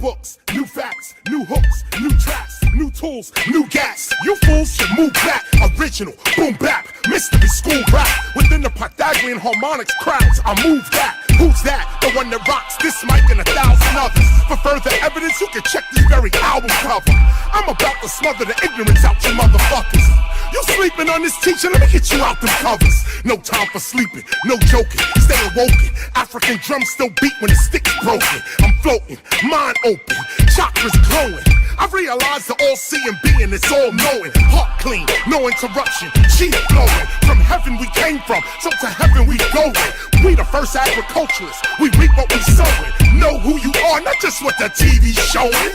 books, new facts, new hooks, new tracks, new tools, new gas. You fools should move back. Original, boom bap, mystery school rap. Within the Pythagorean harmonics crowds, I move that. Who's that? The one that rocks this mic and 1,000 others. For further evidence, you can check this very album cover. I'm about to smother the ignorance out you motherfuckers. You sleeping on this teacher, let me get you out them covers. No time for sleeping, no joking, stay awoken. African drums still beat when the stick's broken. I'm floating, mind open, chakras glowing. I realize the all-seeing being is all-knowing. Heart clean, no interruption, chi flowing. From heaven we came from, so to heaven we going. We the first agriculturists, we reap what we sowing. Know who you are, not just what the TV's showing.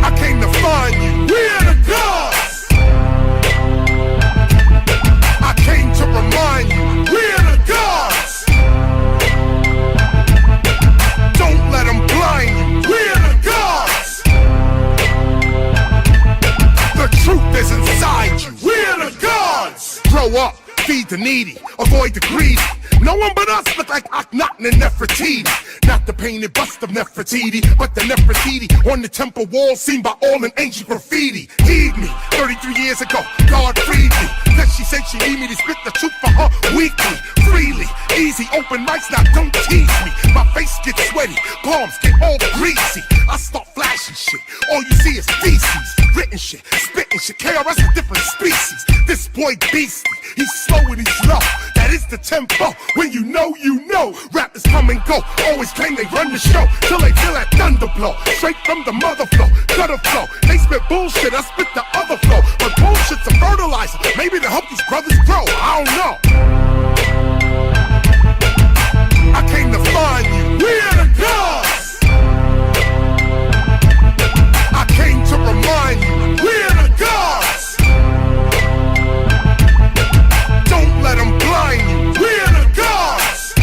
I came to find you, we're the gods. I came to remind you, we're the gods. Don't let them blind you, we're the gods. The truth is inside you, we're the gods. Grow up, feed the needy, avoid the greedy. No one but us look like Akhenaten and Nefertiti. Not the painted bust of Nefertiti, but the Nefertiti on the temple wall seen by all in ancient graffiti. Heed me, 33 years ago, God freed me. Then she said she need me to spit the truth for her weekly, freely. Easy, open mics, now don't tease me. My face gets sweaty, palms get all greasy. I start flashing shit, all you see is feces. Written shit, spitting shit, KRS a different species. This boy beastie, he's slow and he's slow. That is the tempo, when you know, rappers come and go, always claim they run the show, till they feel that thunder blow, straight from the mother flow, gutter flow. They spit bullshit, I spit the other flow, but bullshit's a fertilizer, maybe to help these brothers grow, I don't know. I came to find you, we're the gods. I came to remind you, we're the gods. Don't let them blind you, we're the gods.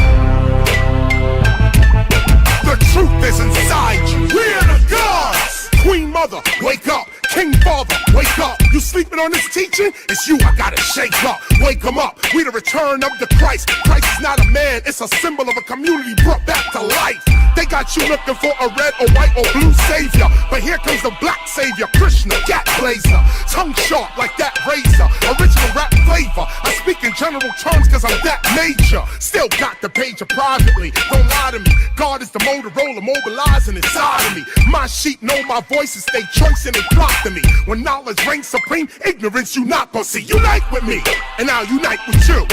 The truth is inside you, we're the gods. Queen mother, wake up. King father, wake up. You sleeping on this teaching? It's you I gotta shake up. Wake 'em up, we the return of the Christ. Christ is not a man, it's a symbol of a community brought back to life. They got you looking for a red or white or blue savior, but here comes the black savior, Krishna, cat blazer. Tongue sharp like that razor, original rap flavor. I speak in general terms cause I'm that major. Still got the pager privately, don't lie to me. God is the Motorola mobilizing inside of me. My sheep know my voice and stay choice and they flock to me. When knowledge reigns supreme, ignorance you not gonna see. Unite with me, and I'll unite with you.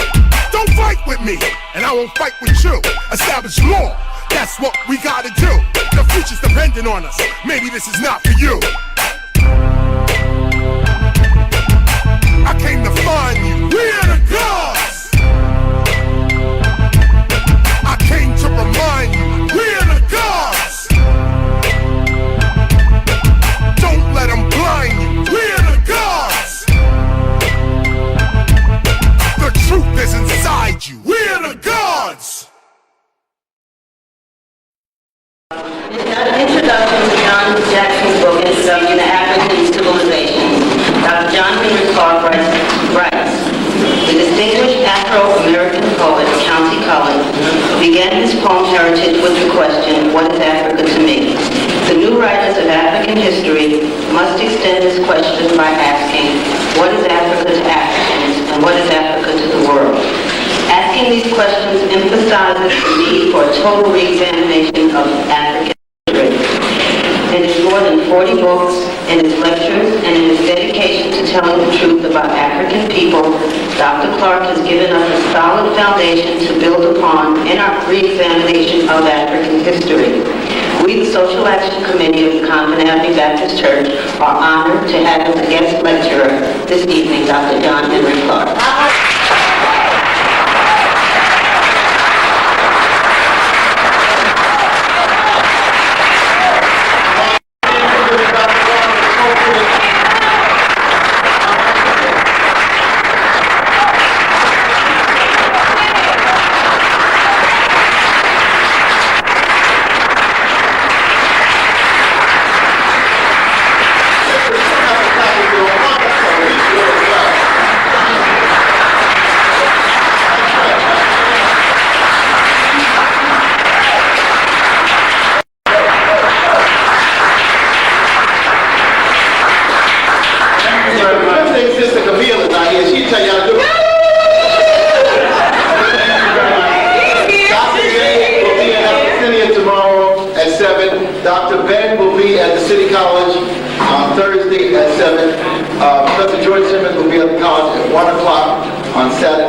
Don't fight with me, and I won't fight with you. Establish law, that's what we gotta do. The future's depending on us, maybe this is not for you. I came to find you, we're the gods. I came to remind you, we're the gods. Don't let them blind you, we're the gods. The truth is inside you, we're the gods. Introduction to John Jackson's book, Introduction to African Civilizations. Dr. John Henrik writes, the distinguished Afro-American poet, County Cullen, began his poem heritage with the question, what is Africa to me? The new writers of African history must extend this question by asking, what is Africa to Africans and what is Africa to the world? Asking these questions emphasizes the need for a total re-examination of African history. In his more than 40 books, in his lectures, and in his dedication to telling the truth about African people, Dr. Clark has given us a solid foundation to build upon in our re-examination of African history. We, the Social Action Committee of the Compton Avenue Baptist Church, are honored to have as a guest lecturer this evening Dr. John Henrik Clark.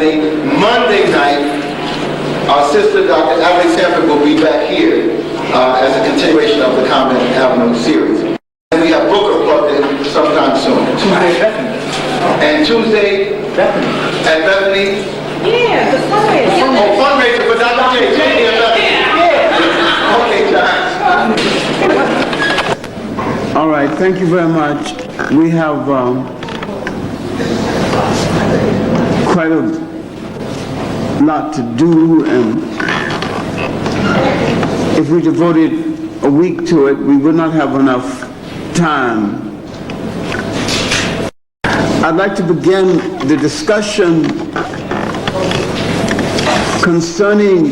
Saturday. Monday night, our sister, Dr. Alex Henrik, will be back here as a continuation of the Common Avenue series. And we have Booker plugged in sometime soon. Tuesday, Bethany. And Tuesday Bethany. at Bethany. Yeah, the fundraiser. Oh, fundraiser for Dr. J. Tuesday at Bethany. Yeah. Okay, John. All right, thank you very much. We have quite a lot to do, and if we devoted a week to it, we would not have enough time. I'd like to begin the discussion concerning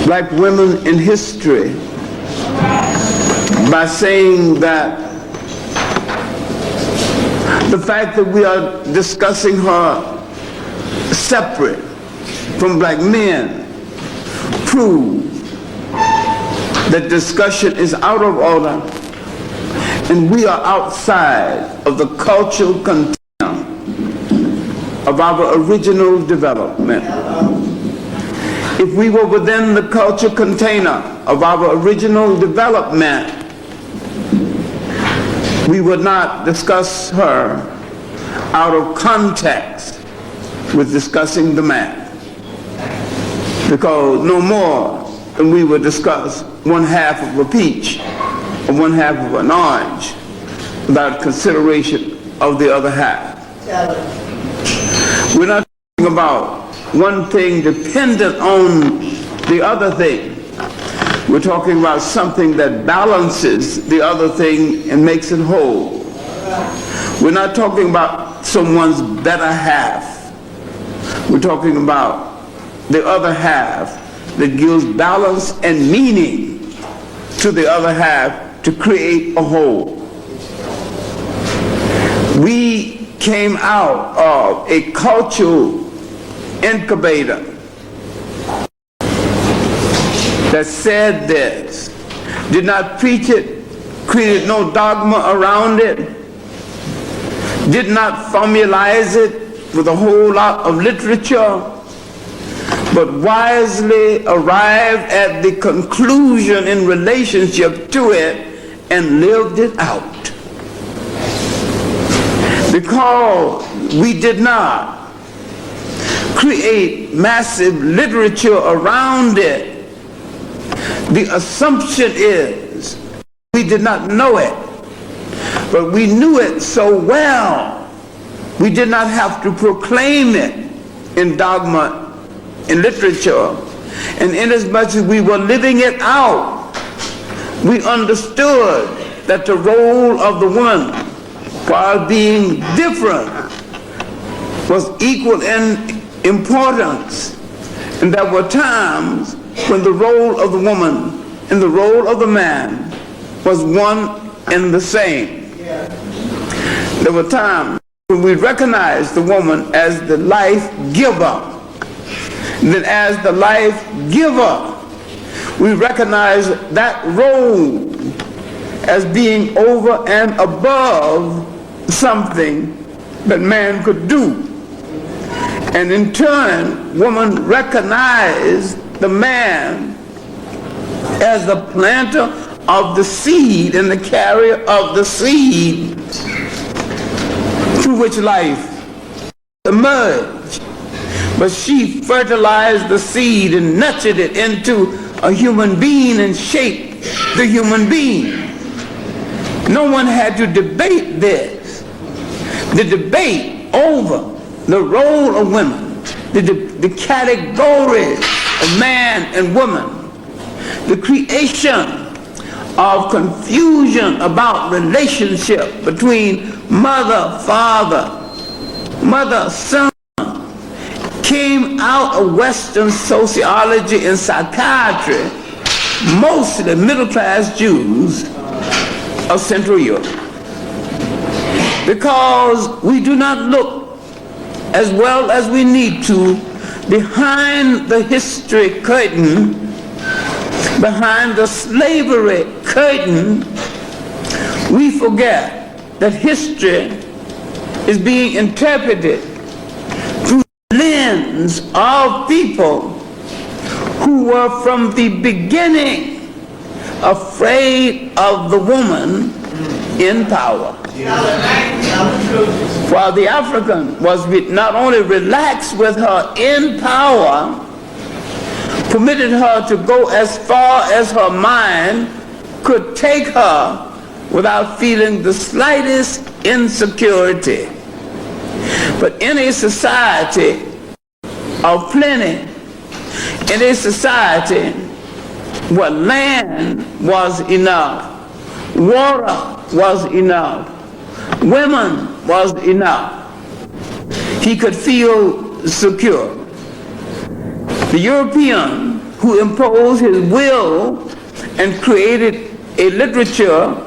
black women in history by saying that the fact that we are discussing her separate from black men proves that discussion is out of order and we are outside of the cultural container of our original development. If we were within the culture container of our original development, we would not discuss her out of context with discussing the man. Because no more than we would discuss one half of a peach or one half of an orange without consideration of the other half. We're not talking about one thing dependent on the other thing. We're talking about something that balances the other thing and makes it whole. We're not talking about someone's better half. We're talking about the other half that gives balance and meaning to the other half to create a whole. We came out of a cultural incubator that said this, did not preach it, created no dogma around it, did not formalize it with a whole lot of literature, but wisely arrived at the conclusion in relationship to it and lived it out. Because we did not create massive literature around it, the assumption is we did not know it, but we knew it so well we did not have to proclaim it in dogma, in literature, and inasmuch as we were living it out, we understood that the role of the woman, while being different, was equal in importance, and there were times when the role of the woman and the role of the man was one and the same. There were times when we recognized the woman as the life giver. And then as the life giver, we recognize that role as being over and above something that man could do. And in turn, woman recognized the man as the planter of the seed and the carrier of the seed through which life emerged. But she fertilized the seed and nurtured it into a human being and shaped the human being. No one had to debate this. The debate over the role of women, the categories of man and woman, the creation of confusion about relationship between mother, father, mother, son, came out of Western sociology and psychiatry, mostly middle-class Jews of Central Europe. Because we do not look as well as we need to behind the history curtain, behind the slavery curtain. We forget that history is being interpreted hands of people who were from the beginning afraid of the woman in power. While the African was not only relaxed with her in power, permitted her to go as far as her mind could take her without feeling the slightest insecurity. But in a society of plenty, in a society where land was enough, water was enough, women was enough, he could feel secure. The European who imposed his will and created a literature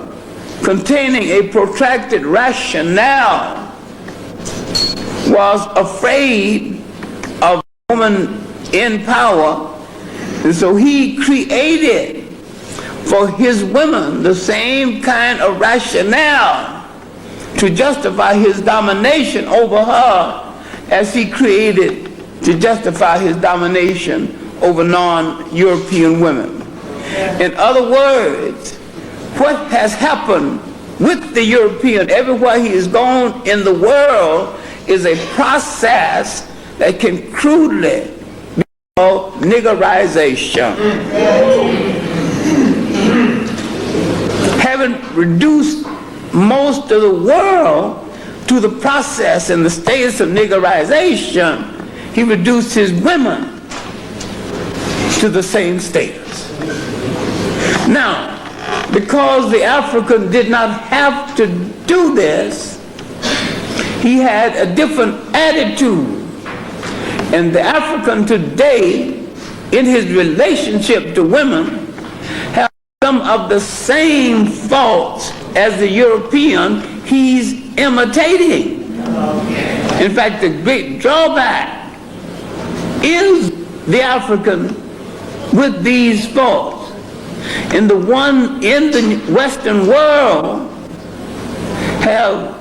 containing a protracted rationale was afraid of woman in power, and so he created for his women the same kind of rationale to justify his domination over her as he created to justify his domination over non-European women. In other words, what has happened with the European everywhere he has gone in the world is a process that can crudely be called niggerization. Having reduced most of the world to the process and the status of niggerization, he reduced his women to the same status. Now, because the African did not have to do this, he had a different attitude. And the African today, in his relationship to women, has some of the same faults as the European he's imitating. In fact, the great drawback is the African with these faults. And the one in the Western world have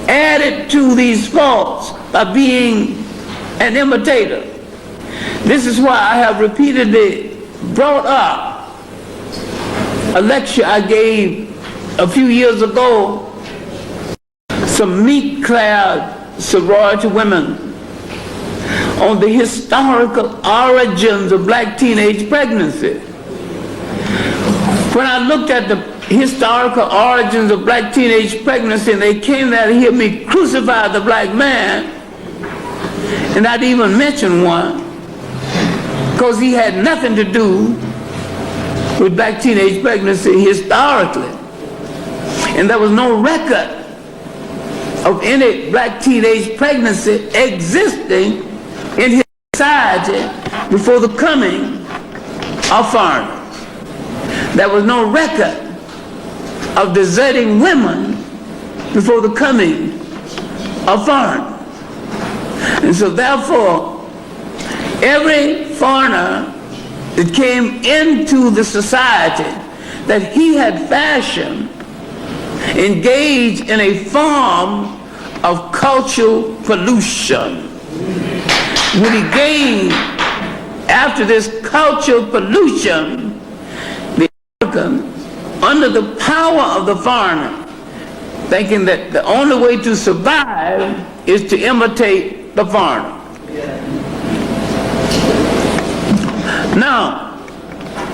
added to these faults by being an imitator. This is why I have repeatedly brought up a lecture I gave a few years ago, some meat-clad sorority women, on the historical origins of black teenage pregnancy. When I looked at the historical origins of black teenage pregnancy, and they came there to hear me crucify the black man, and I didn't even mention one, because he had nothing to do with black teenage pregnancy historically. And there was no record of any black teenage pregnancy existing in his society before the coming of foreigners. There was no record of deserting women before the coming of foreigners. And so therefore, every foreigner that came into the society that he had fashioned engaged in a form of cultural pollution. When he gained, after this cultural pollution, the African, under the power of the foreigner, thinking that the only way to survive is to imitate the foreigner. Now,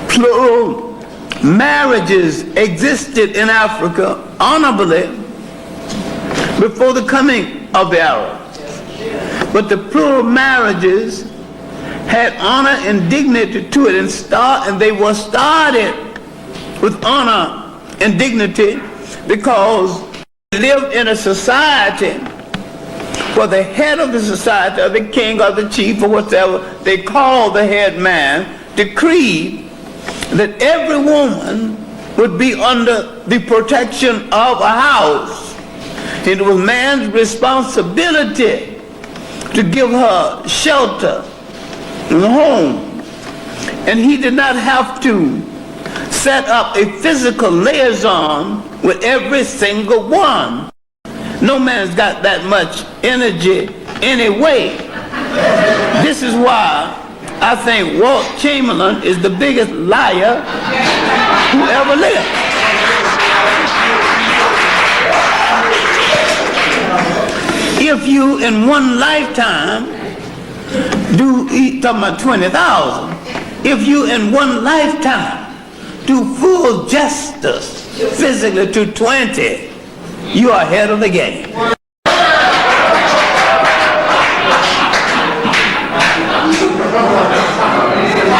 plural marriages existed in Africa honorably before the coming of the Arabs. But the plural marriages had honor and dignity to it, and they were started with honor and dignity because they lived in a society where the head of the society, or the king, or the chief, or whatever they called the head man, decreed that every woman would be under the protection of a house. It was man's responsibility to give her shelter and a home. And he did not have to set up a physical liaison with every single one. No man's got that much energy anyway. This is why I think Walt Chamberlain is the biggest liar who ever lived. If you in one lifetime do, talking about 20,000, if you in one lifetime do full justice physically to 20, you are ahead of the game.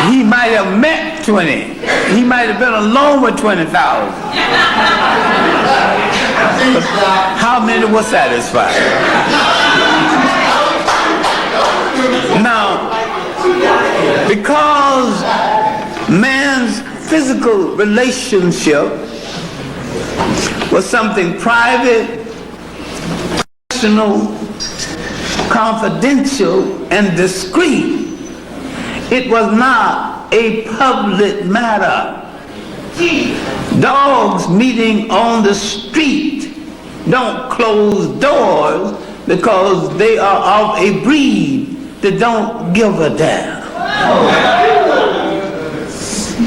He might have met 20. He might have been alone with 20,000. How many were satisfied? Now, because man's physical relationship was something private, personal, confidential, and discreet, it was not a public matter. Dogs meeting on the street don't close doors because they are of a breed that don't give a damn.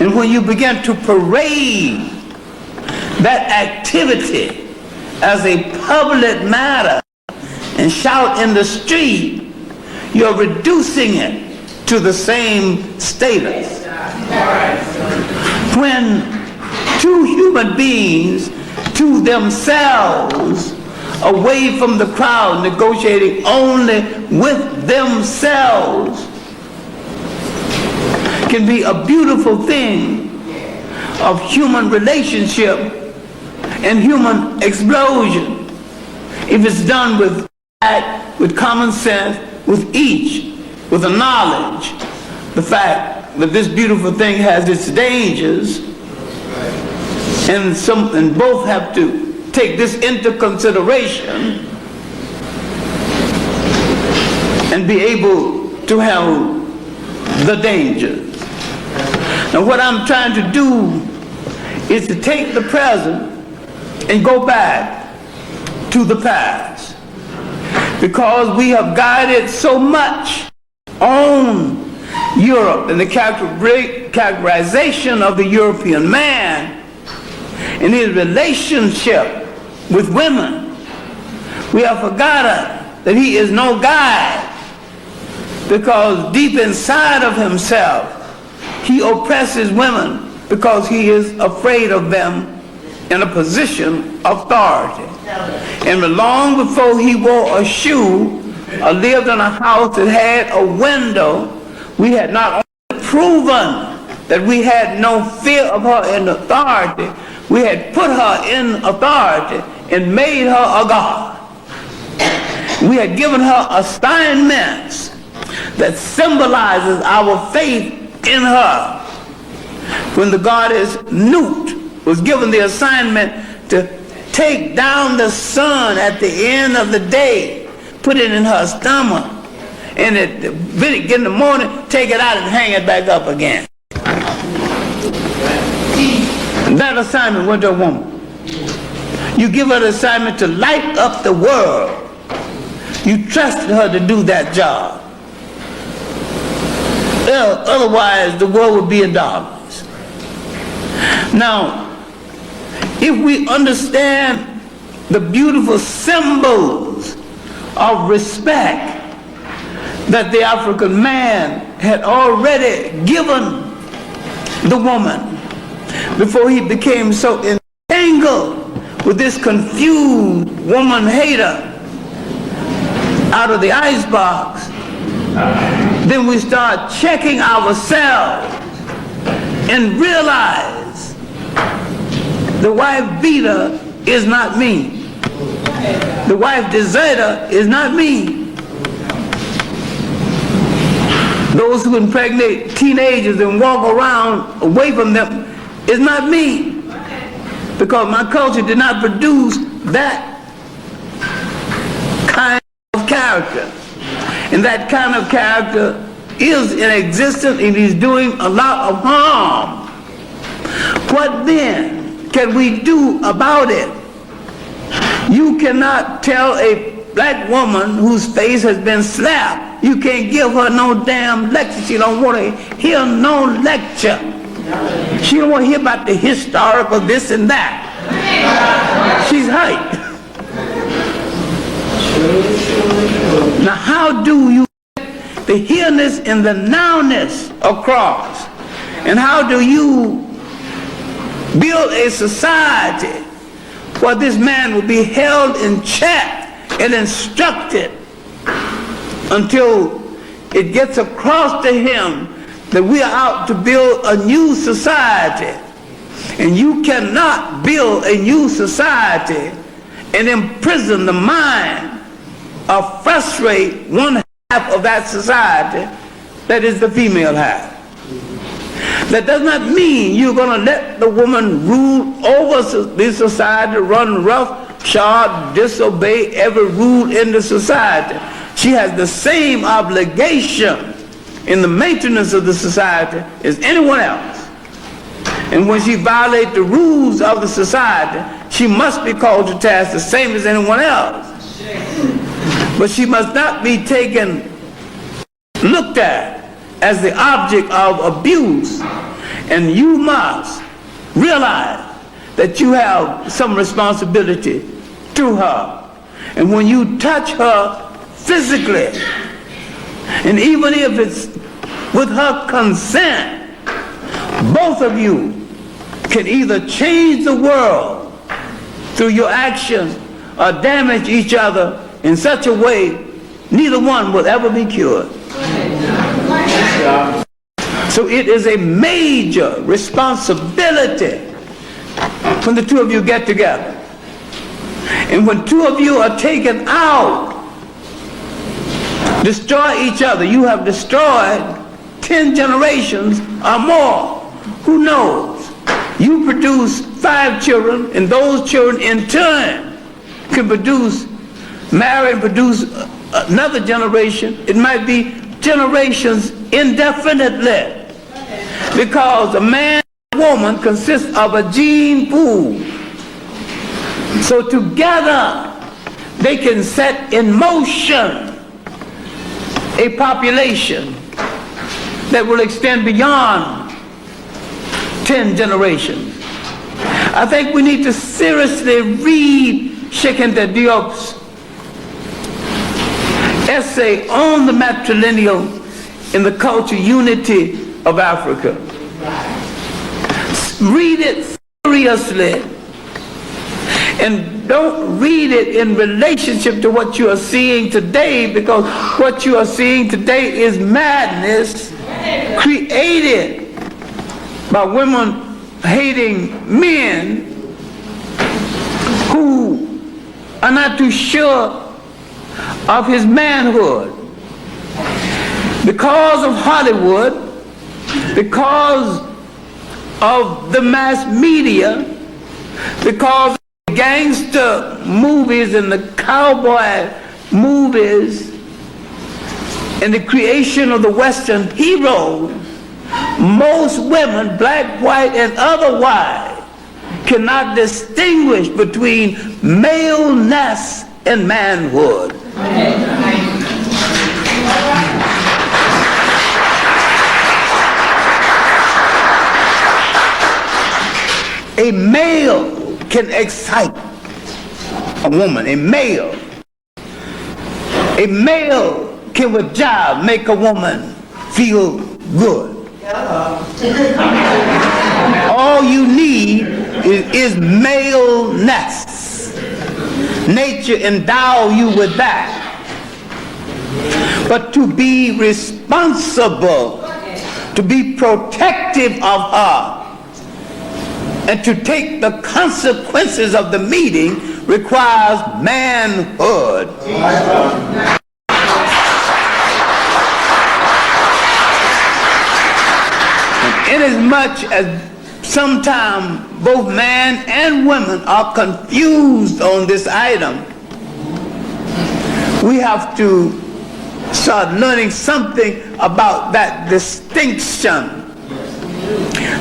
And when you begin to parade that activity as a public matter and shout in the street, you're reducing it to the same status. When two human beings to themselves, away from the crowd, negotiating only with themselves, can be a beautiful thing of human relationship and human explosion if it's done with common sense, with each, with the knowledge, the fact that this beautiful thing has its dangers, and both have to take this into consideration and be able to handle the dangers. Now what I'm trying to do is to take the present and go back to the past, because we have guided so much on Europe and the characterization of the European man and his relationship with women. We have forgotten that he is no guide, because deep inside of himself he oppresses women because he is afraid of them in a position of authority. And long before he wore a shoe or lived in a house that had a window, we had not only proven that we had no fear of her in authority, we had put her in authority and made her a god. We had given her assignments that symbolizes our faith in her. When the goddess Nut was given the assignment to take down the sun at the end of the day, put it in her stomach, and in the morning, take it out and hang it back up again. That assignment went to a woman. You give her the assignment to light up the world. You trusted her to do that job. Otherwise, the world would be in darkness. Now, if we understand the beautiful symbols of respect that the African man had already given the woman before he became so entangled with this confused woman hater out of the icebox, then we start checking ourselves and realize the wife beater is not me. The wife deserter is not me. Those who impregnate teenagers and walk around away from them is not me. Because my culture did not produce that kind of character. And that kind of character is in existence and is doing a lot of harm. What then can we do about it? You cannot tell a black woman whose face has been slapped, You can't give her no damn lecture. She don't want to hear no lecture. She don't want to hear about the historical this and that. She's hyped. Now how do you get the here-ness and the now-ness across? And how do you build a society where this man will be held in check and instructed until it gets across to him that we are out to build a new society? And you cannot build a new society and imprison the mind or frustrate one half of that society, that is the female half. That does not mean you're going to let the woman rule over this society, run roughshod, disobey every rule in the society. She has the same obligation in the maintenance of the society as anyone else. And when she violates the rules of the society, she must be called to task the same as anyone else. But she must not be looked at as the object of abuse. And you must realize that you have some responsibility to her. And when you touch her physically, and even if it's with her consent, both of you can either change the world through your actions or damage each other in such a way neither one will ever be cured. So it is a major responsibility when the two of you get together. And when two of you are taken out, destroy each other, you have destroyed 10 generations or more. Who knows? You produce 5 children, and those children in turn can marry and produce another generation. It might be generations indefinitely, because a man and a woman consists of a gene pool. So together they can set in motion a population that will extend beyond 10 generations. I think we need to seriously read Shekhinta Diop's essay on the matrilineal in the culture unity of Africa. Read it seriously, and don't read it in relationship to what you are seeing today, because what you are seeing today is madness created by women hating men who are not too sure of his manhood. Because of Hollywood, because of the mass media, because of the gangster movies and the cowboy movies and the creation of the Western heroes, most women, black, white, and otherwise, cannot distinguish between maleness and manhood. A male can excite a woman. A male can with job make a woman feel good. All you need is maleness. Nature endow you with that. But to be responsible, to be protective of her, and to take the consequences of the meeting requires manhood. And inasmuch as sometimes both man and women are confused on this item, we have to start learning something about that distinction.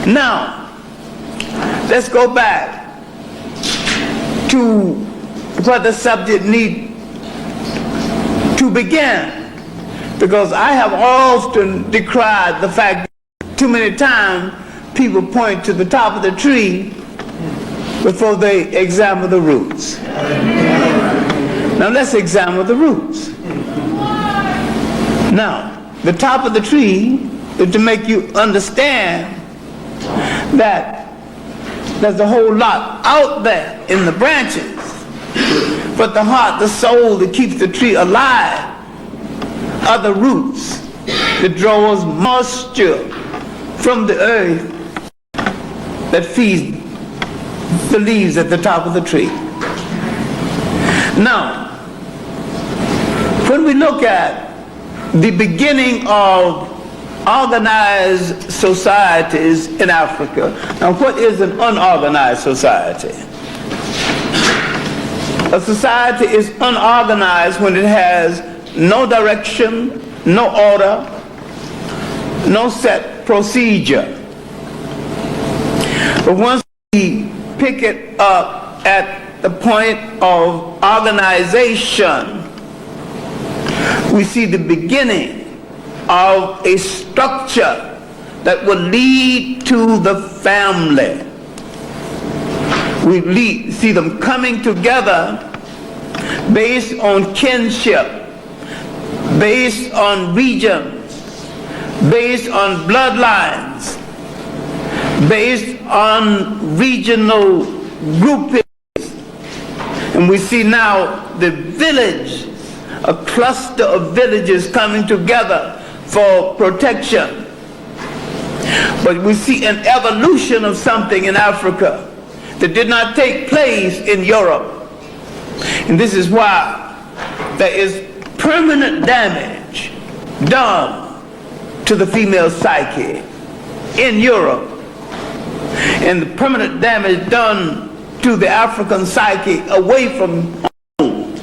Now, let's go back to what the subject need to begin. because I have often decried the fact that too many times people point to the top of the tree before they examine the roots. Now let's examine the roots. Now, the top of the tree is to make you understand that there's a whole lot out there in the branches, but the heart, the soul that keeps the tree alive are the roots that draws moisture from the earth that feeds the leaves at the top of the tree. Now, when we look at the beginning of organized societies in Africa, now what is an unorganized society? A society is unorganized when it has no direction, no order, no set procedure. But once we pick it up at the point of organization, we see the beginning of a structure that will lead to the family. We see them coming together based on kinship, based on regions, based on bloodlines, based on regional groupings. And we see now the village, a cluster of villages coming together for protection. But we see an evolution of something in Africa that did not take place in Europe. And this is why there is permanent damage done to the female psyche in Europe, and the permanent damage done to the African psyche away from home.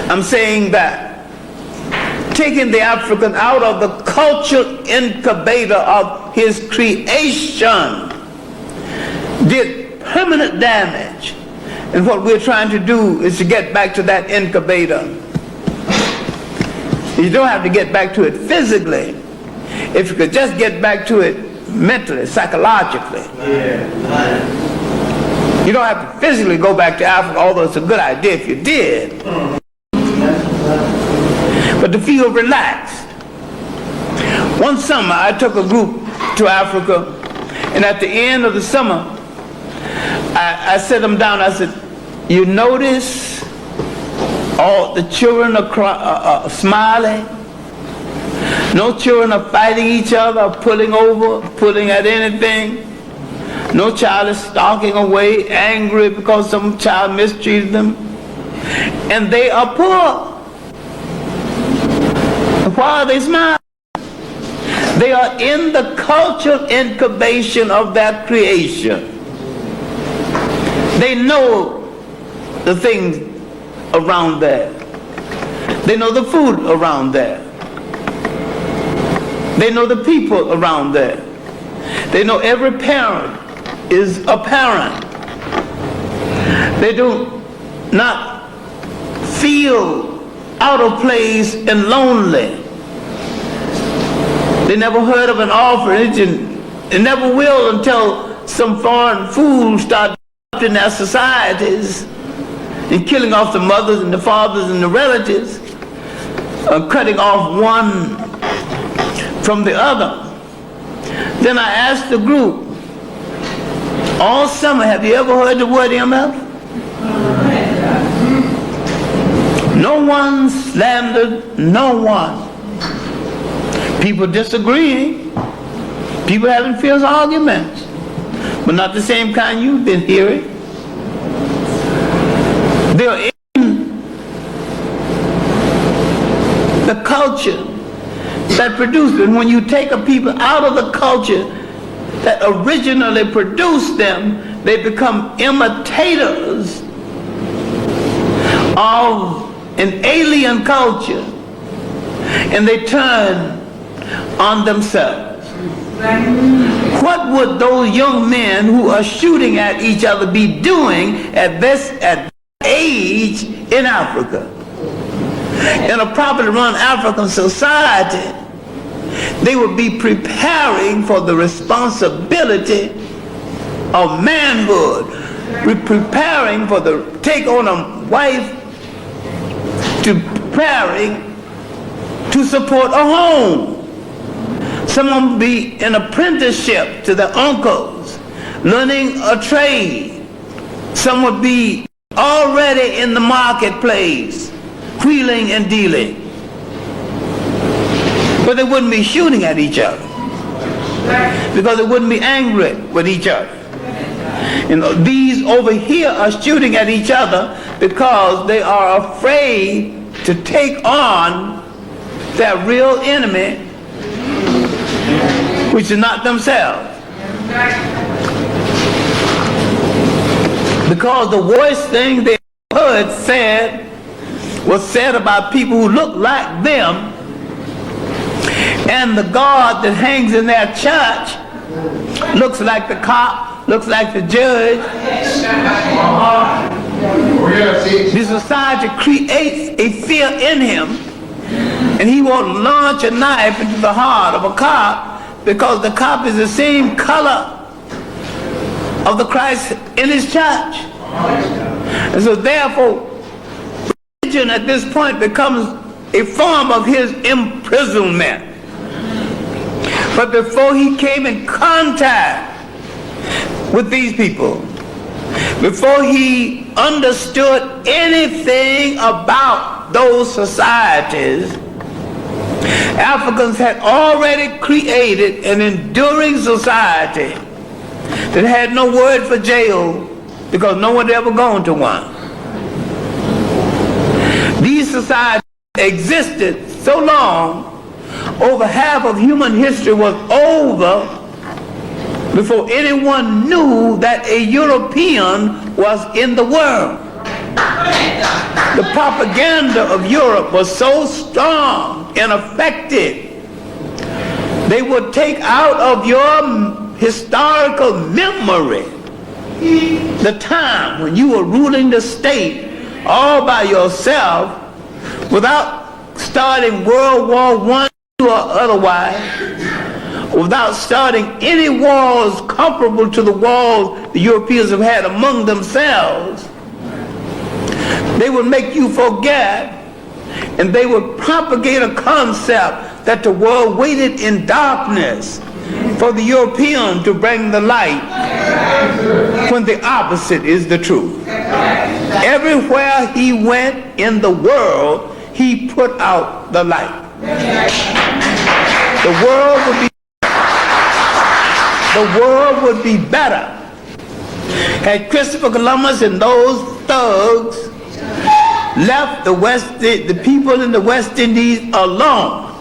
I'm saying that taking the African out of the cultural incubator of his creation did permanent damage. And what we're trying to do is to get back to that incubator. You don't have to get back to it physically. If you could just get back to it mentally, psychologically. You don't have to physically go back to Africa, although it's a good idea if you did. But to feel relaxed. One summer I took a group to Africa, and at the end of the summer I set them down. I said, you notice all the children are smiling? No children are fighting each other, pulling over, pulling at anything. No child is stalking away, angry because some child mistreated them. And they are poor. Why are they smiling? They are in the cultural incubation of that creation. They know the things around there. They know the food around there. They know the people around there. They know every parent is a parent. They do not feel out of place and lonely. They never heard of an orphanage, and they never will until some foreign fools start in their societies and killing off the mothers and the fathers and the relatives, cutting off one from the other. Then I asked the group, all summer, have you ever heard the word MF? No one slandered no one. People disagreeing, people having fierce arguments, but not the same kind you've been hearing. They're in the culture that produced them. When you take a people out of the culture that originally produced them, they become imitators of an alien culture, and they turn on themselves. What would those young men who are shooting at each other be doing at this age in Africa? In a properly run African society, they would be preparing for the responsibility of manhood, preparing for the take on a wife, to preparing to support a home. Someone would be in apprenticeship to their uncles, learning a trade. Some would be already in the marketplace, wheeling and dealing. But they wouldn't be shooting at each other because they wouldn't be angry with each other. You know, these over here are shooting at each other because they are afraid to take on their real enemy, which is not themselves. Because the worst thing they heard said was said about people who look like them, and the God that hangs in their church looks like the cop, looks like the judge. The society creates a fear in him, and he won't launch a knife into the heart of a cop because the cop is the same color of the Christ in his church. And so therefore, religion at this point becomes a form of his imprisonment. But before he came in contact with these people, before he understood anything about those societies, Africans had already created an enduring society that had no word for jail because no one had ever gone to one. These societies existed so long, over half of human history was over before anyone knew that a European was in the world. The propaganda of Europe was so strong and effective, they would take out of your historical memory the time when you were ruling the state all by yourself without starting World War I or otherwise, without starting any wars comparable to the wars the Europeans have had among themselves. They would make you forget, and they would propagate a concept that the world waited in darkness for the European to bring the light, when the opposite is the truth. Everywhere he went in the world, he put out the light. The world would be better had Christopher Columbus and those thugs left the people in the West Indies alone.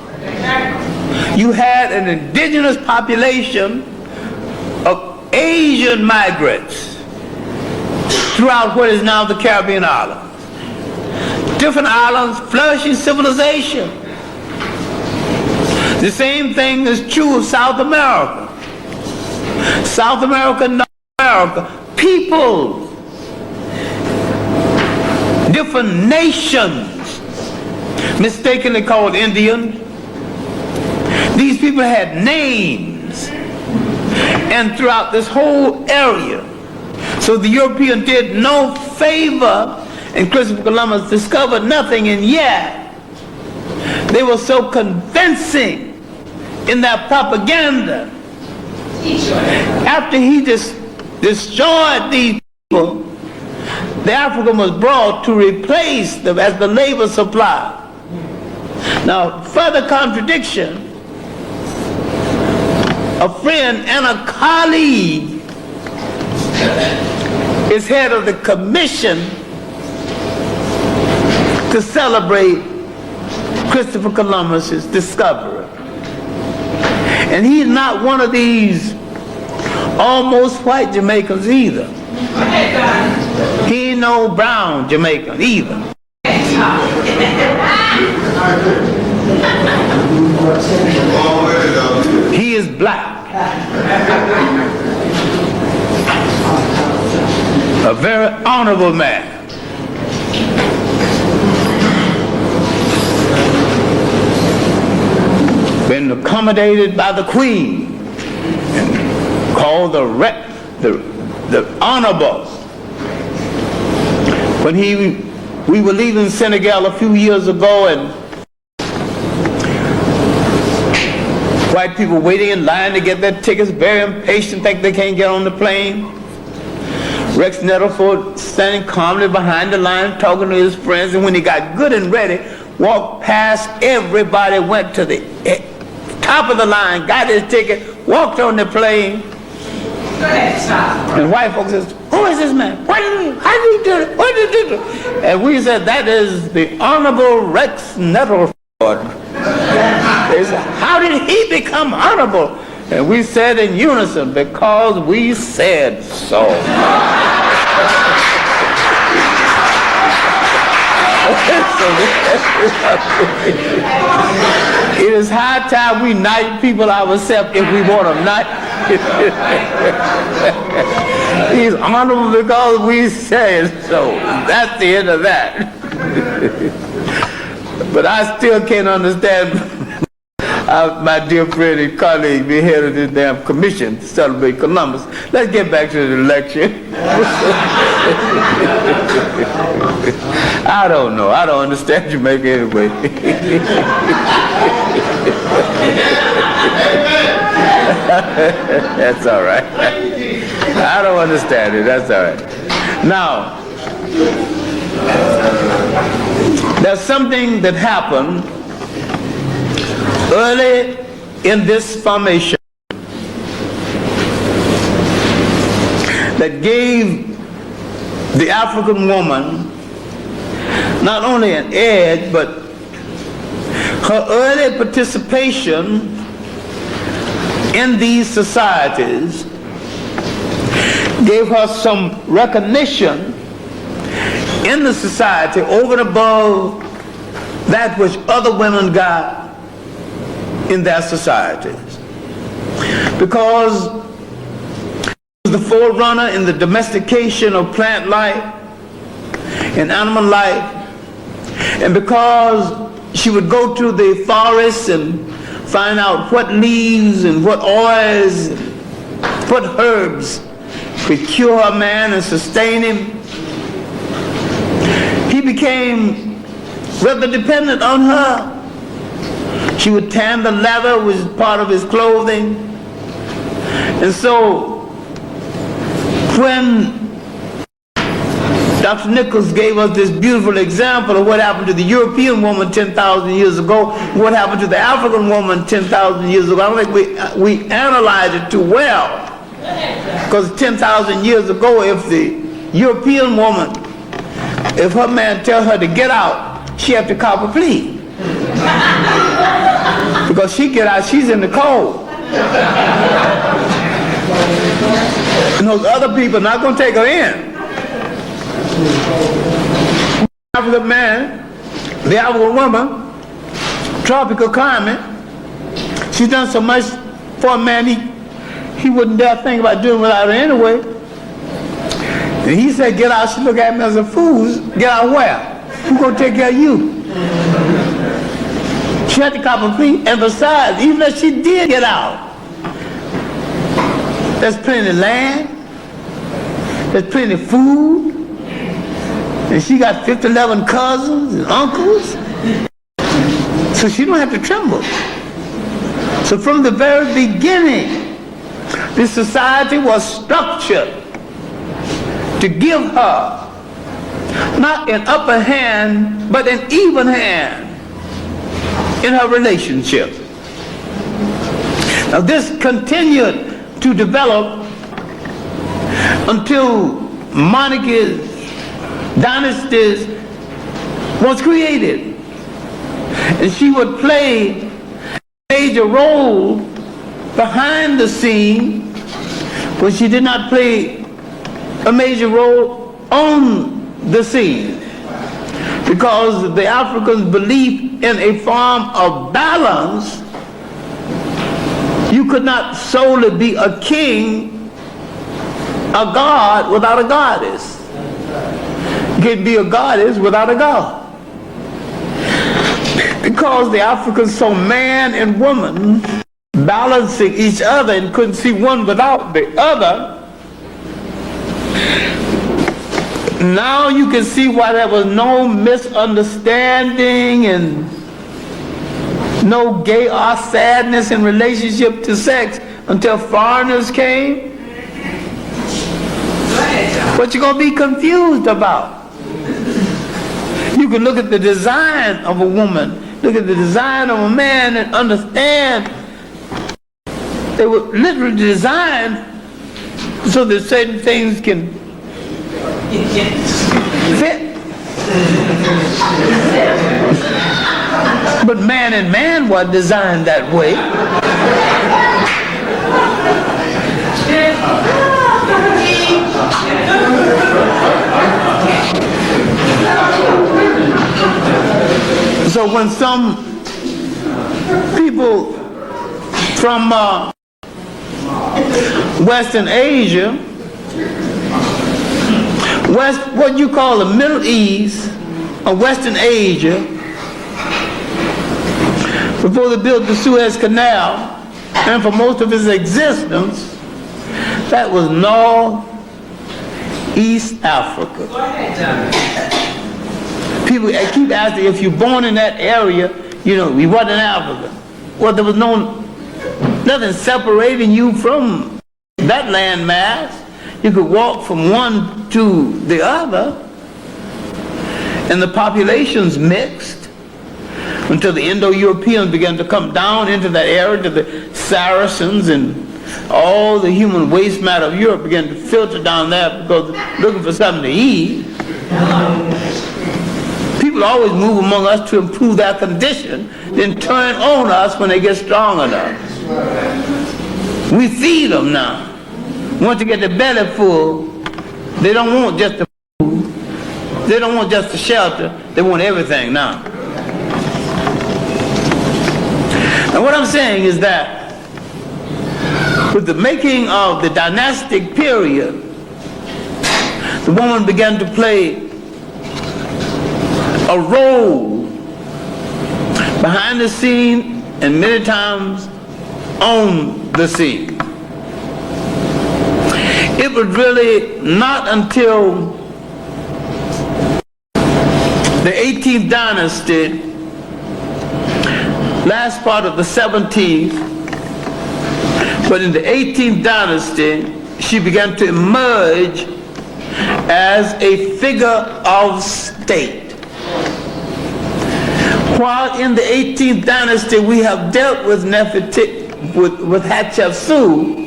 You had an indigenous population of Asian migrants throughout what is now the Caribbean islands. Different islands, flourishing civilization. The same thing is true of South America. South America, North America, people, different nations, mistakenly called Indians. These people had names, and throughout this whole area. So the European did no favor, and Christopher Columbus discovered nothing, and yet they were so convincing in their propaganda. After he destroyed these people, the African was brought to replace them as the labor supply. Now, further contradiction, a friend and a colleague is head of the commission to celebrate Christopher Columbus's discovery. And he's not one of these almost white Jamaicans either. He ain't no brown Jamaican either. He is black. A very honorable man. been accommodated by the Queen and called the Honorable. When we were leaving Senegal a few years ago, and white people waiting in line to get their tickets, very impatient, think they can't get on the plane. Rex Nettlefoot standing calmly behind the line talking to his friends, and when he got good and ready, walked past everybody, went to the top of the line, got his ticket, walked on the plane. Go ahead, stop. And white folks says, who is this man? How did he do it? What did he do? And we said, that is the Honorable Rex Nettlefoot. They said, how did he become honorable? And we said in unison, because we said so. It is high time we knight people ourselves if we want them knighted. He's honorable because we said so. That's the end of that. But I still can't understand my dear friend and colleague be head of this damn commission to celebrate Columbus. Let's get back to the lecture. I don't know. I don't understand Jamaica anyway. That's all right. I don't understand it. That's all right. Now, there's something that happened early in this formation that gave the African woman not only an edge, but her early participation in these societies gave her some recognition in the society over and above that which other women got in their societies, because it was the forerunner in the domestication of plant life and animal life, and because she would go to the forests and find out what leaves and what oils, what herbs could cure a man and sustain him, he became rather dependent on her. She would tan the leather, which was part of his clothing. And so when Dr. Nichols gave us this beautiful example of what happened to the European woman 10,000 years ago, what happened to the African woman 10,000 years ago, I don't think we analyzed it too well. Because 10,000 years ago, if the European woman, if her man tells her to get out, she had to cop a plea. Because she get out, she's in the cold. And those other people are not going to take her in. The African man, the African woman, tropical climate, she's done so much for a man he wouldn't dare think about doing without her anyway. And he said, get out. She looked at me as a fool. Get out where? Who's going to take care of you? She had to cop a plea, and besides, even if she did get out, there's plenty of land, there's plenty of food, and she got 11 cousins and uncles, so she don't have to tremble. So from the very beginning, this society was structured to give her not an upper hand, but an even hand in her relationship. Now this continued to develop until monarchies, dynasties was created. And she would play a major role behind the scene, but she did not play a major role on the scene, because the Africans believed in a form of balance. You could not solely be a king, a god, without a goddess. You can't be a goddess without a god. Because the Africans saw man and woman balancing each other and couldn't see one without the other, now you can see why there was no misunderstanding and no gay or sadness in relationship to sex until foreigners came. What you gonna be confused about? You can look at the design of a woman, look at the design of a man, and understand they were literally designed so that certain things can fit. But man and man were designed that way. So when some people from Western Asia, what you call the Middle East or Western Asia, before they built the Suez Canal, and for most of its existence, that was Northeast Africa. People keep asking, if you're born in that area, you know, we wasn't in Africa. Well, there was nothing separating you from that landmass. You could walk from one to the other, and the populations mixed until the Indo-Europeans began to come down into that area, to the Saracens, and all the human waste matter of Europe began to filter down there because they're looking for something to eat. People always move among us to improve their condition, then turn on us when they get strong enough. We feed them now. Once you get their belly full, they don't want just the food. They don't want just the shelter. They want everything now. And what I'm saying is that with the making of the dynastic period, the woman began to play a role behind the scene and many times on the scene. It was really not until the 18th dynasty, last part of the 17th, but in the 18th dynasty, she began to emerge as a figure of state. While in the 18th dynasty we have dealt with Hatshepsut,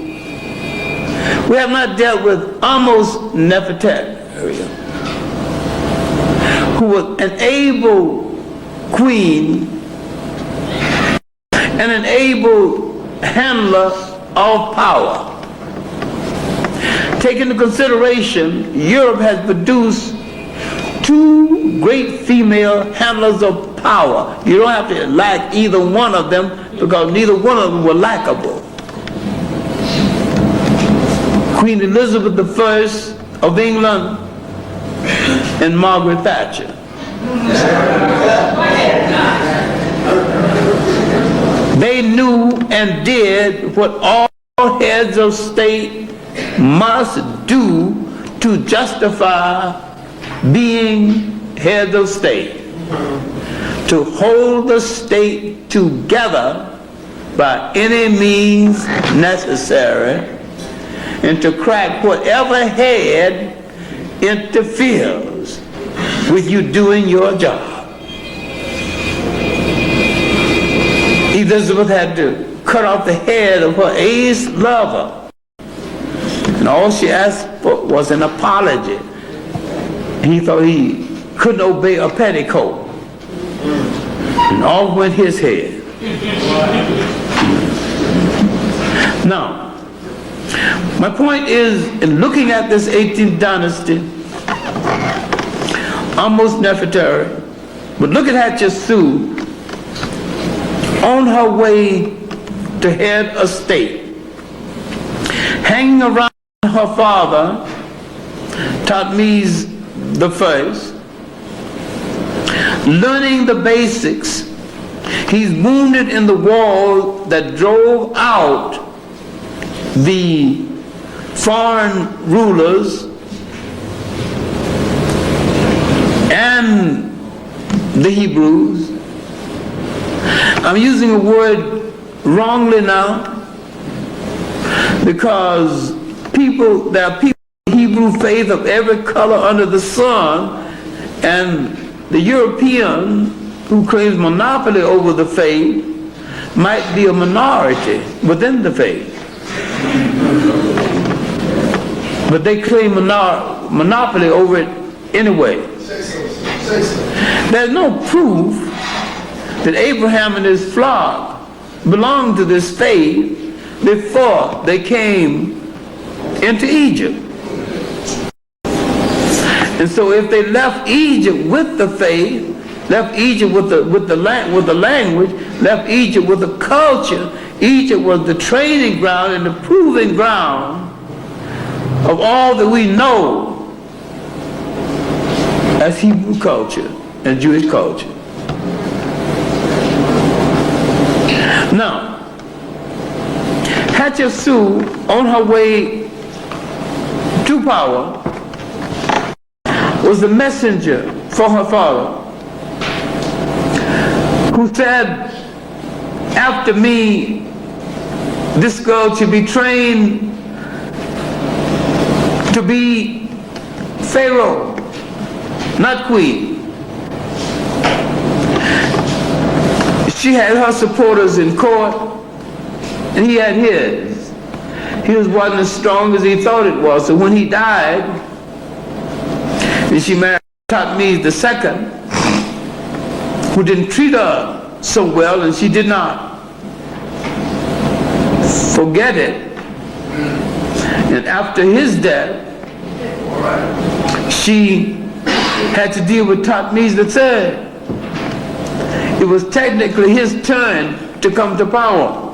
we have not dealt with almost Nefertari, who was an able queen and an able handler of power. Take into consideration, Europe has produced two great female handlers of power. You don't have to like either one of them because neither one of them were likable. Queen Elizabeth I of England and Margaret Thatcher. They knew and did what all heads of state must do to justify being heads of state, to hold the state together by any means necessary, and to crack whatever head interferes with you doing your job. Elizabeth had to cut off the head of her ace lover, and all she asked for was an apology. He thought he couldn't obey a petticoat, and off went his head. Now, my point is, in looking at this 18th dynasty, almost Nefertari, but look at Hatshepsut on her way to head a state, hanging around her father, Thutmose I, learning the basics He's wounded in the wall that drove out the foreign rulers and the Hebrews. I'm using a word wrongly now because there are people in Hebrew faith of every color under the sun, and the European who claims monopoly over the faith might be a minority within the faith. But they claim monopoly over it anyway. There's no proof that Abraham and his flock belonged to this faith before they came into Egypt. And so if they left Egypt with the faith, left Egypt with the language, left Egypt with the culture, Egypt was the training ground and the proving ground of all that we know as Hebrew culture and Jewish culture. Now, Hatshepsut, on her way to power, was the messenger for her father, who said, after me, this girl should be trained to be Pharaoh, not queen. She had her supporters in court, and he had his. His wasn't as strong as he thought it was, so when he died, and she married Thutmose II, who didn't treat her so well, and she did not forget it. And after his death, she had to deal with Thutmose III. It was technically his turn to come to power.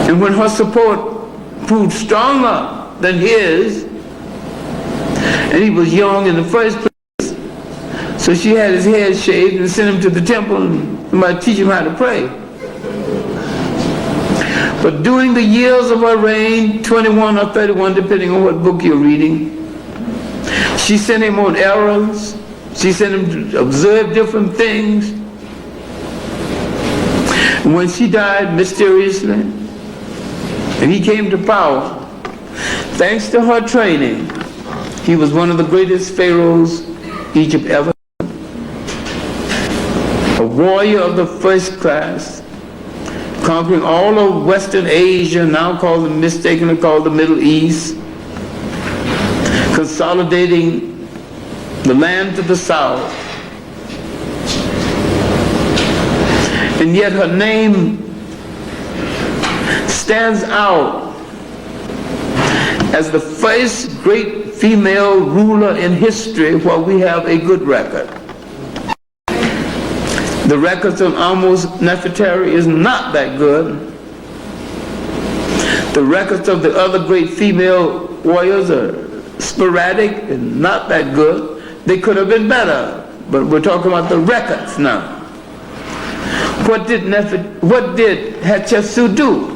And when her support proved stronger than his, and he was young in the first place, so she had his head shaved and sent him to the temple and somebody teach him how to pray. But during the years of her reign, 21 or 31, depending on what book you're reading, she sent him on errands. She sent him to observe different things. And when she died mysteriously, and he came to power, thanks to her training, he was one of the greatest pharaohs Egypt ever had. A warrior of the first class, conquering all of Western Asia, now mistakenly called the Middle East, consolidating the land to the south. And yet her name stands out as the first great female ruler in history where we have a good record. The records on Amos Nefertari is not that good. The records of the other great female warriors are sporadic and not that good. They could have been better, but we're talking about the records now. What did Hatshepsut do?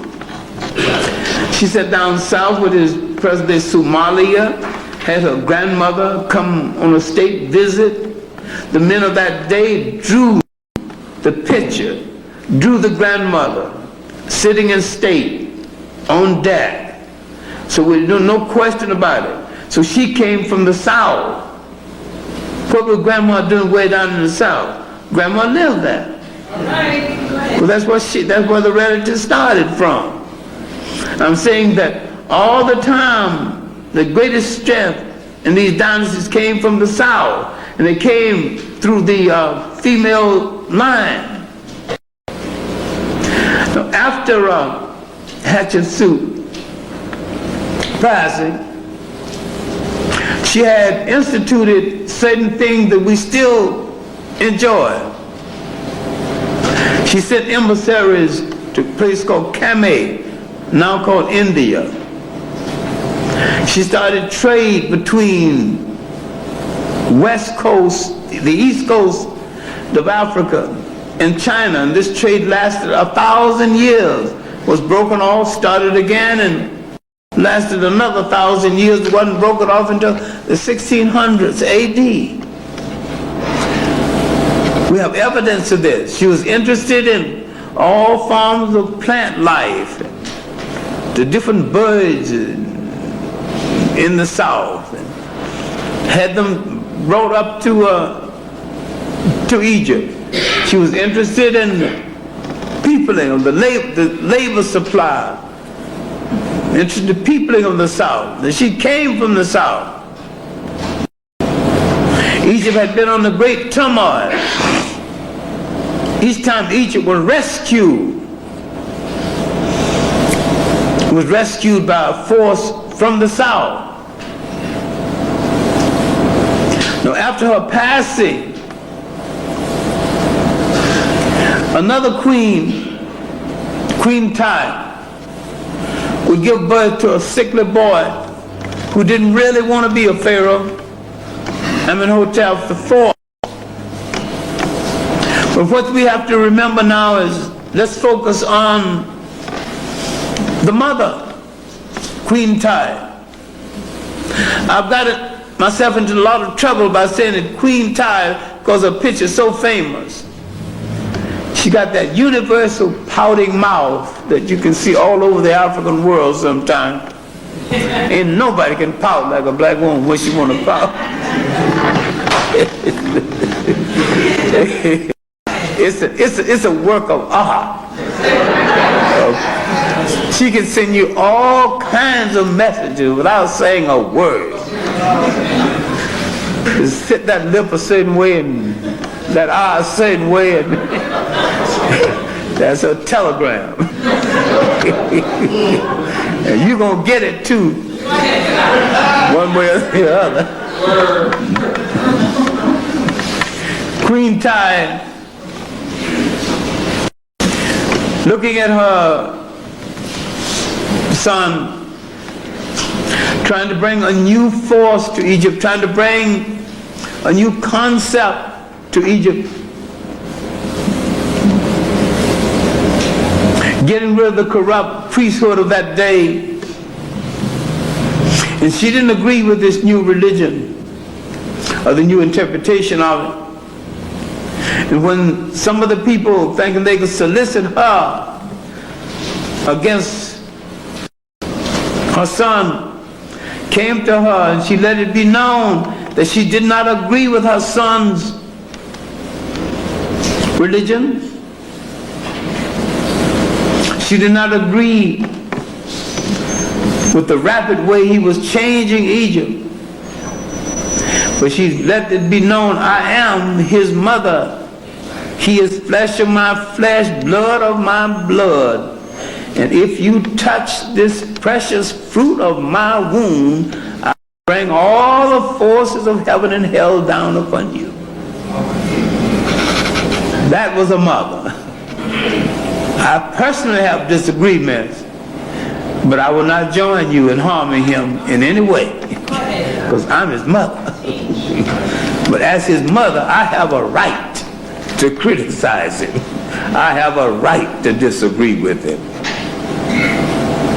She sat down south with his present-day Somalia, had her grandmother come on a state visit. The men of that day drew the picture, drew the grandmother sitting in state on deck. So no question about it. So she came from the south. What was Grandma doing way down in the south? Grandma lived there. Well, that's where the relative started from. I'm saying that all the time, the greatest strength in these dynasties came from the south, and they came through the female line. Now, after Hatshepsut passing, she had instituted certain things that we still enjoy. She sent emissaries to a place called Kameh, now called India. She started trade between West Coast, the East Coast of Africa, in China, and this trade lasted 1,000 years, was broken off, started again, and lasted another 1,000 years. It wasn't broken off until the 1600s AD. We have evidence of this. She was interested in all forms of plant life, the different birds in the south, and had them brought up to Egypt. She was interested in peopling of the labor supply, interested in the peopling of the south. And she came from the south. Egypt had been on a great turmoil. Each time Egypt was rescued by a force from the south. Now, after her passing, another queen, Queen Tai, would give birth to a sickly boy who didn't really want to be a pharaoh. Amenhotep IV. But what we have to remember now is, let's focus on the mother, Queen Tai. I've got myself into a lot of trouble by saying that Queen Tai, because her picture is so famous. She got that universal pouting mouth that you can see all over the African world sometimes. Ain't nobody can pout like a black woman when she want to pout. It's a work of art. She can send you all kinds of messages without saying a word. Just sit that lip a certain way and that eye a certain way, and that's a telegram. And you're going to get it too, one way or the other. Queen Tai, looking at her son, trying to bring a new force to Egypt, trying to bring a new concept to Egypt, getting rid of the corrupt priesthood of that day. And she didn't agree with this new religion or the new interpretation of it. And when some of the people, thinking they could solicit her against her son, came to her, and she let it be known that she did not agree with her son's religion. She did not agree with the rapid way he was changing Egypt. But she let it be known, I am his mother. He is flesh of my flesh, blood of my blood. And if you touch this precious fruit of my womb, I bring all the forces of heaven and hell down upon you. That was a mother. I personally have disagreements, but I will not join you in harming him in any way, because I'm his mother. But as his mother, I have a right to criticize him. I have a right to disagree with him.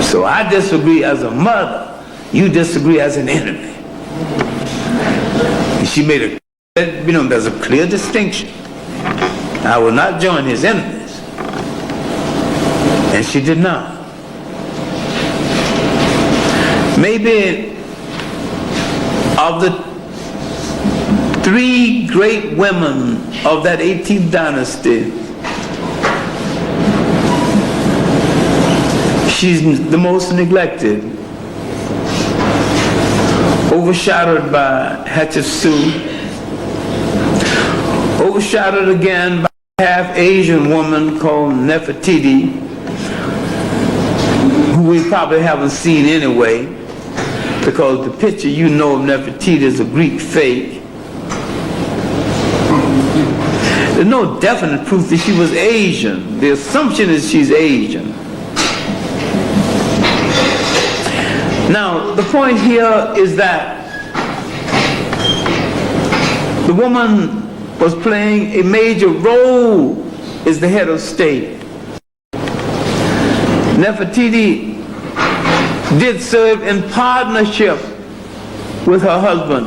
So I disagree as a mother, you disagree as an enemy. And she made there's a clear distinction. I will not join his enemies. And she did not. Maybe of the three great women of that 18th dynasty, she's the most neglected, overshadowed by Hatshepsut, overshadowed again by a half-Asian woman called Nefertiti, who we probably haven't seen anyway, because the picture you know of Nefertiti is a Greek fake. There's no definite proof that she was Asian. The assumption is she's Asian. Now, the point here is that the woman was playing a major role is the head of state. Nefertiti did serve in partnership with her husband.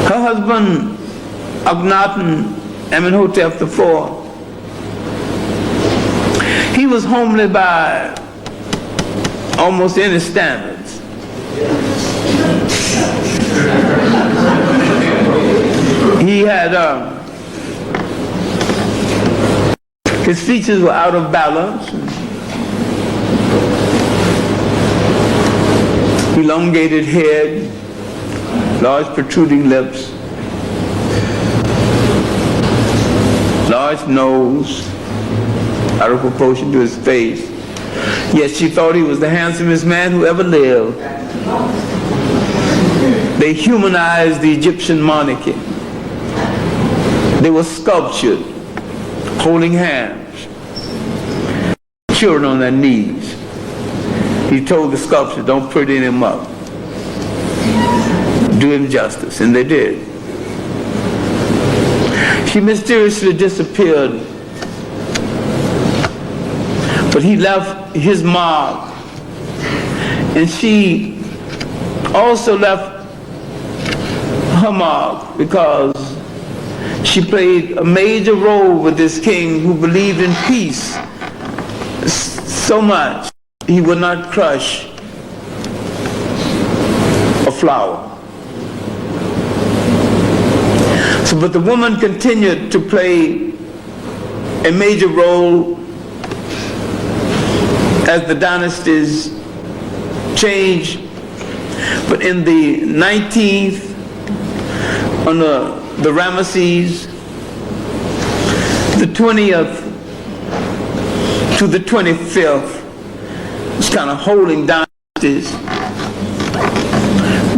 Her husband, Akhenaten Amenhotep IV, he was homely by almost any standards. He had, his features were out of balance, elongated head, large protruding lips, large nose, out of proportion to his face. Yet she thought he was the handsomest man who ever lived. They humanized the Egyptian monarchy. They were sculptured, holding hands, children on their knees. He told the sculptor, don't pretty him up. Do him justice, and they did. She mysteriously disappeared, but he left his mark, and she also left her mark because she played a major role with this king who believed in peace so much he would not crush a flower. So, but the woman continued to play a major role as the dynasties changed. But in the 19th, under the Ramesses, the 20th to the 25th, it's kind of holding dynasties.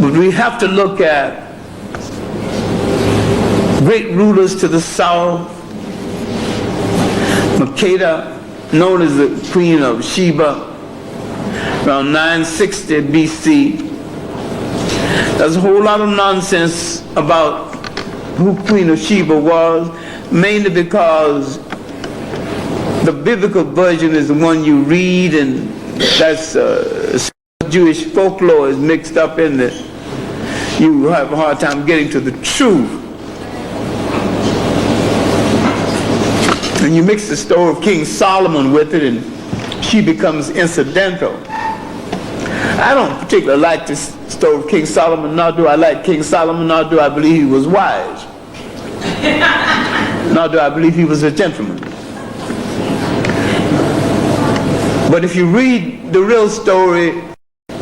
But we have to look at great rulers to the south. Makeda, known as the Queen of Sheba, around 960 BC. There's a whole lot of nonsense about who Queen of Sheba was, mainly because the biblical version is the one you read, and that's Jewish folklore is mixed up in it. You have a hard time getting to the truth. And you mix the story of King Solomon with it, and she becomes incidental. I don't particularly like this story of King Solomon, nor do I like King Solomon, nor do I believe he was wise. Nor do I believe he was a gentleman. But if you read the real story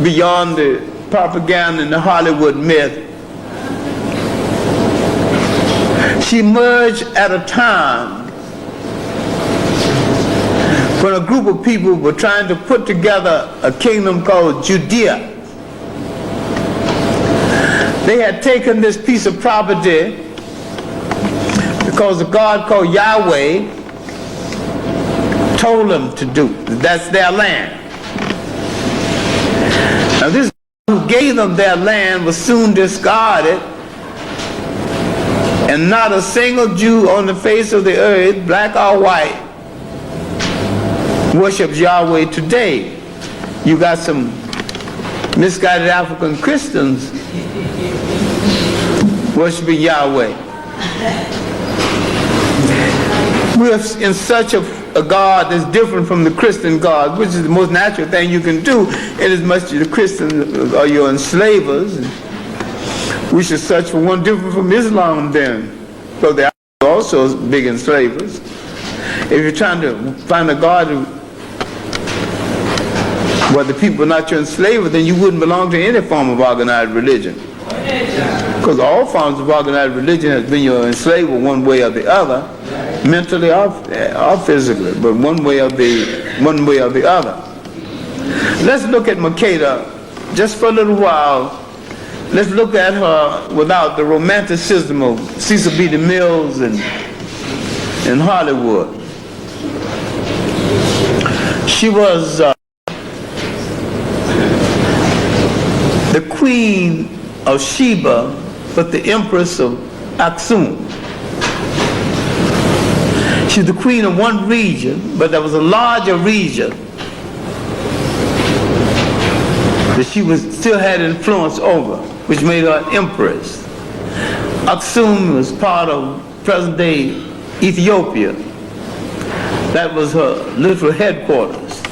beyond the propaganda and the Hollywood myth, she emerged at a time when a group of people were trying to put together a kingdom called Judea. They had taken this piece of property because a God called Yahweh told them to do. That's their land. Now this who gave them their land was soon discarded, and not a single Jew on the face of the earth, black or white, worships Yahweh today. You got some misguided African Christians worshiping Yahweh. We're in such a God that's different from the Christian God, which is the most natural thing you can do, in as much as the Christians are your enslavers. We should search for one different from Islam then, because they are also big enslavers. If you're trying to find a God where the people are not your enslavers, then you wouldn't belong to any form of organized religion. Because all forms of organized religion has been your enslaver one way or the other, mentally or physically, but one way or the other. Let's look at Makeda just for a little while. Let's look at her without the romanticism of Cecil B. DeMille in Hollywood. She was the Queen of Sheba, but the Empress of Aksum. She's the queen of one region, but there was a larger region that she still had influence over, which made her an empress. Aksum was part of present-day Ethiopia. That was her literal headquarters.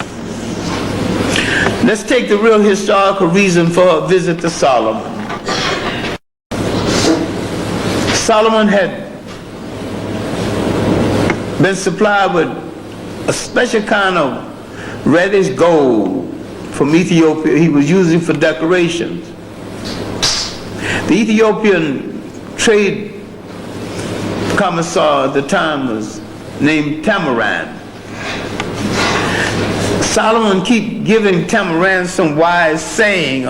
Let's take the real historical reason for her visit to Solomon. Solomon had been supplied with a special kind of reddish gold from Ethiopia he was using for decorations. The Ethiopian trade commissar at the time was named Tamaran. Solomon keep giving Tamaran some wise saying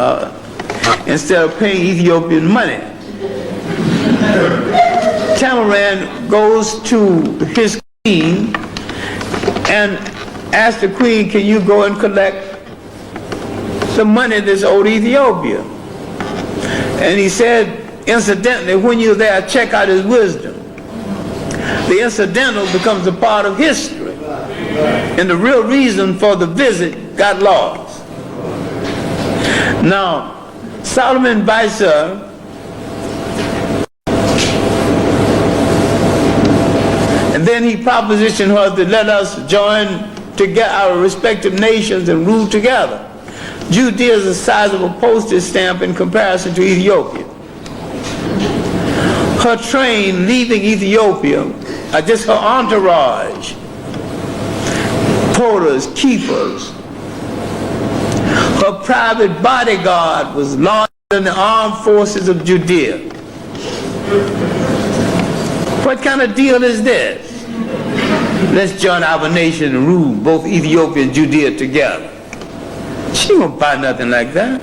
instead of paying Ethiopian money. Tamaran goes to his queen and asks the queen, can you go and collect the money that's owed Ethiopia? And he said, incidentally, when you're there, check out his wisdom. The incidental becomes a part of history, and the real reason for the visit got lost. Now, Solomon invites her and then he propositioned her to let us join together our respective nations and rule together. Judea is the size of a postage stamp in comparison to Ethiopia. Her train leaving Ethiopia, just her entourage, porters, keepers, her private bodyguard was larger than the armed forces of Judea. What kind of deal is this? Let's join our nation and rule both Ethiopia and Judea together. She ain't gonna buy nothing like that.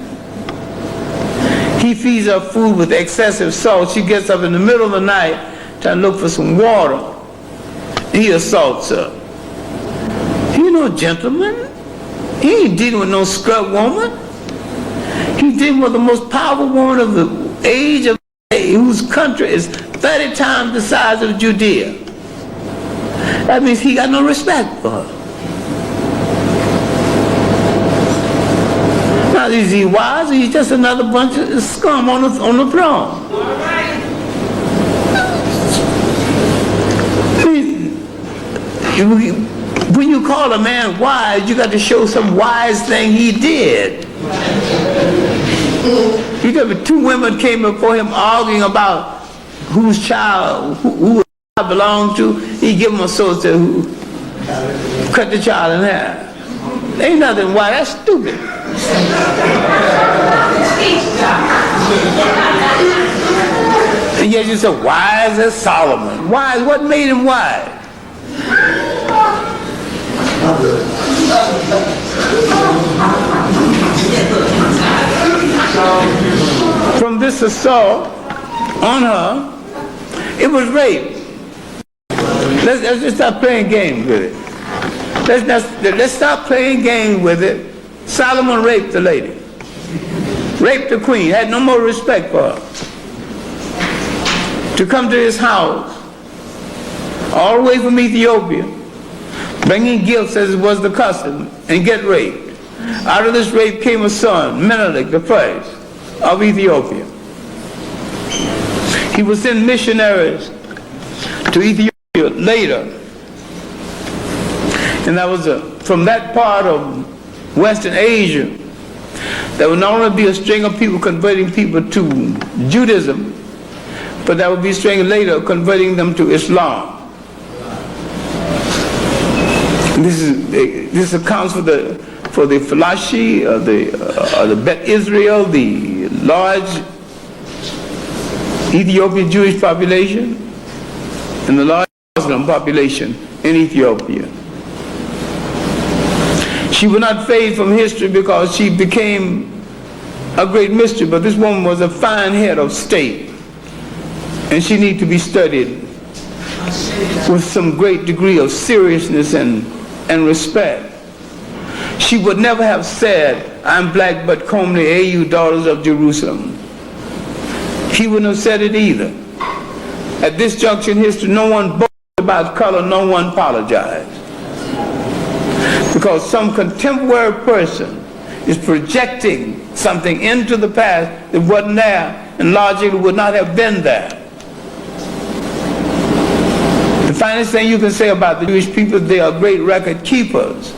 He feeds her food with excessive salt. She gets up in the middle of the night trying to look for some water. He assaults her. He no gentleman. He ain't dealing with no scrub woman. He's dealing with the most powerful woman of the age of whose country is 30 times the size of Judea. That means he got no respect for her. Now is he wise or he's just another bunch of scum on the throne? When you call a man wise, you got to show some wise thing he did. You got two women came before him arguing about whose child, who belonged to. He give them a sword to cut the child in half. Ain't nothing wise. That's stupid. And yet you say wise as Solomon. Wise? What made him wise? From this assault on her, it was rape. Let's just stop playing games with it. Let's stop playing games with it. Solomon raped the lady. Raped the queen. Had no more respect for her. To come to his house, all the way from Ethiopia, bringing gifts as it was the custom, and get raped. Out of this rape came a son, Menelik the first of Ethiopia. He would send missionaries to Ethiopia later. And that was from that part of Western Asia, there would not only be a string of people converting people to Judaism, but there would be a string later converting them to Islam. This accounts for the Falashi, the Bet Israel, the large Ethiopian Jewish population, and the large Muslim population in Ethiopia. She would not fade from history because she became a great mystery, but this woman was a fine head of state, and she needs to be studied with some great degree of seriousness and respect. She would never have said, I'm black but comely, you daughters of Jerusalem. He wouldn't have said it either. At this juncture in history, no one about color, no one apologized. Because some contemporary person is projecting something into the past that wasn't there and logically would not have been there. The finest thing you can say about the Jewish people, they are great record keepers.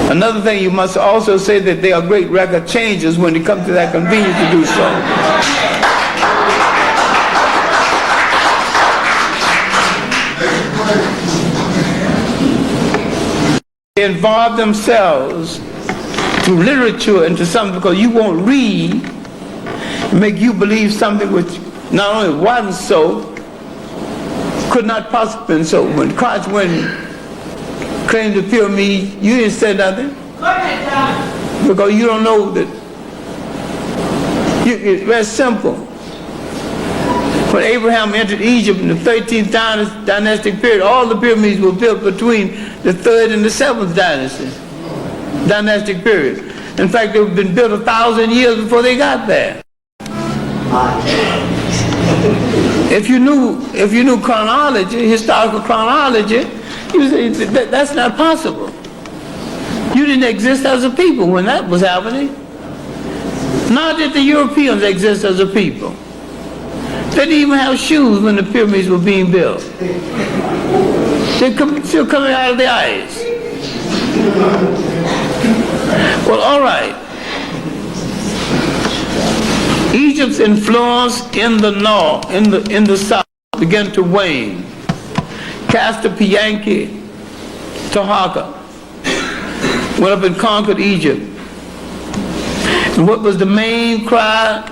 Another thing you must also say that they are great record changers when it comes to that convenience to do so. They involve themselves through literature into something because you won't read, make you believe something which not only wasn't so, could not possibly have been so. When Christ claimed the pyramid, you didn't say nothing. Go ahead, John. Because you don't know that. It's very simple. When Abraham entered Egypt in the 13th dynastic period, all the pyramids were built between the 3rd and the 7th dynastic period. In fact, they've been built 1,000 years before they got there. If you knew chronology, historical chronology, you say that's not possible. You didn't exist as a people when that was happening. Nor did the Europeans exist as a people. They didn't even have shoes when the pyramids were being built. They're still coming out of the ice. Well, all right. Egypt's influence in the north, in the south, began to wane. Castor Pianki Taharqa went up and conquered Egypt. And what was the main cry?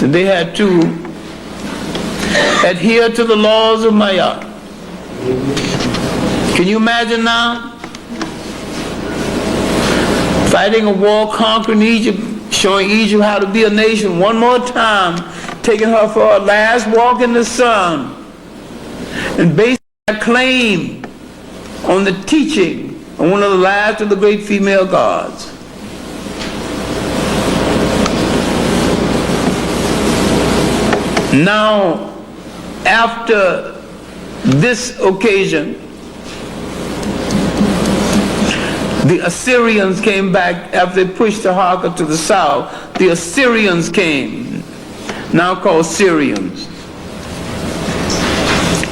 That they had to adhere to the laws of Maya. Can you imagine now? Fighting a war, conquering Egypt, showing Egypt how to be a nation one more time, taking her for her last walk in the sun, and basing their claim on the teaching of one of the last of the great female gods. Now, after this occasion, the Assyrians came back after they pushed Taharqa to the south. The Assyrians came, now called Syrians.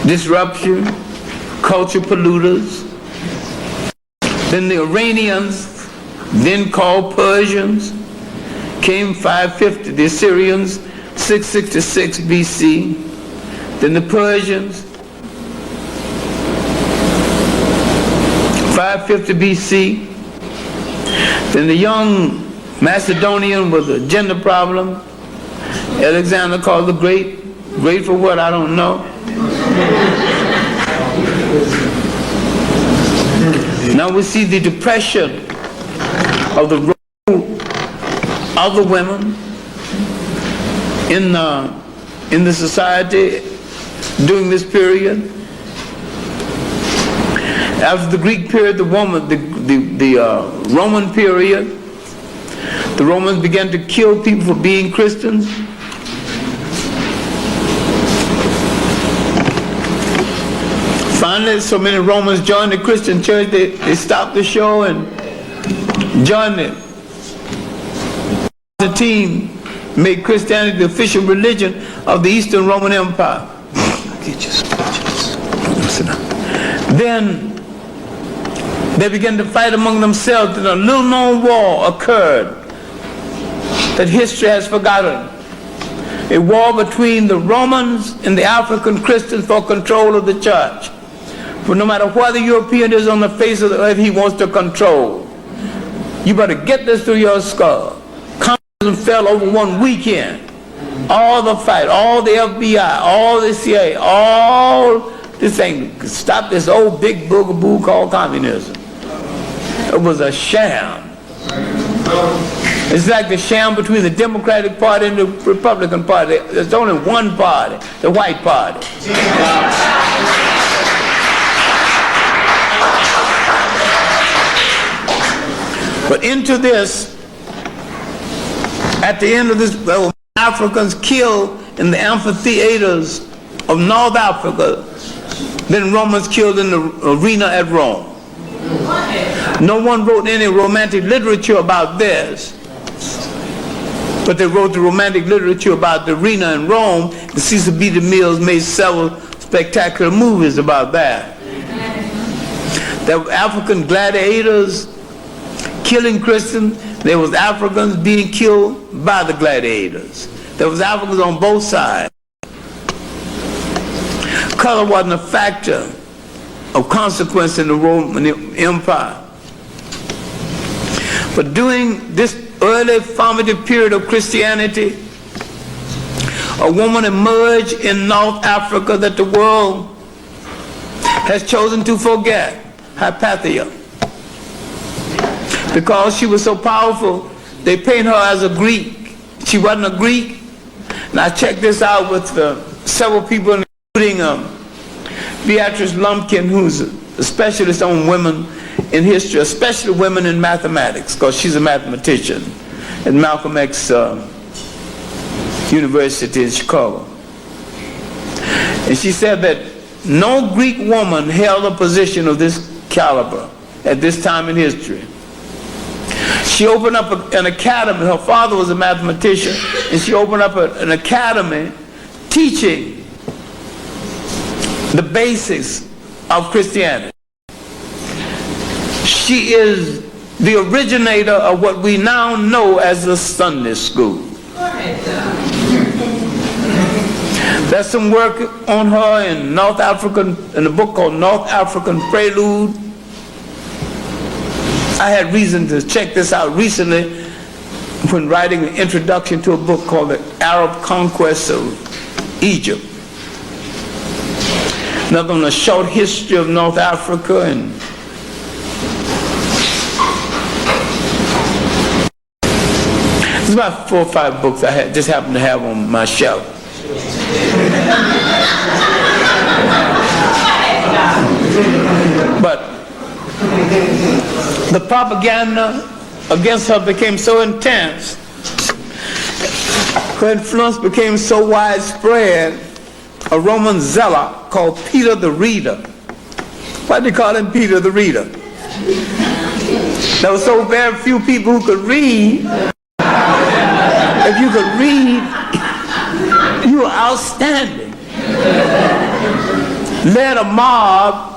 Disruption, culture polluters. Then the Iranians, then called Persians, came 550. The Assyrians, 666 BC. Then the Persians, 550 BC. Then the young Macedonian with a gender problem, Alexander called the Great. Great for what? I don't know. Now we see the depression of the role of the women in the society during this period. After the Greek period, the Roman period, the Romans began to kill people for being Christians. Finally, so many Romans joined the Christian church, they stopped the show and joined it. The team made Christianity the official religion of the Eastern Roman Empire. Then they began to fight among themselves, and a little known war occurred that history has forgotten. A war between the Romans and the African Christians for control of the church. For no matter what the European is on the face of the earth, he wants to control. You better get this through your skull. Communism fell over one weekend. All the fight, all the FBI, all the CIA, all this thing, stop this old big boogaboo called communism. It was a sham. It's like the sham between the Democratic Party and the Republican Party. There's only one party, the white party. But into this, at the end of this, Africans killed in the amphitheaters of North Africa than Romans killed in the arena at Rome. No one wrote any romantic literature about this, but they wrote the romantic literature about the arena in Rome, and Cecil B. DeMille made several spectacular movies about that. There were African gladiators killing Christians. There was Africans being killed by the gladiators. There was Africans on both sides. Color wasn't a factor of consequence in the Roman Empire. But during this early formative period of Christianity, a woman emerged in North Africa that the world has chosen to forget, Hypatia. Because she was so powerful, they paint her as a Greek. She wasn't a Greek. And I checked this out with several people, including Beatrice Lumpkin, who's a specialist on women in history, especially women in mathematics, because she's a mathematician at Malcolm X University in Chicago. And she said that no Greek woman held a position of this caliber at this time in history. She opened up an academy. Her father was a mathematician, and she opened up an academy teaching the basics of Christianity. She is the originator of what we now know as the Sunday school. There's some work on her in North African, in a book called North African Prelude. I had reason to check this out recently when writing an introduction to a book called The Arab Conquest of Egypt. Another one, A Short History of North Africa, and there's about 4 or 5 books I just happen to have on my shelf. But the propaganda against her became so intense, her influence became so widespread, a Roman zealot called Peter the Reader. Why did they call him Peter the Reader? There were so very few people who could read. If you could read, you were outstanding. Led a mob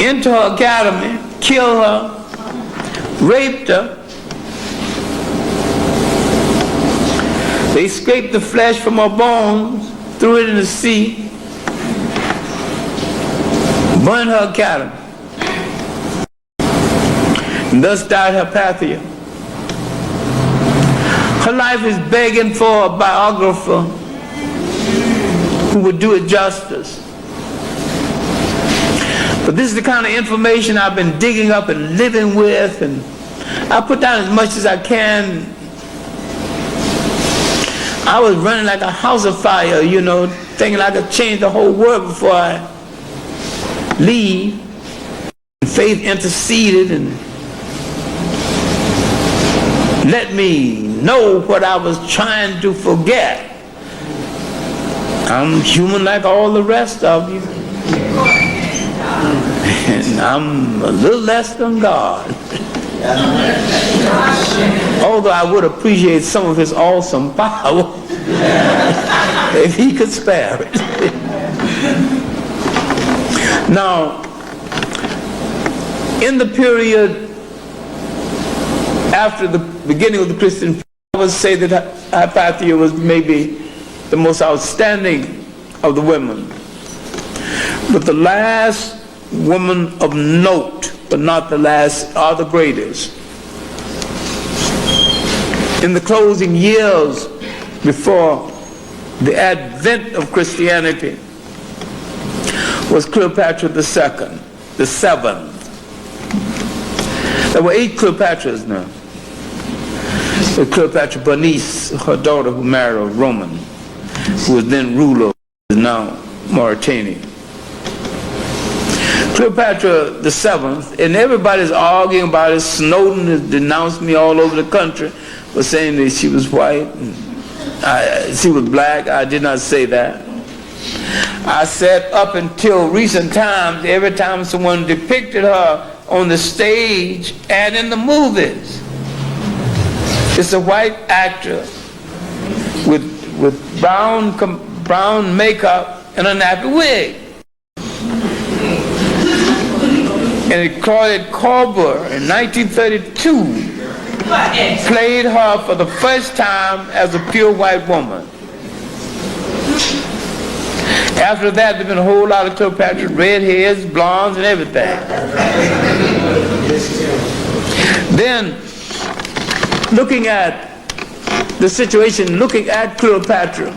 into her academy, killed her, raped her. They scraped the flesh from her bones, threw it in the sea, burned her academy. And thus died Hypatia. Her life is begging for a biographer who would do it justice. But this is the kind of information I've been digging up and living with, and I put down as much as I can. I was running like a house of fire, you know, thinking I could change the whole world before I leave. Faith interceded and let me know what I was trying to forget. I'm human like all the rest of you. And I'm a little less than God. Although I would appreciate some of his awesome power if he could spare it. Now, in the period after the beginning of the Christian faith, I would say that Hypatia was maybe the most outstanding of the women. But the last woman of note, but not the last, are the greatest. In the closing years before the advent of Christianity was Cleopatra II, the seventh. There were 8 Cleopatras now. Cleopatra Bernice, her daughter, who married a Roman, who was then ruler of now Mauritania. Cleopatra the seventh, and everybody's arguing about it. Snowden has denounced me all over the country for saying that she was white. And She was black. I did not say that. I said up until recent times, every time someone depicted her on the stage and in the movies, it's a white actor with brown makeup and a nappy wig. And Claudette Colbert in 1932 played her for the first time as a pure white woman. After that, there's been a whole lot of Cleopatra, redheads, blondes, and everything. Then, looking at the situation, looking at Cleopatra,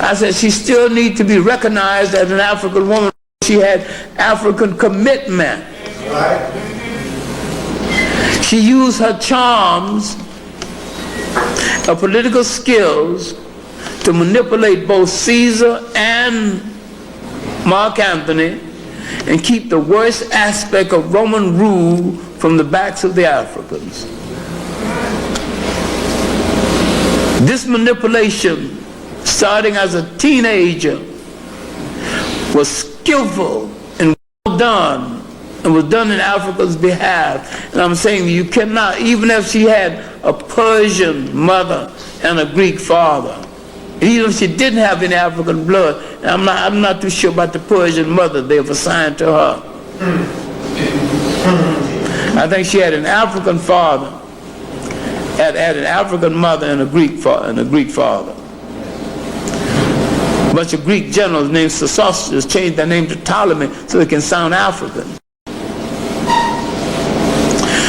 I said she still needs to be recognized as an African woman. She had African commitment. She used her charms, her political skills to manipulate both Caesar and Mark Antony and keep the worst aspect of Roman rule from the backs of the Africans. This manipulation, starting as a teenager, was skillful and well done, and was done in Africa's behalf. And I'm saying you cannot, even if she had a Persian mother and a Greek father, even if she didn't have any African blood, and I'm not too sure about the Persian mother they've assigned to her. I think she had an African father, had an African mother and a Greek father. A bunch of Greek generals named Sesostris changed their name to Ptolemy so they can sound African.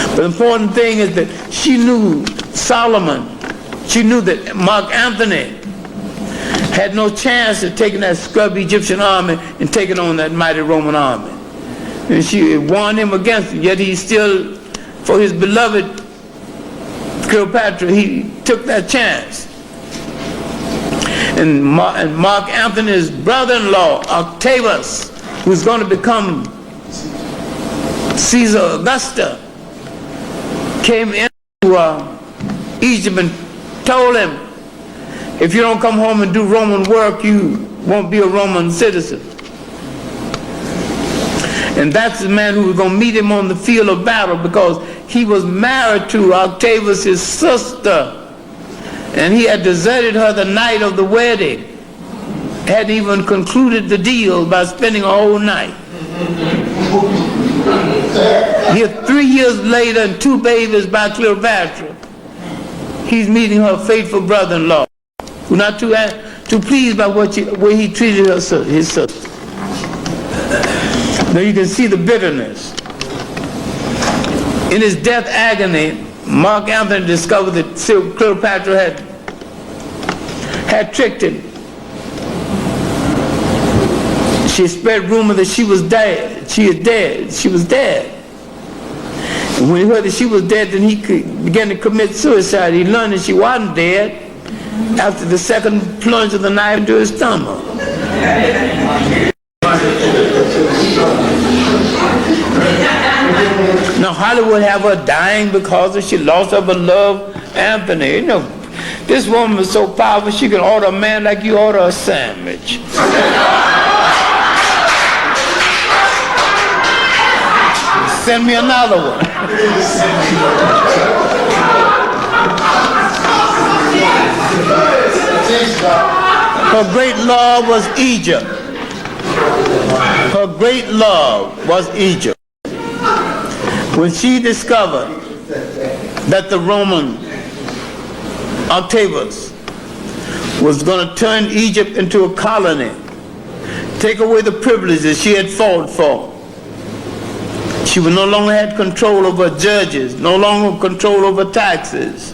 But the important thing is that she knew Solomon, she knew that Mark Antony had no chance of taking that scrub Egyptian army and taking on that mighty Roman army. And she warned him against it, yet he still, for his beloved Cleopatra, he took that chance. And Mark Antony's brother-in-law, Octavius, who's going to become Caesar Augusta, came into Egypt and told him, if you don't come home and do Roman work, you won't be a Roman citizen. And that's the man who was going to meet him on the field of battle, because he was married to Octavius' sister, and he had deserted her the night of the wedding, hadn't even concluded the deal by spending a whole night. Here 3 years later, and 2 babies by Cleopatra, he's meeting her faithful brother-in-law, who's not too pleased by way he treated his sister. Now you can see the bitterness. In his death agony, Mark Antony discovered that Cleopatra had tricked him. She spread rumor that she was dead. She is dead. She was dead. And when he heard that she was dead, then he began to commit suicide. He learned that she wasn't dead after the second plunge of the knife into his stomach. Now Hollywood have her dying because she lost her beloved Anthony. You know, this woman was so powerful she could order a man like you order a sandwich. Send me another one. Her great love was Egypt. Her great love was Egypt. When she discovered that the Roman Octavius was going to turn Egypt into a colony, take away the privileges she had fought for, she would no longer have control over judges, no longer control over taxes.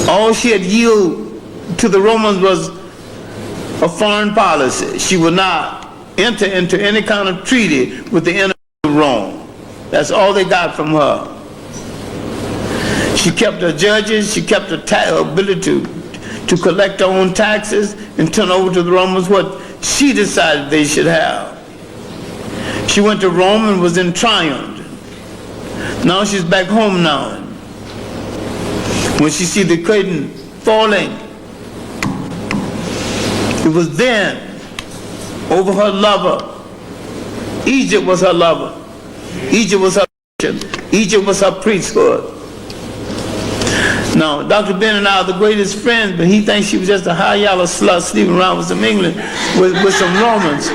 All she had yielded to the Romans was a foreign policy. She would not enter into any kind of treaty with the enemy of Rome. That's all they got from her. She kept her judges, she kept her ability to collect her own taxes and turn over to the Romans what she decided they should have. She went to Rome and was in triumph. Now she's back home now. When she see the curtain falling, it was then over her lover. Egypt was her lover. Egypt was her religion. Egypt was her priesthood. Now, Dr. Ben and I are the greatest friends, but he thinks she was just a high yellow slut sleeping around with some England, with some Romans.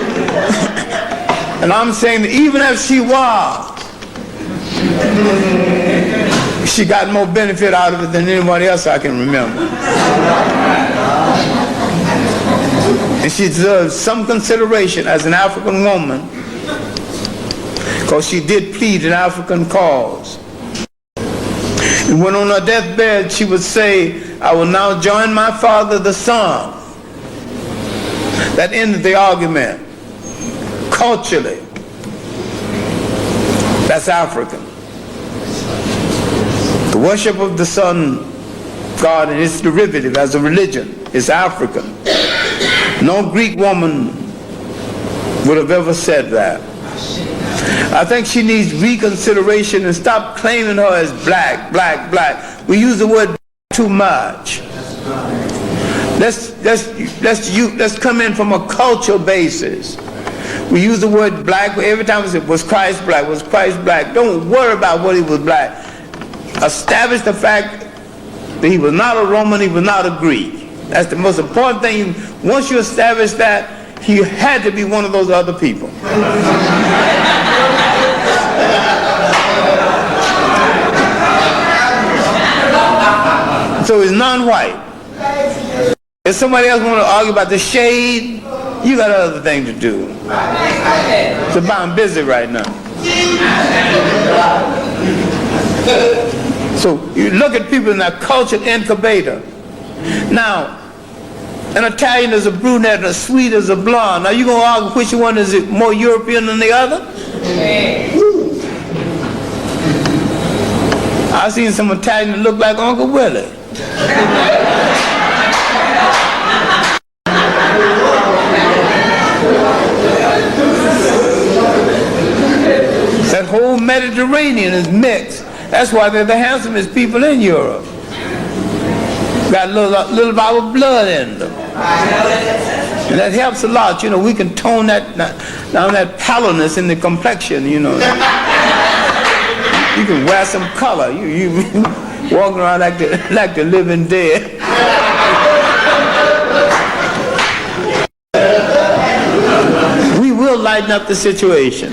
And I'm saying that even if she was, she got more benefit out of it than anybody else I can remember. And she deserves some consideration as an African woman, because she did plead an African cause. And when on her deathbed she would say, I will now join my father the sun. That ended the argument. Culturally, that's African. The worship of the sun god and its derivative as a religion is African. No Greek woman would have ever said that. I think she needs reconsideration and stop claiming her as black, black, black. We use the word too much. Let's come in from a cultural basis. We use the word black every time we say, was Christ black? Was Christ black? Don't worry about what he was black. Establish the fact that he was not a Roman, he was not a Greek. That's the most important thing. Once you establish that, he had to be one of those other people. So he's non-white. If somebody else want to argue about the shade, you got other things to do. So I'm busy right now. So you look at people in that cultured incubator. Now, an Italian is a brunette and a Swede is a blonde. Now you going to argue which one is more European than the other? I've seen some Italians that look like Uncle Willie. That whole Mediterranean is mixed. That's why they're the handsomest people in Europe. Got a little of our blood in them. And that helps a lot. You know, we can tone that down, that paleness in the complexion, you know. You can wear some color. You walking around like the living dead. We will lighten up the situation.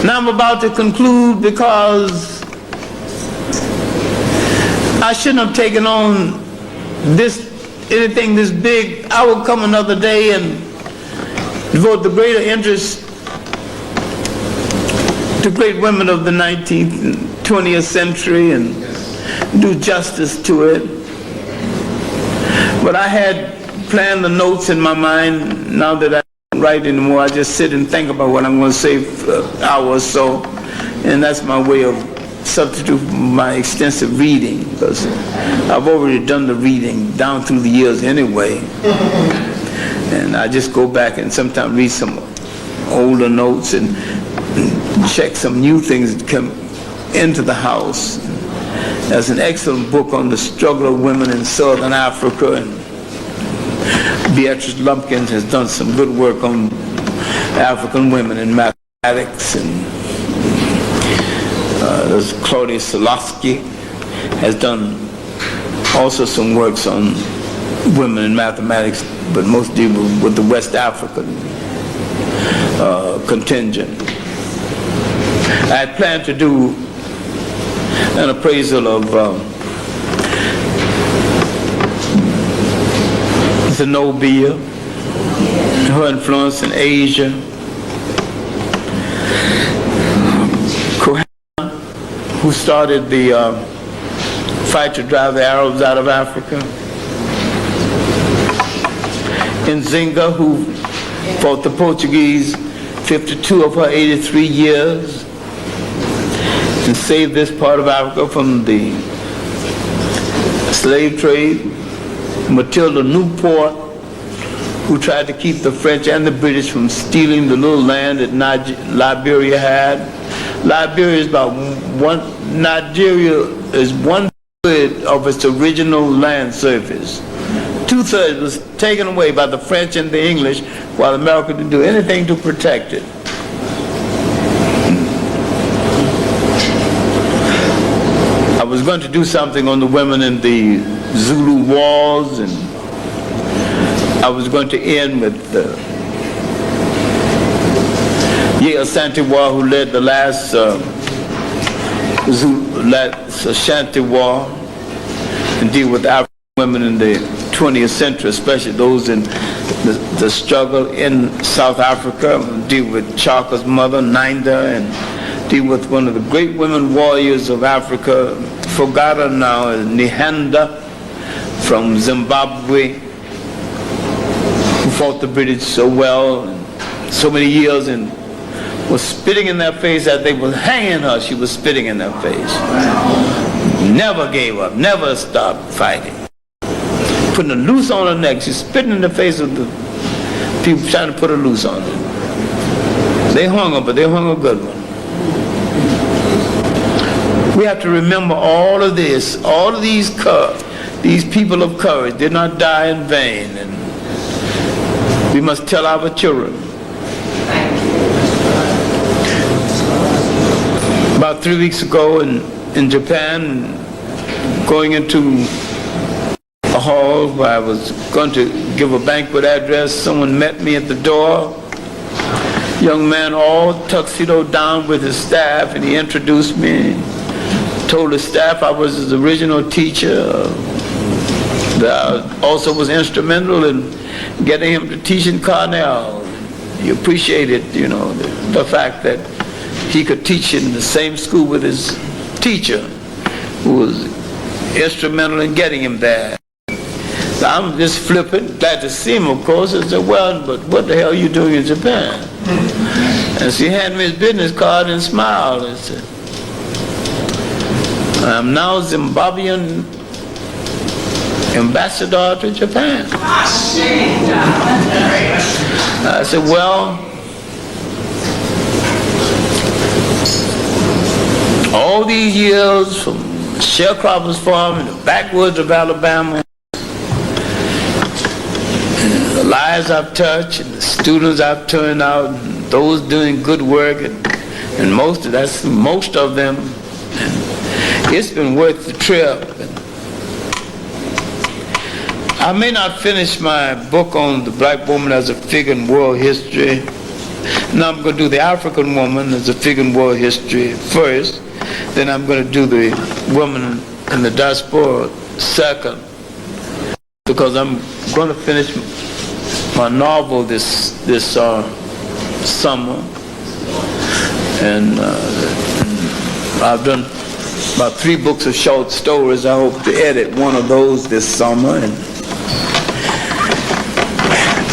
Now I'm about to conclude because I shouldn't have taken on anything this big. I will come another day and devote the greater interest to great women of the 19th and 20th century and do justice to it. But I had planned the notes in my mind. Now that I don't write anymore, I just sit and think about what I'm going to say for an hour or so, and that's my way of substitute for my extensive reading, because I've already done the reading down through the years anyway. And I just go back and sometimes read some older notes and check some new things that come into the house. There's an excellent book on the struggle of women in Southern Africa, and Beatrice Lumpkins has done some good work on African women in mathematics, and there's Claudia Solowski has done also some works on women in mathematics, but most deal with the West African contingent. I had planned to do an appraisal of Zenobia, her influence in Asia, who started the fight to drive the Arabs out of Africa, Nzinga, who fought the Portuguese 52 of her 83 years and saved this part of Africa from the slave trade, Matilda Newport, who tried to keep the French and the British from stealing the little land that Liberia had, Liberia is about Nigeria is 1/3 of its original land surface. 2/3 was taken away by the French and the English, while America didn't do anything to protect it. I was going to do something on the women in the Zulu wars, and I was going to end with Sertima, who led the last Ashanti war, and deal with African women in the 20th century, especially those in the struggle in South Africa, deal with Chaka's mother, Nainda, and deal with one of the great women warriors of Africa, forgotten now, Nihanda from Zimbabwe, who fought the British so well, so many years, and was spitting in their face as they were hanging her. She was spitting in their face. Never gave up, never stopped fighting. Putting a noose on her neck, she's spitting in the face of the people trying to put a noose on her. They hung her, but they hung a good one. We have to remember all of this. All of these people of courage did not die in vain, and we must tell our children. About 3 weeks ago in Japan, going into a hall where I was going to give a banquet address, someone met me at the door. Young man, all tuxedoed down with his staff, and he introduced me. Told the staff I was his original teacher, that I also was instrumental in getting him to teach in Cornell. He appreciated, the fact that he could teach in the same school with his teacher, who was instrumental in getting him there. So I'm just flippant, glad to see him, of course. I said, well, but what the hell are you doing in Japan? And she handed me his business card and smiled and said, I'm now Zimbabwean ambassador to Japan. I said, well, all these years from sharecroppers farm in the backwoods of Alabama, and the lives I've touched and the students I've turned out, and those doing good work, and most of them, it's been worth the trip. I may not finish my book on the black woman as a figure in world history. Now I'm going to do the African woman as a figure in world history first. Then I'm going to do the woman in the diaspora second, because I'm going to finish my novel this summer, and I've done about 3 books of short stories. I hope to edit one of those this summer,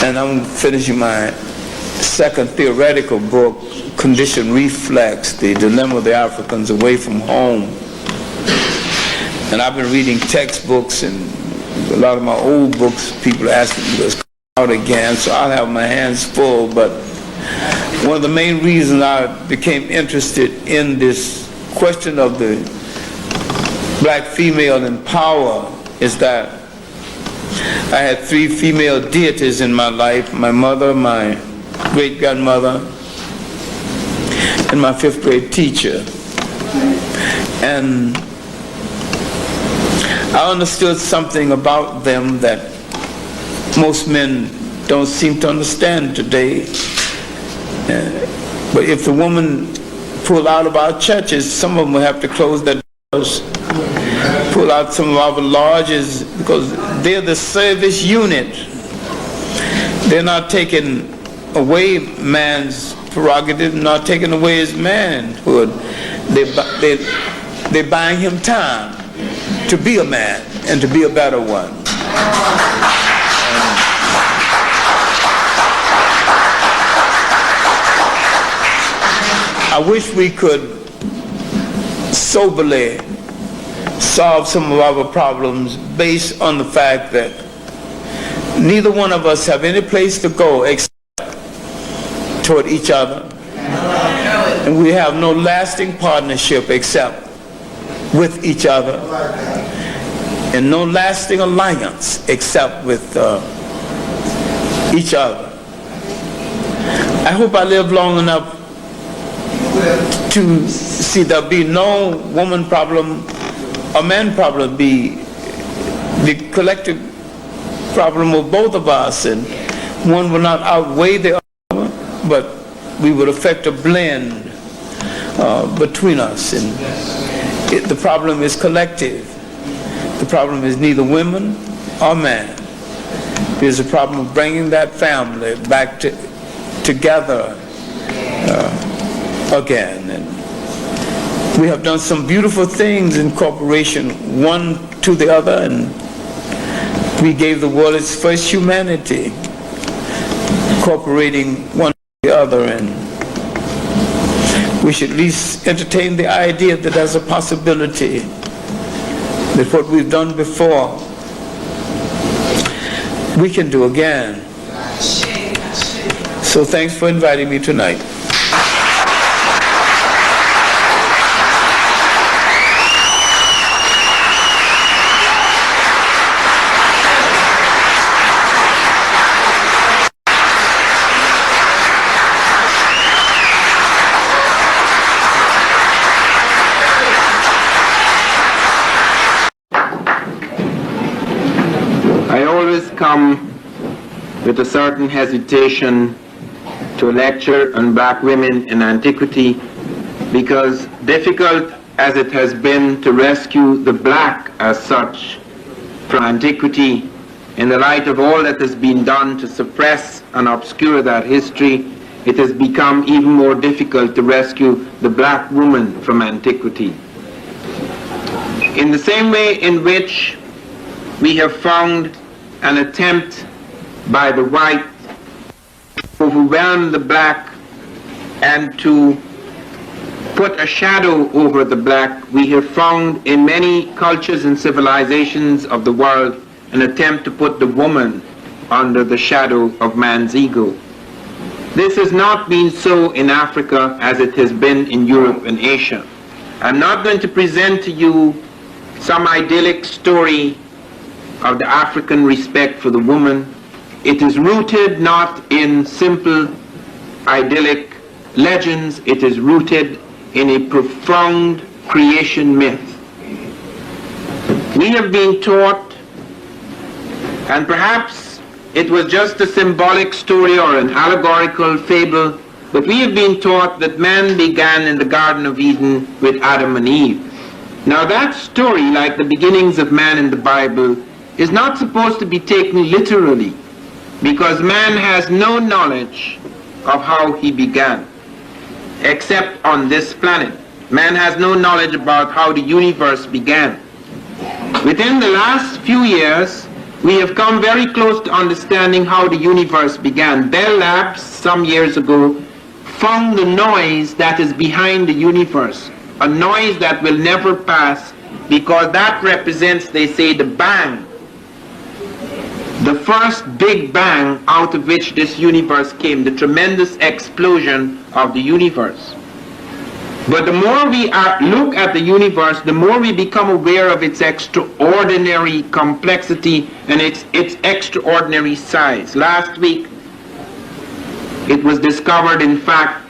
and I'm finishing my second theoretical book, Condition Reflex, The Dilemma of the Africans Away from Home. And I've been reading textbooks, and a lot of my old books, people are asking me to come out again, so I'll have my hands full. But one of the main reasons I became interested in this question of the black female in power is that I had 3 female deities in my life: my mother, my great-grandmother, and my 5th grade teacher. And I understood something about them that most men don't seem to understand today. But if the woman pull out of our churches, some of them will have to close their doors, pull out some of our lodges, because they're the service unit. They're not taking away man's prerogative, not taking away his manhood. They're buying him time to be a man and to be a better one. I wish we could soberly solve some of our problems based on the fact that neither one of us have any place to go except toward each other. And we have no lasting partnership except with each other, and no lasting alliance except with each other. I hope I live long enough to see there be no woman problem or man problem, be the collective problem of both of us, and one will not outweigh the other, but we would affect a blend between us. And the problem is collective. The problem is neither women or man. There's a problem of bringing that family back together again. And we have done some beautiful things in cooperation, one to the other, and we gave the world its first humanity, cooperating one to the other, and we should at least entertain the idea that there's a possibility that what we've done before we can do again. So thanks for inviting me tonight. Come with a certain hesitation to lecture on black women in antiquity, because difficult as it has been to rescue the black as such from antiquity, in the light of all that has been done to suppress and obscure that history, it has become even more difficult to rescue the black woman from antiquity. In the same way in which we have found an attempt by the white to overwhelm the black and to put a shadow over the black, we have found in many cultures and civilizations of the world an attempt to put the woman under the shadow of man's ego. This has not been so in Africa as it has been in Europe and Asia. I'm not going to present to you some idyllic story of the African respect for the woman. It is rooted not in simple idyllic legends, it is rooted in a profound creation myth. We have been taught, and perhaps it was just a symbolic story or an allegorical fable, but we have been taught that man began in the Garden of Eden with Adam and Eve. Now that story, like the beginnings of man in the Bible, is not supposed to be taken literally, because man has no knowledge of how he began, except on this planet. Man has no knowledge about how the universe began. Within the last few years, we have come very close to understanding how the universe began. Bell Labs, some years ago, found the noise that is behind the universe, a noise that will never pass, because that represents, they say, the bang, the first big bang out of which this universe came, the tremendous explosion of the universe. But the more we look at the universe, the more we become aware of its extraordinary complexity and its extraordinary size. Last week, it was discovered, in fact,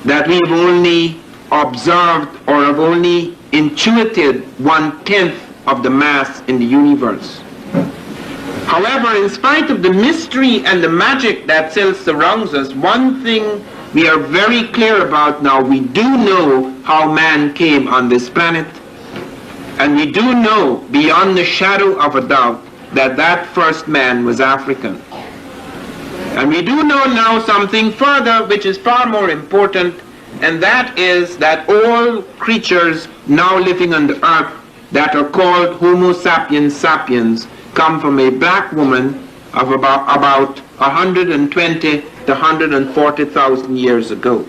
that we have only observed or have only intuited 1/10 of the mass in the universe. However, in spite of the mystery and the magic that still surrounds us, one thing we are very clear about now: we do know how man came on this planet, and we do know beyond the shadow of a doubt that that first man was African. And we do know now something further which is far more important, and that is that all creatures now living on the earth that are called Homo sapiens sapiens come from a black woman of about 120 to 140,000 years ago.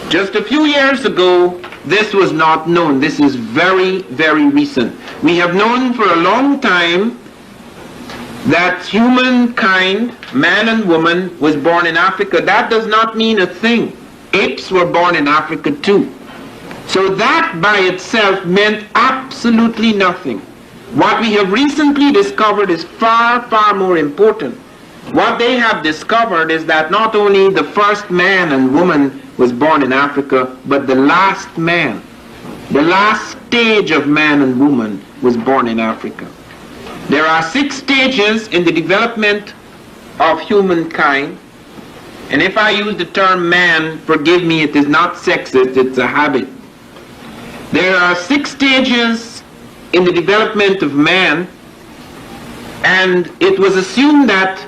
Just a few years ago, this was not known. This is very, very recent. We have known for a long time that humankind, man and woman, was born in Africa. That does not mean a thing. apes were born in Africa too. So that by itself meant absolutely nothing. What we have recently discovered is far, far more important. What they have discovered is that not only the first man and woman was born in Africa, but the last man, the last stage of man and woman was born in Africa. There are 6 stages in the development of humankind, and if I use the term man, forgive me, it is not sexist, it's a habit. There are 6 stages in the development of man, and it was assumed that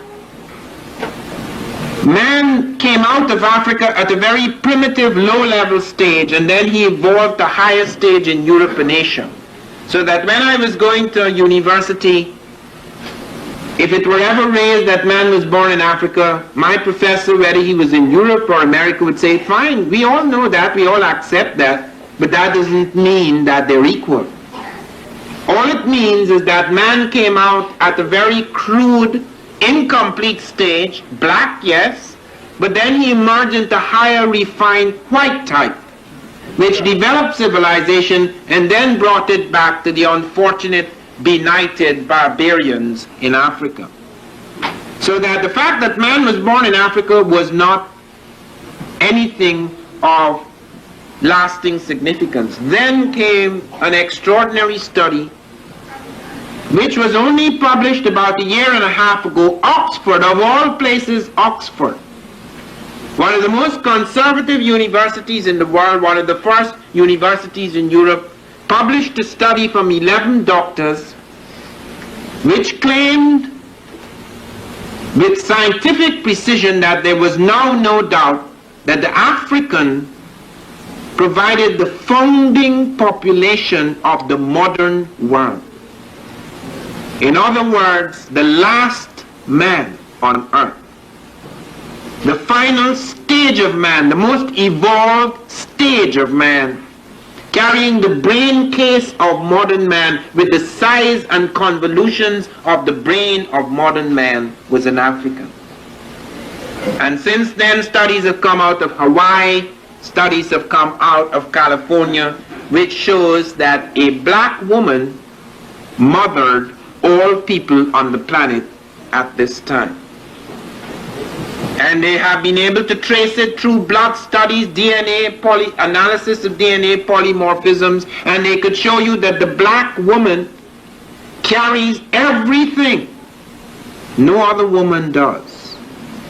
man came out of Africa at a very primitive, low-level stage, and then he evolved the highest stage in Europe and Asia. So that when I was going to university, if it were ever raised that man was born in Africa, my professor, whether he was in Europe or America, would say, fine, we all know that, we all accept that, but that doesn't mean that they're equal. All it means is that man came out at a very crude, incomplete stage, black, yes, but then he emerged into higher refined white type, which developed civilization and then brought it back to the unfortunate benighted barbarians in Africa. So that the fact that man was born in Africa was not anything of lasting significance. Then came an extraordinary study which was only published about 1.5 years ago. Oxford, of all places, Oxford, one of the most conservative universities in the world, one of the first universities in Europe, published a study from 11 doctors which claimed with scientific precision that there was now no doubt that the African provided the founding population of the modern world. In other words, the last man on earth. The final stage of man, the most evolved stage of man, carrying the brain case of modern man with the size and convolutions of the brain of modern man, was an African. And since then, studies have come out of Hawaii, studies have come out of California, which shows that a black woman mothered all people on the planet at this time. And they have been able to trace it through blood studies, DNA, analysis of DNA polymorphisms, and they could show you that the black woman carries everything no other woman does.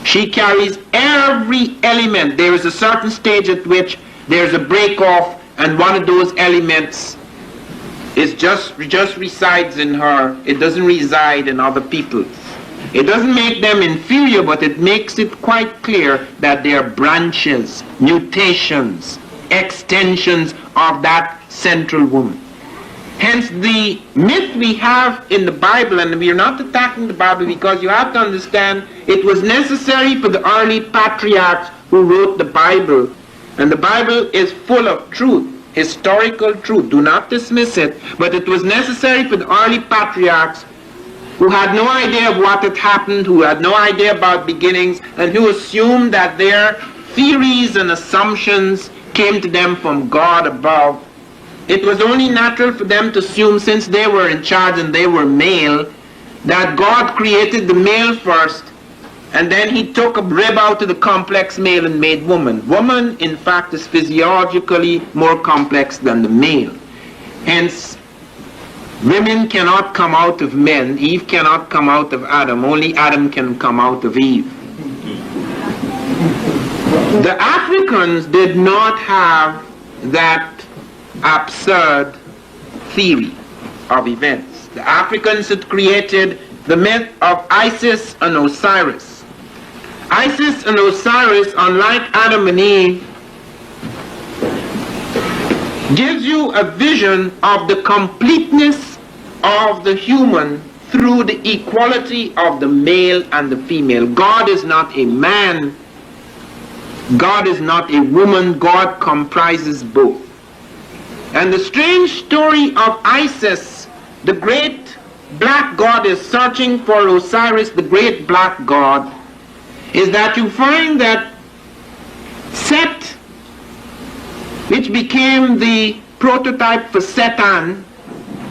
She carries every element. There is a certain stage at which there's a break off, and one of those elements is just resides in her. It doesn't reside in other people. It doesn't make them inferior, but it makes it quite clear that they are branches, mutations, extensions of that central woman. Hence the myth we have in the Bible, and we are not attacking the Bible, because you have to understand it was necessary for the early patriarchs who wrote the Bible. And the Bible is full of truth, historical truth. Do not dismiss it. But it was necessary for the early patriarchs who had no idea of what had happened, who had no idea about beginnings, and who assumed that their theories and assumptions came to them from God above. It was only natural for them to assume, since they were in charge and they were male, that God created the male first, and then he took a rib out of the complex male and made woman. Woman, in fact, is physiologically more complex than the male. Hence, women cannot come out of men. Eve cannot come out of Adam. Only Adam can come out of Eve. The Africans did not have that absurd theory of events. The Africans had created the myth of Isis and Osiris. Isis and Osiris, unlike Adam and Eve, gives you a vision of the completeness of the human through the equality of the male and the female. God is not a man. God is not a woman. God comprises both. And the strange story of Isis, the great black goddess searching for Osiris, the great black god, is that you find that Set which became the prototype for Satan.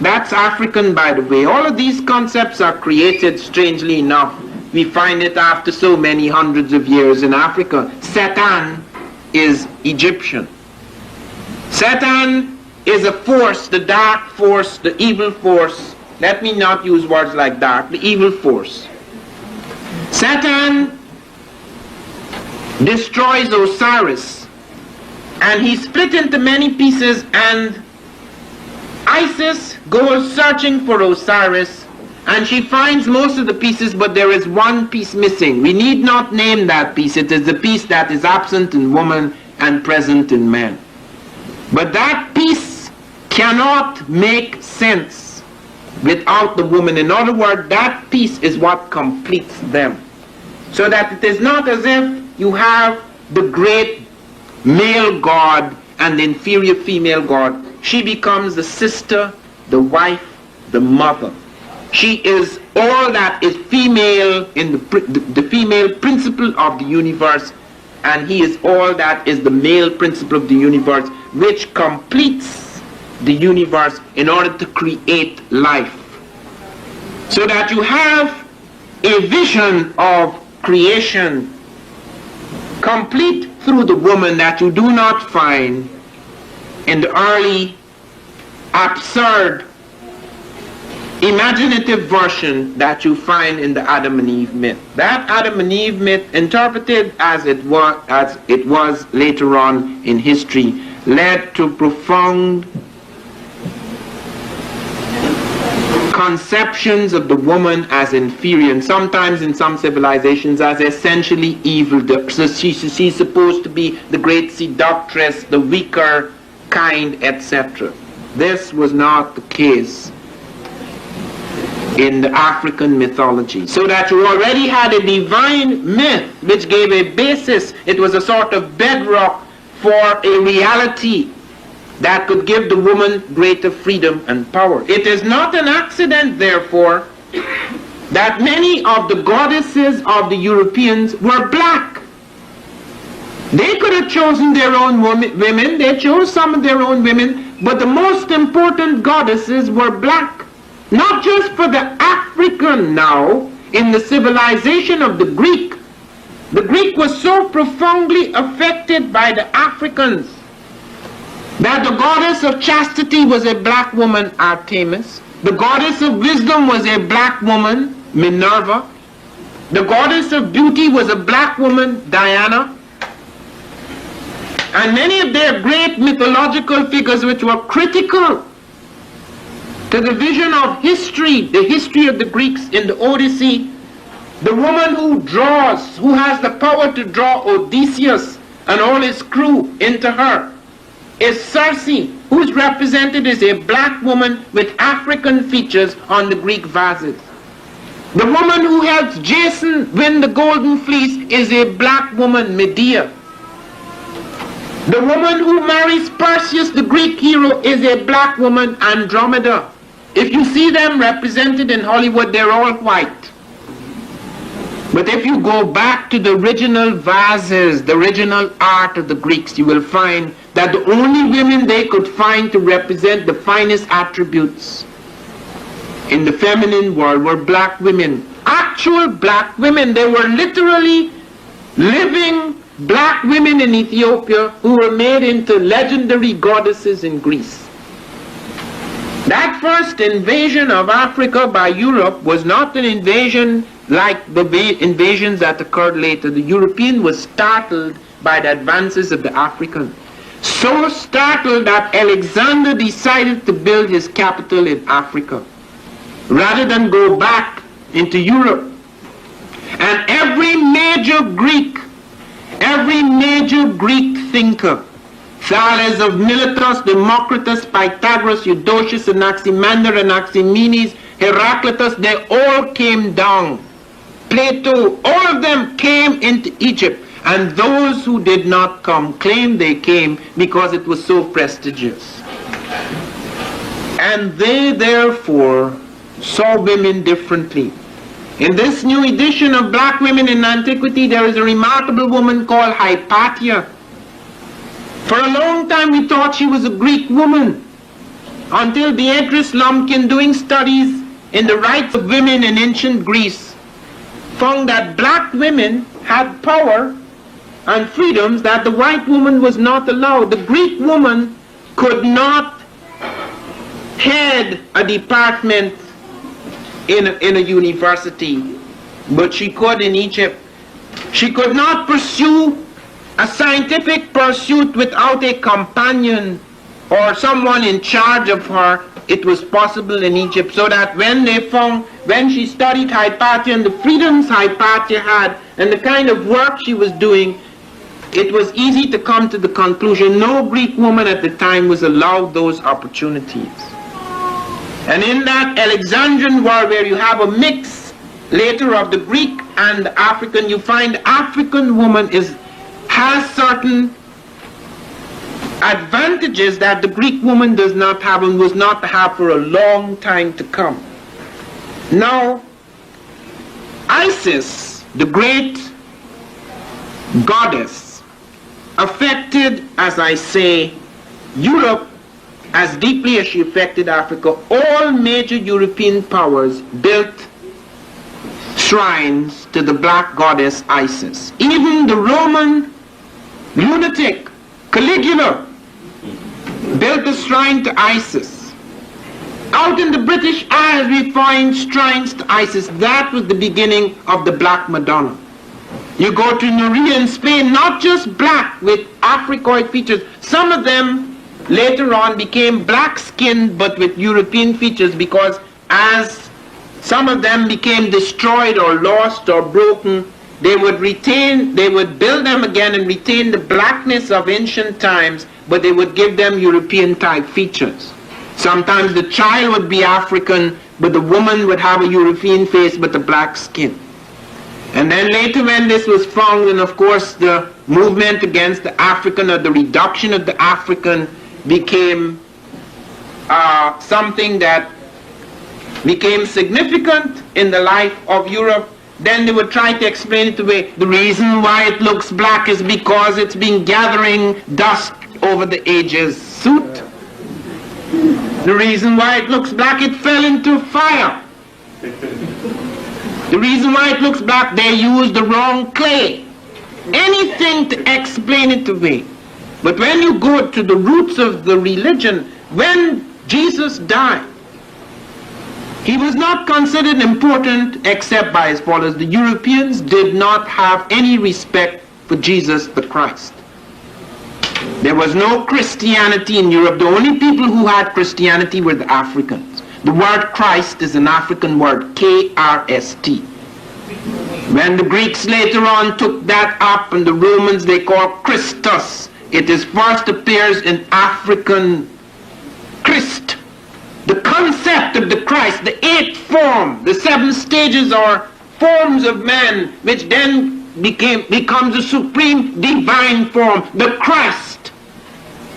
That's African, by the way. All of these concepts are created, strangely enough. We find it after so many hundreds of years in Africa. Satan is Egyptian. Satan is a force, the dark force, the evil force. Let me not use words like dark, the evil force. Satan destroys Osiris, and he's split into many pieces, and Isis goes searching for Osiris, and she finds most of the pieces, but there is one piece missing. We need not name that piece. It is the piece that is absent in woman and present in man. But that piece cannot make sense without the woman. In other words, that piece is what completes them. So that it is not as if you have the great male god and the inferior female god. She becomes the sister, the wife, the mother. She is all that is female in the female principle of the universe, and he is all that is the male principle of the universe, which completes the universe in order to create life. So that you have a vision of creation complete through the woman that you do not find in the early absurd imaginative version that you find in the Adam and Eve myth. That Adam and Eve myth, interpreted as it was later on in history, led to profound conceptions of the woman as inferior, and sometimes in some civilizations as essentially evil. So she's supposed to be the great seductress, the weaker kind, etc. This was not the case in the African mythology. So that you already had a divine myth which gave a basis. It was a sort of bedrock for a reality that could give the woman greater freedom and power. It is not an accident, therefore, that many of the goddesses of the Europeans were black. They could have chosen their own women, they chose some of their own women, but the most important goddesses were black. Not just for the African now, in the civilization of the Greek. The Greek was so profoundly affected by the Africans that the goddess of chastity was a black woman, Artemis. The goddess of wisdom was a black woman, Minerva. The goddess of beauty was a black woman, Diana. And many of their great mythological figures which were critical to the vision of history, the history of the Greeks in the Odyssey, the woman who draws, who has the power to draw Odysseus and all his crew into her, is Circe, who is represented as a black woman with African features on the Greek vases. The woman who helps Jason win the golden fleece is a black woman, Medea. The woman who marries Perseus, the Greek hero, is a black woman, Andromeda. If you see them represented in Hollywood, they're all white. But if you go back to the original vases, the original art of the Greeks, you will find that the only women they could find to represent the finest attributes in the feminine world were black women. Actual black women. They were literally living black women in Ethiopia who were made into legendary goddesses in Greece. That first invasion of Africa by Europe was not an invasion like the invasions that occurred later. The European was startled by the advances of the African. So startled that Alexander decided to build his capital in Africa rather than go back into Europe. And every major Greek thinker, Thales of Miletus, Democritus, Pythagoras, Eudoxus, Anaximander, Anaximenes, Heraclitus, they all came down. Plato, all of them came into Egypt. And those who did not come claimed they came because it was so prestigious. And they therefore saw women differently. In this new edition of Black Women in Antiquity, there is a remarkable woman called Hypatia. For a long time we thought she was a Greek woman, until Beatrice Lumpkin, doing studies in the rights of women in ancient Greece, found that black women had power and freedoms that the white woman was not allowed. The Greek woman could not head a department in a university, but she could in Egypt. She could not pursue a scientific pursuit without a companion or someone in charge of her. It was possible in Egypt, so that when she studied Hypatia and the freedoms Hypatia had and the kind of work she was doing, it was easy to come to the conclusion no Greek woman at the time was allowed those opportunities. And in that Alexandrian world where you have a mix later of the Greek and the African, you find the African woman has certain advantages that the Greek woman does not have and was not to have for a long time to come. Now, Isis, the great goddess, affected, as I say, Europe as deeply as she affected Africa. All major European powers built shrines to the black goddess Isis. Even the Roman lunatic Caligula built a shrine to Isis. Out in the British Isles we find shrines to Isis. That was the beginning of the Black Madonna. You go to Nuria in Spain, not just black with Africoid features. Some of them later on became black-skinned but with European features, because as some of them became destroyed or lost or broken, they would build them again and retain the blackness of ancient times, but they would give them European type features. Sometimes the child would be African, but the woman would have a European face but a black skin. And then later when this was found, and of course the movement against the African or the reduction of the African became something that became significant in the life of Europe, then they would try to explain it away. The reason why it looks black is because it's been gathering dust over the ages. Soot. The reason why it looks black, it fell into fire. The reason why it looks black, they used the wrong clay. Anything to explain it away. But when you go to the roots of the religion, when Jesus died, he was not considered important except by his followers. The Europeans did not have any respect for Jesus the Christ. There was no Christianity in Europe. The only people who had Christianity were the Africans. The word Christ is an African word, K-R-S-T. When the Greeks later on took that up, and the Romans they call Christus, it is first appears in African Christ. The concept of the Christ, the eighth form, the seven stages or forms of man, which then becomes a supreme divine form, the Christ.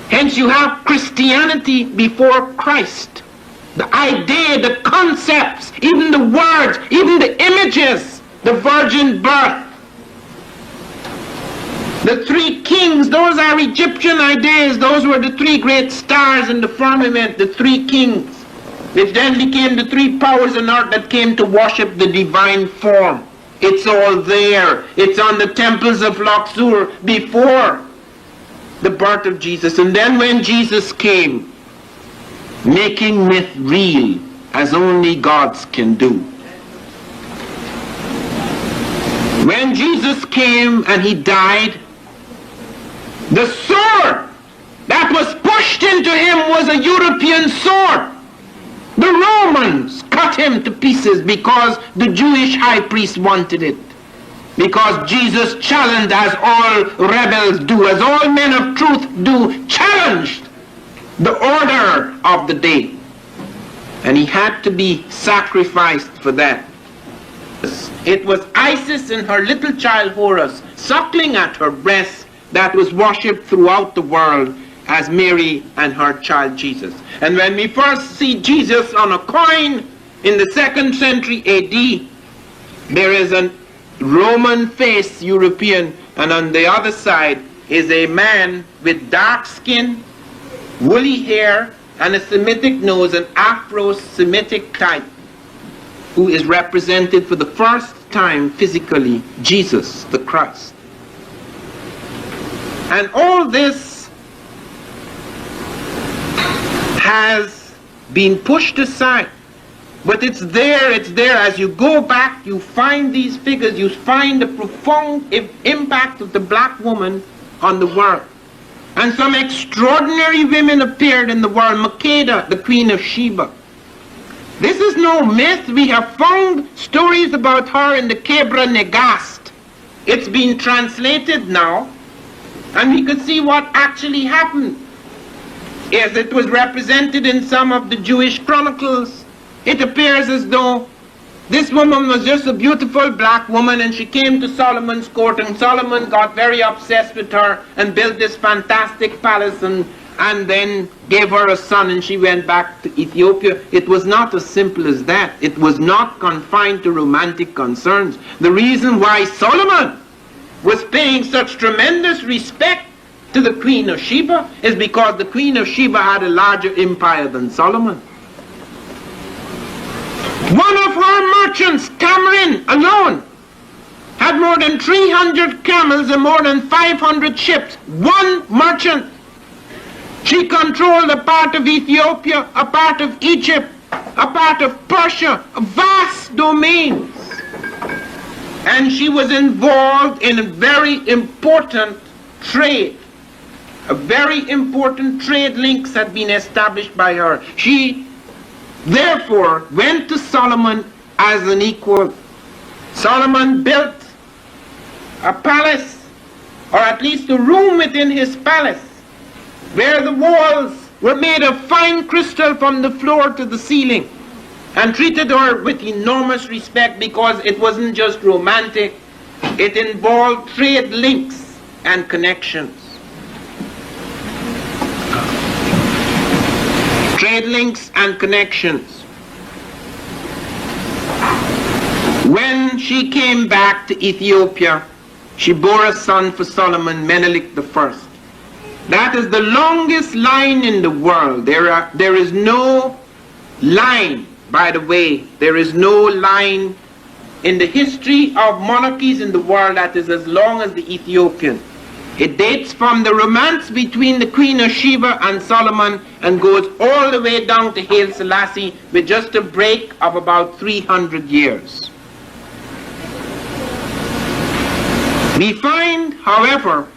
Hence you have Christianity before Christ. The idea, the concepts, even the words, even the images, the virgin birth. The three kings, those are Egyptian ideas. Those were the three great stars in the firmament, the three kings, which then became the three powers on earth that came to worship the divine form. It's all there. It's on the temples of Luxor before the birth of Jesus. And then when Jesus came, making myth real as only gods can do. When Jesus came and he died, the sword that was pushed into him was a European sword. The Romans cut him to pieces because the Jewish high priest wanted it. Because Jesus challenged, as all rebels do, as all men of truth do, challenged the order of the day. And he had to be sacrificed for that. It was Isis and her little child Horus, suckling at her breast, that was worshipped throughout the world as Mary and her child Jesus. And when we first see Jesus on a coin in the 2nd century AD, there is a Roman face, European, and on the other side is a man with dark skin, woolly hair, and a Semitic nose, an Afro-Semitic type, who is represented for the first time physically, Jesus the Christ. And all this has been pushed aside. But it's there. As you go back, you find these figures, you find the profound impact of the black woman on the world. And some extraordinary women appeared in the world. Makeda, the Queen of Sheba. This is no myth. We have found stories about her in the Kebra Negast. It's been translated now, and we could see what actually happened. As it was represented in some of the Jewish chronicles, it appears as though this woman was just a beautiful black woman, and she came to Solomon's court, and Solomon got very obsessed with her and built this fantastic palace and then gave her a son, and she went back to Ethiopia. It was not as simple as that. It was not confined to romantic concerns. The reason why Solomon was paying such tremendous respect to the Queen of Sheba is because the Queen of Sheba had a larger empire than Solomon. One of her merchants, Tamarin, alone, had more than 300 camels and more than 500 ships. One merchant. She controlled a part of Ethiopia, a part of Egypt, a part of Persia, vast domains. And she was involved in a very important trade. A very important trade links had been established by her. She therefore went to Solomon as an equal. Solomon built a palace, or at least a room within his palace, where the walls were made of fine crystal from the floor to the ceiling, and treated her with enormous respect because it wasn't just romantic, it involved trade links and connections. Trade links and connections. When she came back to Ethiopia, she bore a son for Solomon, Menelik I. That is the longest line in the world. There is no line, by the way, there is no line in the history of monarchies in the world that is as long as the Ethiopian. It dates from the romance between the Queen of Sheba and Solomon and goes all the way down to Haile Selassie with just a break of about 300 years. We find, however,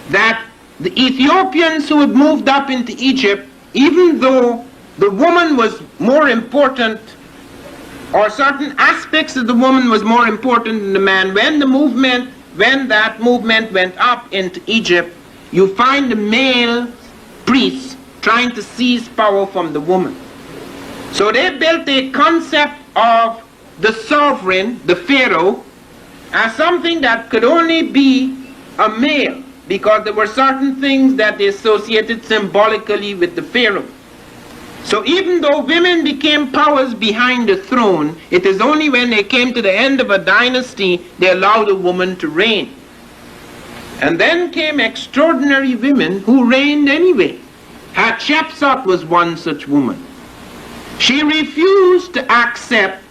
that the Ethiopians who had moved up into Egypt, even though the woman was more important, or certain aspects of the woman was more important than the man, when that movement went up into Egypt, you find the male priests trying to seize power from the woman. So they built a concept of the sovereign, the pharaoh, as something that could only be a male, because there were certain things that they associated symbolically with the pharaoh. So even though women became powers behind the throne, it is only when they came to the end of a dynasty they allowed a woman to reign. And then came extraordinary women who reigned anyway. Hatshepsut was one such woman. She refused to accept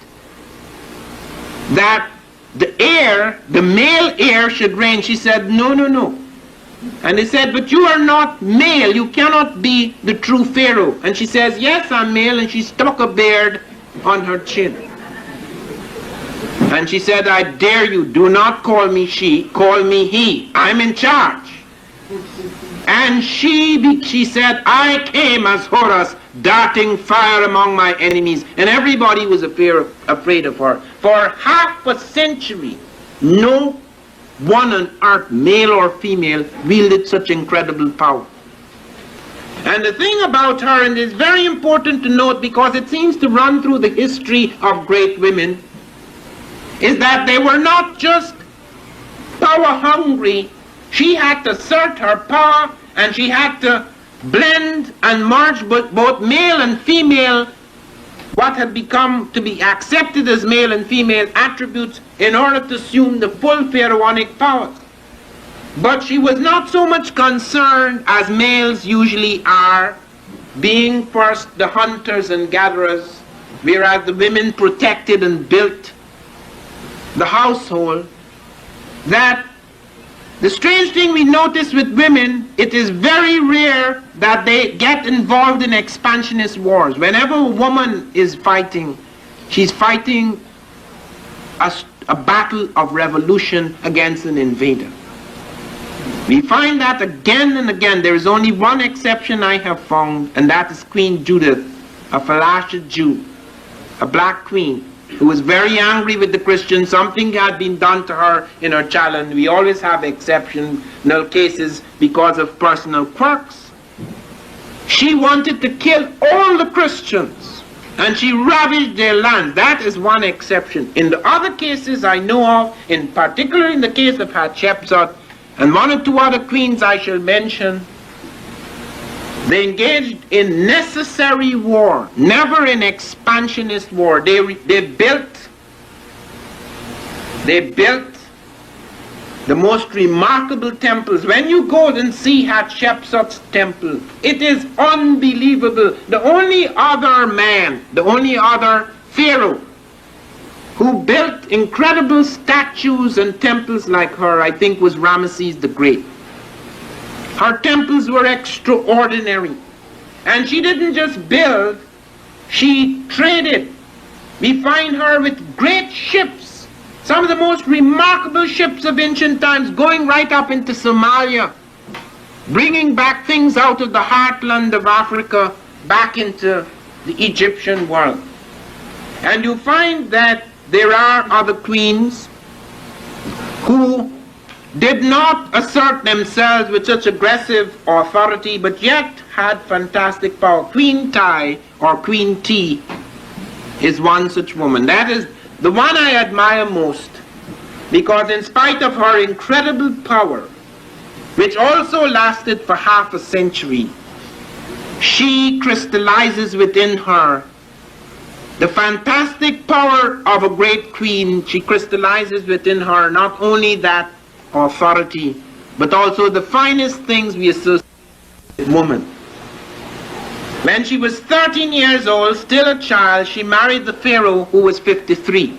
that the male heir should reign. She said, no, no, no. And they said, but you are not male, you cannot be the true pharaoh. And she says, yes, I'm male, and she stuck a beard on her chin. And she said, I dare you, do not call me she, call me he. I'm in charge. And she said, I came as Horus, darting fire among my enemies. And everybody was afraid of her. For half a century, no one on earth, male or female, wielded such incredible power. And the thing about her, and it's very important to note because it seems to run through the history of great women, is that they were not just power hungry. She had to assert her power, and she had to blend and merge both male and female, what had become to be accepted as male and female attributes, in order to assume the full pharaonic power. But she was not so much concerned, as males usually are, being first the hunters and gatherers, whereas the women protected and built the household, that the strange thing we notice with women, it is very rare that they get involved in expansionist wars. Whenever a woman is fighting, she's fighting a battle of revolution against an invader. We find that again and again. There is only one exception I have found, and that is Queen Judith, a Falasha Jew, a black queen, who was very angry with the Christians. Something had been done to her in her childhood. We always have exceptional cases because of personal quirks. She wanted to kill all the Christians, and she ravaged their lands. That is one exception. In the other cases I know of, in particular in the case of Hatshepsut, and one or two other queens I shall mention, they engaged in necessary war, never in expansionist war. They built the most remarkable temples. When you go and see Hatshepsut's temple, it is unbelievable. The only other man, the only other pharaoh who built incredible statues and temples like her, I think, was Ramesses the Great. Her temples were extraordinary. And she didn't just build, she traded. We find her with great ships, some of the most remarkable ships of ancient times, going right up into Somalia, bringing back things out of the heartland of Africa back into the Egyptian world. And you find that there are other queens who did not assert themselves with such aggressive authority, but yet had fantastic power. Queen Tai, or Queen T, is one such woman. That is the one I admire most, because in spite of her incredible power, which also lasted for half a century, she crystallizes within her the fantastic power of a great queen. She crystallizes within her not only that authority, but also the finest things we associate with woman. When she was 13 years old, still a child, she married the Pharaoh, who was 53.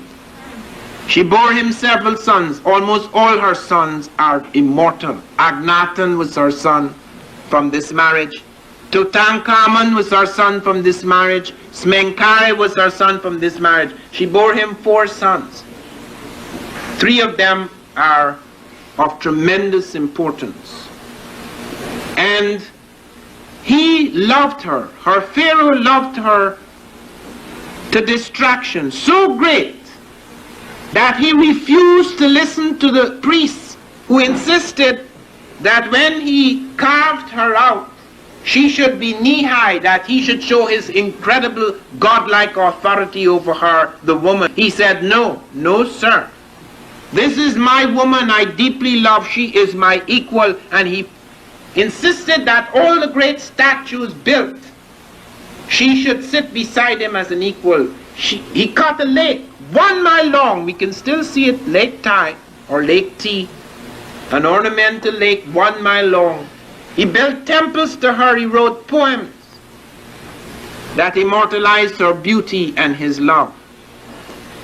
She bore him several sons. Almost all her sons are immortal. Akhenaten was her son from this marriage. Tutankhamun was her son from this marriage. Smenkhare was her son from this marriage. She bore him 4 sons. 3 of them are of tremendous importance. And he loved her. Her Pharaoh loved her to distraction so great that he refused to listen to the priests who insisted that when he carved her out, she should be knee-high, that he should show his incredible godlike authority over her, the woman. He said, no, no, sir. This is my woman I deeply love. She is my equal. And he insisted that all the great statues built, she should sit beside him as an equal. He cut a lake 1 mile long. We can still see it, Lake Tai or Lake T, an ornamental lake 1 mile long. He built temples to her. He wrote poems that immortalized her beauty and his love.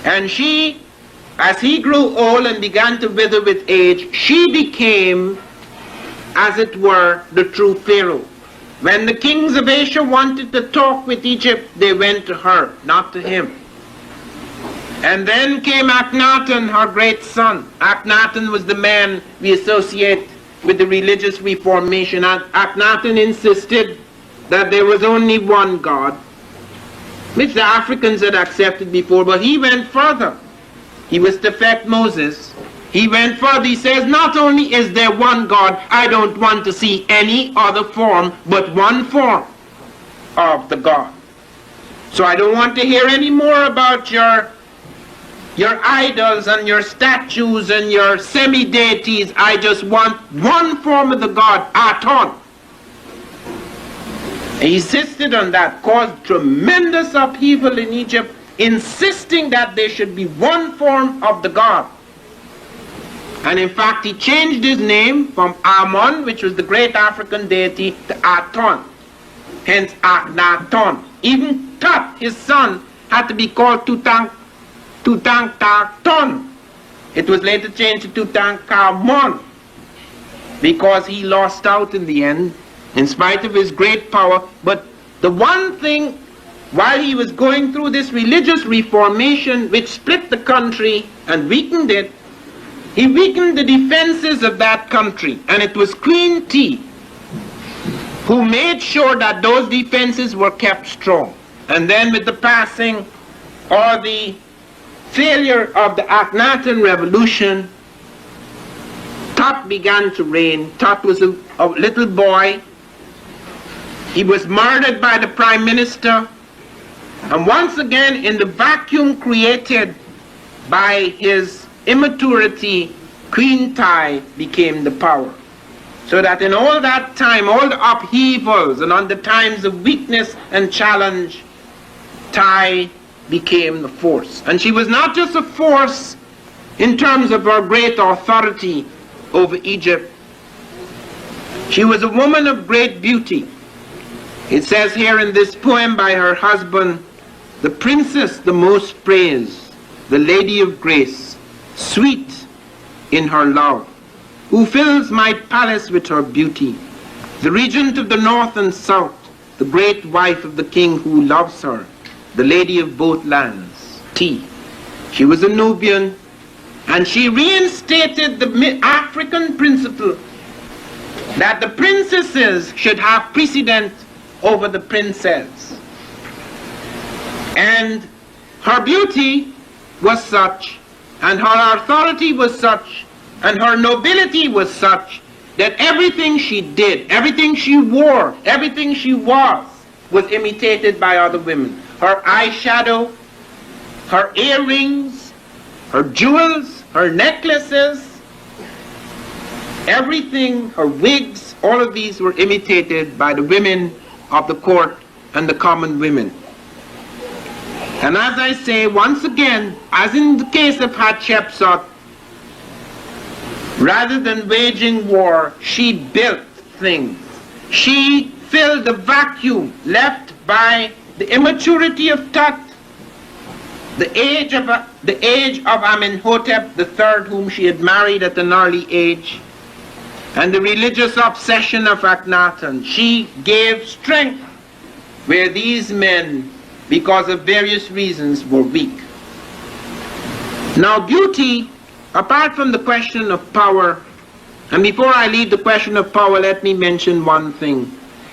And she, as he grew old and began to wither with age, she became, as it were, the true Pharaoh. When the kings of Asia wanted to talk with Egypt, they went to her, not to him. And then came Akhenaten, her great son. Akhenaten was the man we associate with the religious reformation. Akhenaten insisted that there was only one God, which the Africans had accepted before, but he went further. He was to affect Moses. He went further. He says, not only is there one God, I don't want to see any other form but one form of the God. So I don't want to hear any more about your idols and your statues and your semi-deities. I just want one form of the God, Aton. He insisted on that, caused tremendous upheaval in Egypt, insisting that there should be one form of the God. And in fact, he changed his name from Amon, which was the great African deity, to Aton. Hence Akhenaton. Even Tut, his son, had to be called Tutankhamun. It was later changed to Tutankhamun because he lost out in the end, in spite of his great power. But the one thing, while he was going through this religious reformation which split the country and weakened it, he weakened the defenses of that country. And it was Queen T who made sure that those defenses were kept strong. And then with the passing or the failure of the Akhenaten revolution, Tut began to reign. Tut was a little boy. He was murdered by the prime minister. And once again, in the vacuum created by his immaturity, Queen Tai became the power. So that in all that time, all the upheavals and under times of weakness and challenge, Tai became the force. And she was not just a force in terms of her great authority over Egypt. She was a woman of great beauty. It says here in this poem by her husband, the princess the most praised, the lady of grace, sweet in her love, who fills my palace with her beauty, the regent of the north and south, the great wife of the king who loves her, the lady of both lands, T. She was a Nubian, and she reinstated the African principle that the princesses should have precedence over the princess. And her beauty was such, and her authority was such, and her nobility was such, that everything she did, everything she wore, everything she was imitated by other women. Her eyeshadow, her earrings, her jewels, her necklaces, everything, her wigs, all of these were imitated by the women of the court and the common women. And as I say, once again, as in the case of Hatshepsut, rather than waging war, she built things. She filled the vacuum left by the immaturity of Tut, the age of Amenhotep III, whom she had married at an early age, and the religious obsession of Akhenaten. She gave strength where these men, because of various reasons, were weak. Now beauty, apart from the question of power, and before I leave the question of power, let me mention one thing.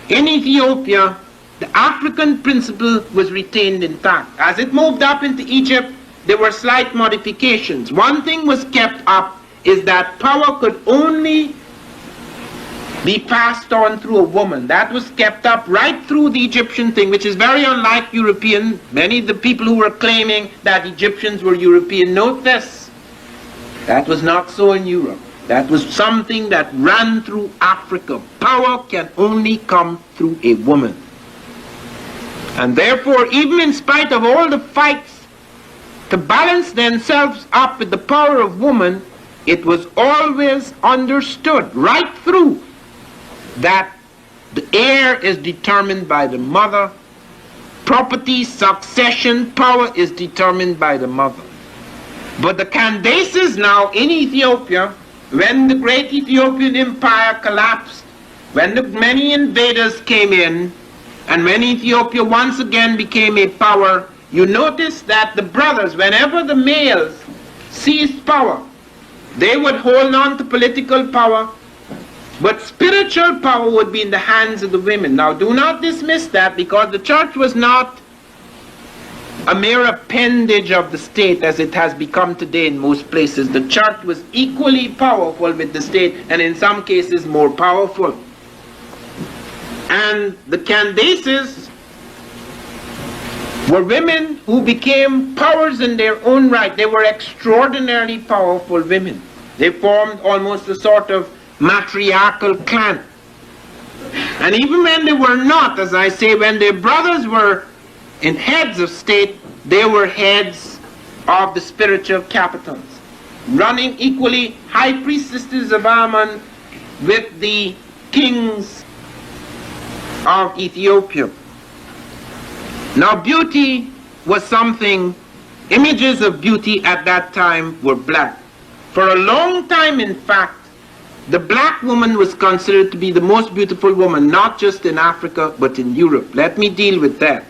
In Ethiopia, the African principle was retained intact. As it moved up into Egypt, there were slight modifications. One thing was kept up, is that power could only be passed on through a woman. That was kept up right through the Egyptian thing, which is very unlike European. Many of the people who were claiming that Egyptians were European, note this, that was not so in Europe. That was something that ran through Africa. Power can only come through a woman. And therefore, even in spite of all the fights to balance themselves up with the power of woman, it was always understood right through that the heir is determined by the mother, property, succession, power is determined by the mother. But the Candaces now in Ethiopia, when the great Ethiopian empire collapsed, when the many invaders came in, and when Ethiopia once again became a power, you notice that the brothers, whenever the males seized power, they would hold on to political power, but spiritual power would be in the hands of the women. Now do not dismiss that, because the church was not a mere appendage of the state as it has become today in most places. The church was equally powerful with the state, and in some cases more powerful. And the Candaces were women who became powers in their own right. They were extraordinarily powerful women. They formed almost a sort of matriarchal clan. And even when they were not, as I say, when their brothers were in heads of state, they were heads of the spiritual capitals. running equally high priestesses of Ammon with the kings of Ethiopia. Now beauty was something, images of beauty at that time were black. For a long time, in fact, the black woman was considered to be the most beautiful woman, not just in Africa, but in Europe. Let me deal with that.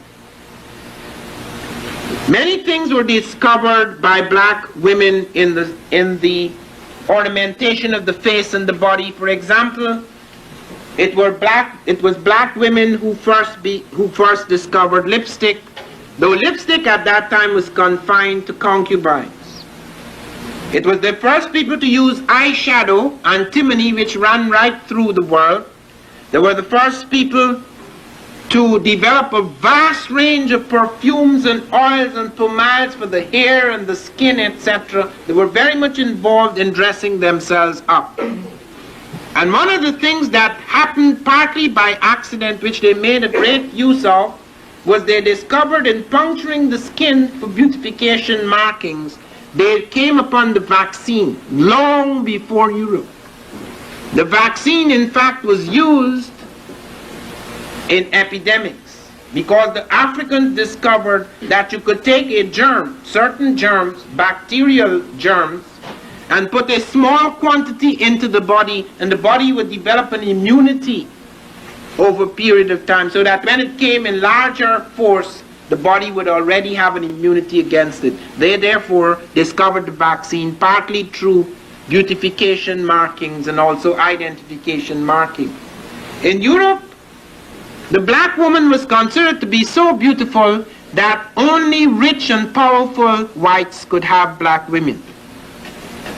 Many things were discovered by black women in the ornamentation of the face and the body. For example, it was black women who first discovered lipstick, though lipstick at that time was confined to concubines. It was the first people to use eyeshadow, antimony, which ran right through the world. They were the first people to develop a vast range of perfumes and oils and pomades for the hair and the skin, etc. They were very much involved in dressing themselves up. And one of the things that happened partly by accident, which they made a great use of, was they discovered in puncturing the skin for beautification markings, they came upon the vaccine long before Europe. The vaccine, in fact, was used in epidemics because the Africans discovered that you could take a germ, certain germs, bacterial germs, and put a small quantity into the body, and the body would develop an immunity over a period of time, so that when it came in larger force, the body would already have an immunity against it. They therefore discovered the vaccine partly through beautification markings and also identification marking. In Europe, the black woman was considered to be so beautiful that only rich and powerful whites could have black women.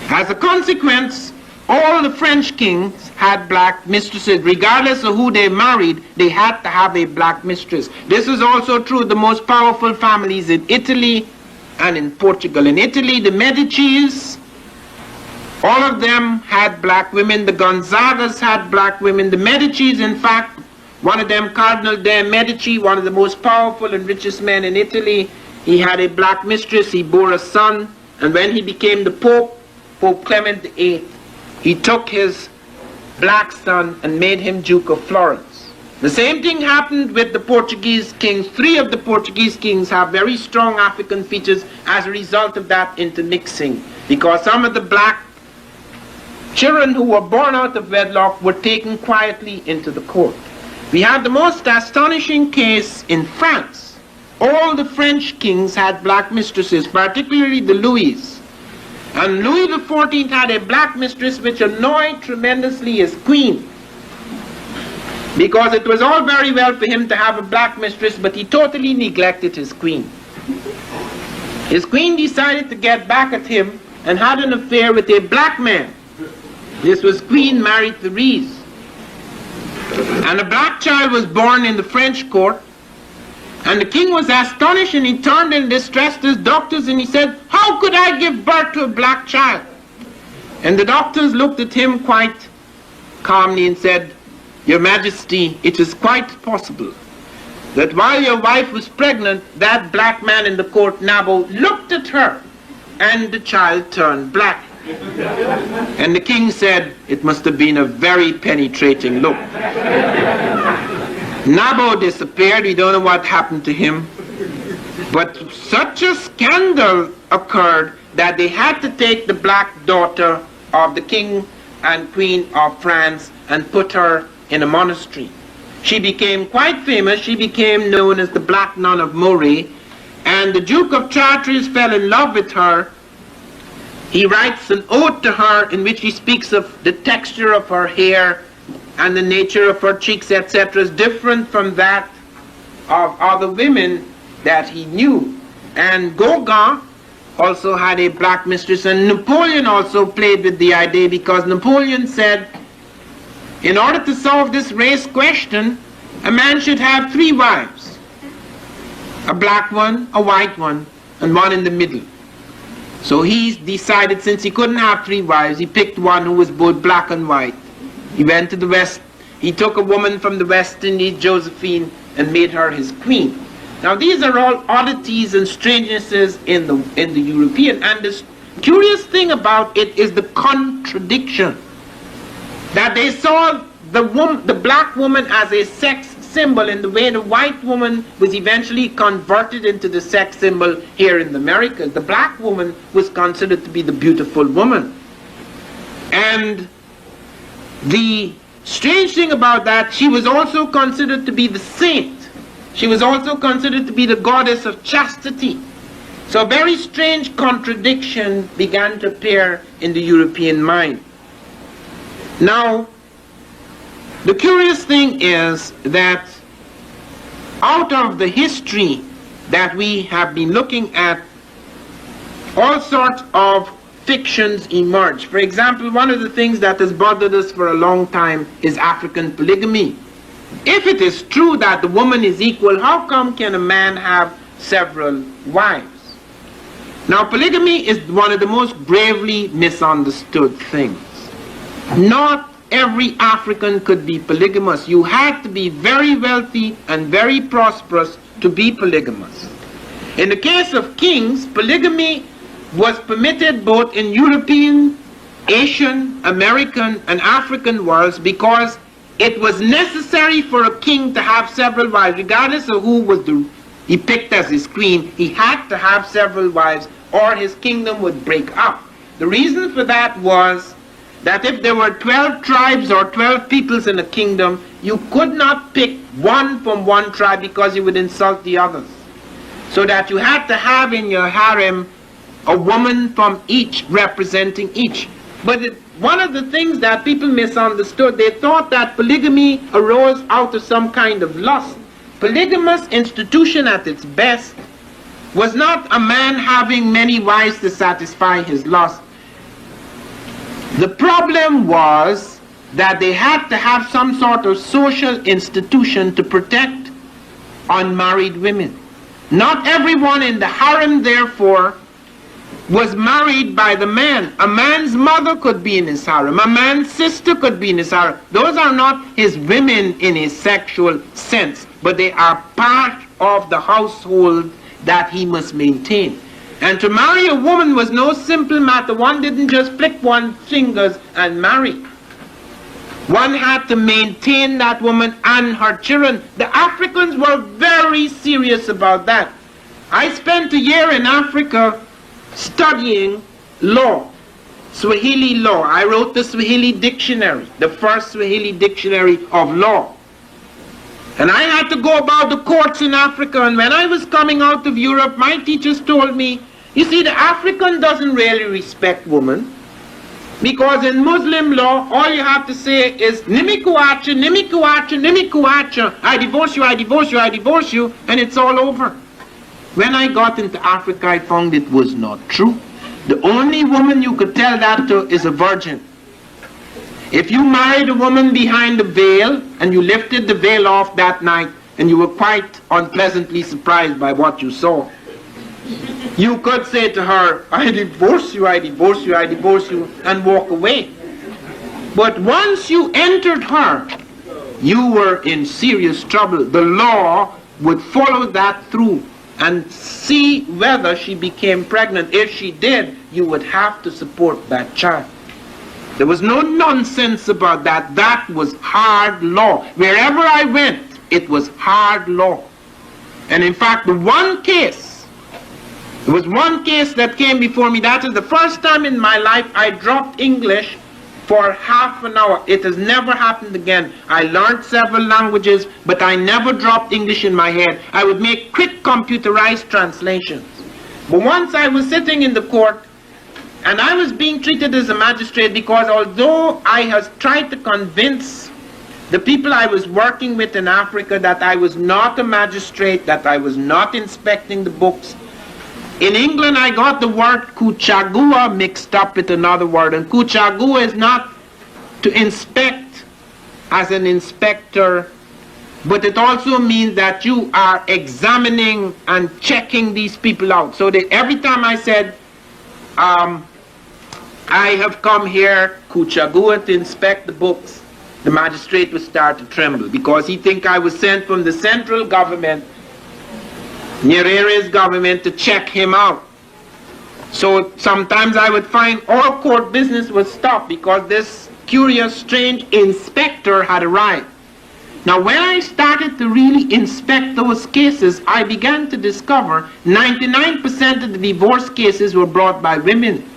As a consequence, all the French kings had black mistresses. Regardless of who they married, they had to have a black mistress. This is also true of the most powerful families in Italy and in Portugal. In Italy, the Medicis, all of them had black women. The Gonzagas had black women. The Medicis, in fact, one of them, Cardinal de' Medici, one of the most powerful and richest men in Italy, he had a black mistress. He bore a son, and when he became the Pope, Pope Clement VIII, he took his black son and made him Duke of Florence. The same thing happened with the Portuguese kings. 3 of the Portuguese kings have very strong African features as a result of that intermixing, because some of the black children who were born out of wedlock were taken quietly into the court. We have the most astonishing case in France. All the French kings had black mistresses, particularly the Louis. And Louis XIV had a black mistress which annoyed tremendously his queen, because it was all very well for him to have a black mistress, but he totally neglected his queen. His queen decided to get back at him and had an affair with a black man. This was Queen Marie Therese. And a black child was born in the French court, and the king was astonished, and he turned and distressed his doctors, and he said, "How could I give birth to a black child?" And the doctors looked at him quite calmly and said, "Your Majesty, it is quite possible that while your wife was pregnant, that black man in the court, Nabo, looked at her, and the child turned black." And the king said, "It must have been a very penetrating look." Nabo disappeared. We don't know what happened to him. But such a scandal occurred that they had to take the black daughter of the king and queen of France and put her in a monastery. She became quite famous. She became known as the Black Nun of Moray. And the Duke of Chartres fell in love with her. He writes an ode to her in which he speaks of the texture of her hair and the nature of her cheeks, etc., is different from that of other women that he knew. And Gauguin also had a black mistress, and Napoleon also played with the idea, because Napoleon said, in order to solve this race question, a man should have 3 wives. A black one, a white one, and one in the middle. So he decided, since he couldn't have 3 wives, he picked one who was both black and white. He went to the West. He took a woman from the West Indies, Josephine, and made her his queen. Now these are all oddities and strangenesses in the European, and curious thing about it is the contradiction. That they saw the black woman as a sex symbol in the way the white woman was eventually converted into the sex symbol here in the Americas. The black woman was considered to be the beautiful woman. And the strange thing about that, she was also considered to be the saint. She was also considered to be the goddess of chastity. So a very strange contradiction began to appear in the European mind. Now, the curious thing is that out of the history that we have been looking at, all sorts of fictions emerge. For example, one of the things that has bothered us for a long time is African polygamy. If it is true that the woman is equal, how come can a man have several wives? Now, polygamy is one of the most gravely misunderstood things. Not every African could be polygamous. You had to be very wealthy and very prosperous to be polygamous. In the case of kings, polygamy was permitted both in European, Asian, American, and African worlds because it was necessary for a king to have several wives. Regardless of who was he picked as his queen, he had to have several wives or his kingdom would break up. The reason for that was that if there were 12 tribes or 12 peoples in a kingdom, you could not pick one from one tribe because you would insult the others. So that you had to have in your harem a woman from each representing each. But one of the things that people misunderstood, they thought that polygamy arose out of some kind of lust. Polygamous institution at its best was not a man having many wives to satisfy his lust. The problem was that they had to have some sort of social institution to protect unmarried women. Not everyone in the harem, therefore, was married by the man. A man's mother could be in his harem. A man's sister could be in his harem. Those are not his women in a sexual sense, but they are part of the household that he must maintain. And to marry a woman was no simple matter. One didn't just flick one's fingers and marry. One had to maintain that woman and her children. The Africans were very serious about that. I spent a year in Africa studying law, Swahili law. I wrote the Swahili dictionary, the first Swahili dictionary of law. And I had to go about the courts in Africa, and when I was coming out of Europe, my teachers told me, you see, the African doesn't really respect women, because in Muslim law, all you have to say is, nimikuacha, nimikuacha, nimikuacha, I divorce you, I divorce you, I divorce you, and it's all over. When I got into Africa, I found it was not true. The only woman you could tell that to is a virgin. If you married a woman behind the veil, and you lifted the veil off that night, and you were quite unpleasantly surprised by what you saw, you could say to her, I divorce you, I divorce you, I divorce you, and walk away. But once you entered her, you were in serious trouble. The law would follow that through and see whether she became pregnant. If she did, you would have to support that child. There was no nonsense about that. That was hard law. Wherever I went, it was hard law. And in fact, there was one case that came before me. That is the first time in my life I dropped English for half an hour. It has never happened again. I learned several languages, but I never dropped English in my head. I would make quick computerized translations. But once I was sitting in the court, and I was being treated as a magistrate because although I had tried to convince the people I was working with in Africa that I was not a magistrate, that I was not inspecting the books, in England I got the word kuchagua mixed up with another word, and kuchagua is not to inspect as an inspector, but it also means that you are examining and checking these people out. So every time I said, I have come here, Kuchagua, to inspect the books, the magistrate would start to tremble because he think I was sent from the central government, Nyerere's government, to check him out. So sometimes I would find all court business was stopped because this curious, strange inspector had arrived. Now when I started to really inspect those cases, I began to discover 99% of the divorce cases were brought by women.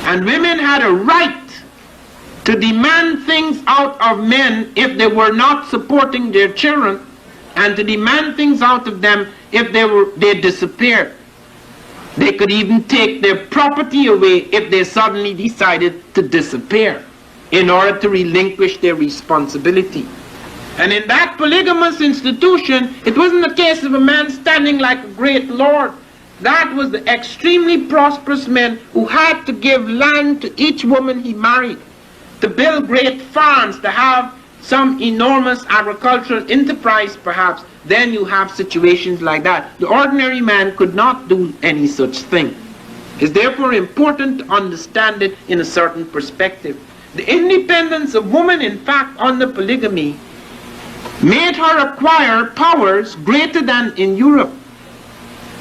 And women had a right to demand things out of men if they were not supporting their children, and to demand things out of them if they disappeared. They could even take their property away if they suddenly decided to disappear in order to relinquish their responsibility. And in that polygamous institution, it wasn't a case of a man standing like a great lord. That was the extremely prosperous men who had to give land to each woman he married, to build great farms, to have some enormous agricultural enterprise perhaps. Then you have situations like that. The ordinary man could not do any such thing. It's therefore important to understand it in a certain perspective. The independence of woman, in fact, under polygamy, made her acquire powers greater than in Europe.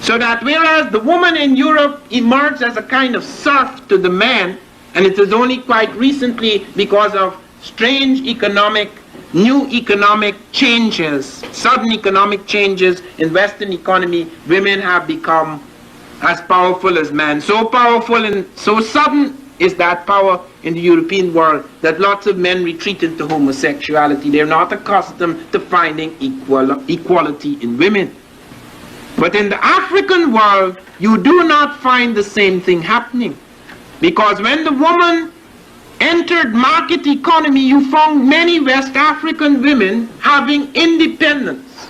So that whereas the woman in Europe emerged as a kind of serf to the man, and it is only quite recently because of strange new economic changes, sudden economic changes in Western economy, women have become as powerful as men. So powerful and so sudden is that power in the European world that lots of men retreat into homosexuality. They're not accustomed to finding equality in women. But in the African world, you do not find the same thing happening. Because when the woman entered market economy, you found many West African women having independence.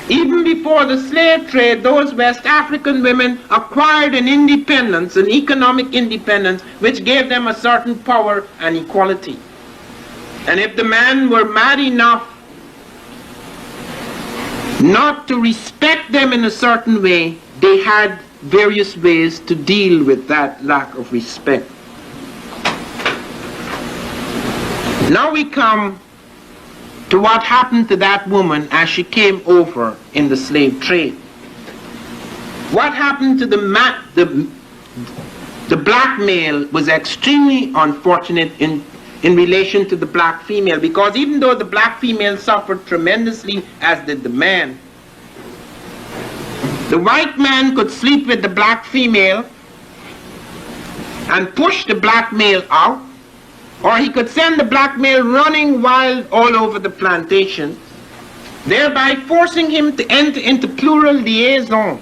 Even before the slave trade, those West African women acquired an independence, an economic independence, which gave them a certain power and equality. And if the men were mad enough not to respect them in a certain way, they had various ways to deal with that lack of respect. Now we come to what happened to that woman as she came over in the slave trade. What happened to the black male was extremely unfortunate in relation to the black female, because even though the black female suffered tremendously, as did the man, the white man could sleep with the black female and push the black male out, or he could send the black male running wild all over the plantation, thereby forcing him to enter into plural liaison.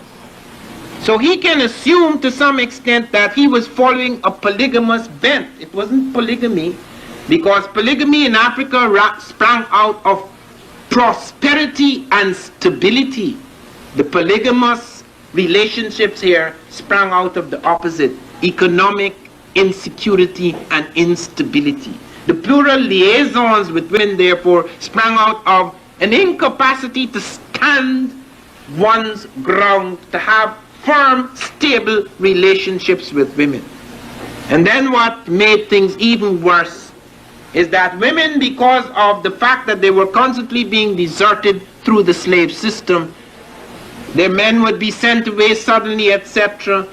So he can assume to some extent that he was following a polygamous bent. It wasn't polygamy, because polygamy in Africa sprang out of prosperity and stability. The polygamous relationships here sprang out of the opposite, economic insecurity and instability. The plural liaisons with women, therefore, sprang out of an incapacity to stand one's ground, to have firm, stable relationships with women. And then what made things even worse is that women, because of the fact that they were constantly being deserted through the slave system, their men would be sent away suddenly, etc.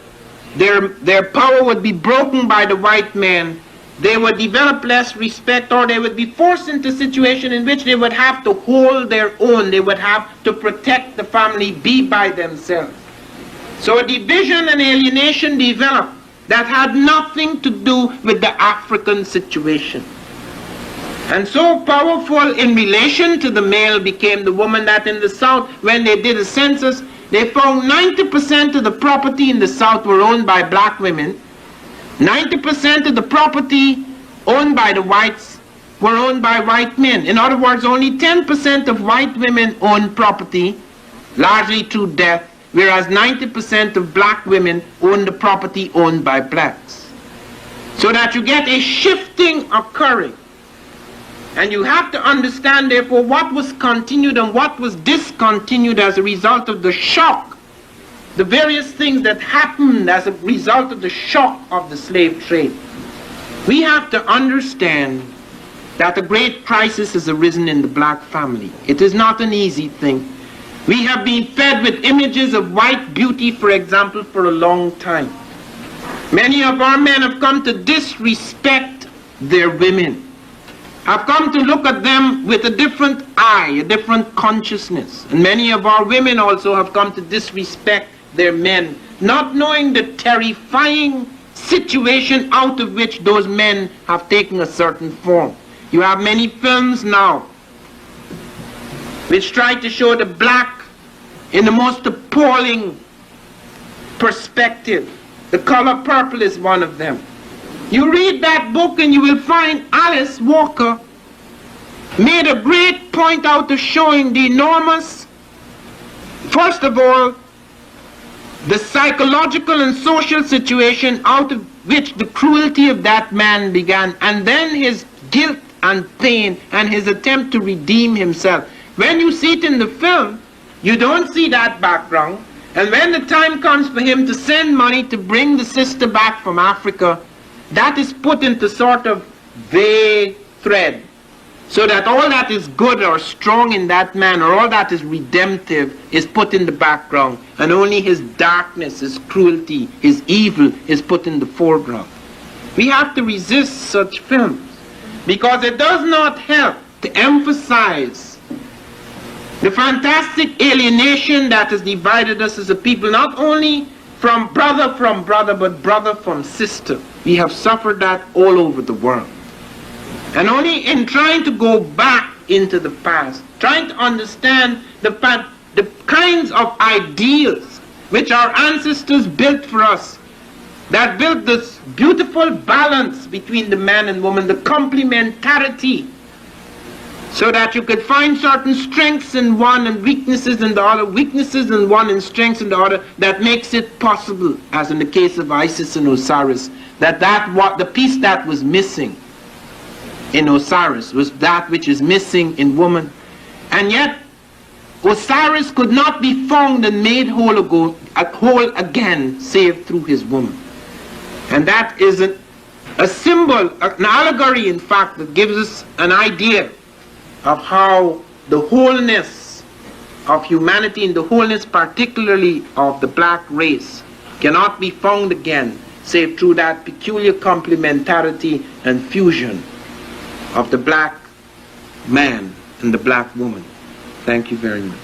Their power would be broken by the white man. They would develop less respect, or they would be forced into a situation in which they would have to hold their own. They would have to protect the family, be by themselves. So a division and alienation developed that had nothing to do with the African situation. And so powerful in relation to the male became the woman that in the South, when they did a census, they found 90% of the property in the South were owned by black women. 90% of the property owned by the whites were owned by white men. In other words, only 10% of white women owned property, largely through death, whereas 90% of black women owned the property owned by blacks. So that you get a shifting occurring. And you have to understand, therefore, what was continued and what was discontinued as a result of the shock, the various things that happened as a result of the shock of the slave trade. We have to understand that a great crisis has arisen in the black family. It is not an easy thing. We have been fed with images of white beauty, for example, for a long time. Many of our men have come to disrespect their women, have come to look at them with a different eye, a different consciousness. And many of our women also have come to disrespect their men, not knowing the terrifying situation out of which those men have taken a certain form. You have many films now which try to show the black in the most appalling perspective. The Color Purple is one of them. You read that book and you will find Alice Walker made a great point out of showing the enormous, first of all, the psychological and social situation out of which the cruelty of that man began, and then his guilt and pain and his attempt to redeem himself. When you see it in the film, you don't see that background. And when the time comes for him to send money to bring the sister back from Africa, that is put into sort of vague thread, so that all that is good or strong in that man, or all that is redemptive, is put in the background, and only his darkness, his cruelty, his evil is put in the foreground. We have to resist such films, because it does not help to emphasize the fantastic alienation that has divided us as a people, not only from brother, but brother from sister. We have suffered that all over the world. And only in trying to go back into the past, trying to understand the kinds of ideals which our ancestors built for us, that built this beautiful balance between the man and woman, the complementarity, so that you could find certain strengths in one and weaknesses in the other, weaknesses in one and strengths in the other, that makes it possible, as in the case of Isis and Osiris, that the piece that was missing in Osiris was that which is missing in woman. And yet Osiris could not be found and made whole again save through his woman. And that is a symbol, an allegory in fact, that gives us an idea of how the wholeness of humanity, and the wholeness particularly of the black race, cannot be found again save through that peculiar complementarity and fusion of the black man and the black woman. Thank you very much.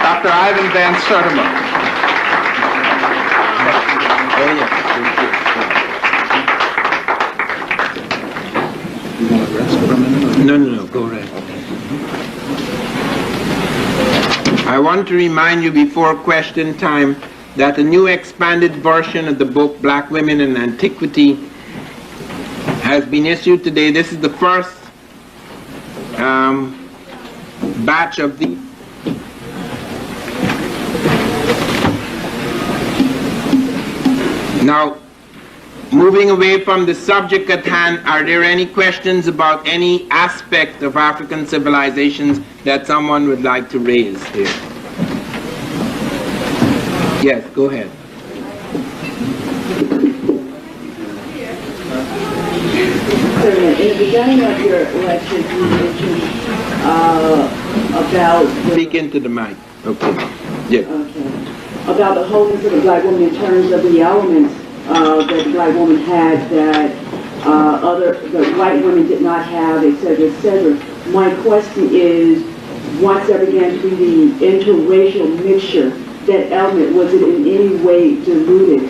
Dr. Ivan Van Sertima. Oh, yes. You want to rest for a minute? No, go right. I want to remind you before question time that a new expanded version of the book Black Women in Antiquity has been issued today. This is the first batch of the Now, moving away from the subject at hand, are there any questions about any aspect of African civilizations that someone would like to raise here? Yes, go ahead. In the beginning of your lecture, you mentioned about Speak into the mic. Okay. Yeah. About the wholeness of the black woman in terms of the elements that the black woman had that the white women did not have, etc., etc. My question is, once there began to be the interracial mixture, that element, was it in any way diluted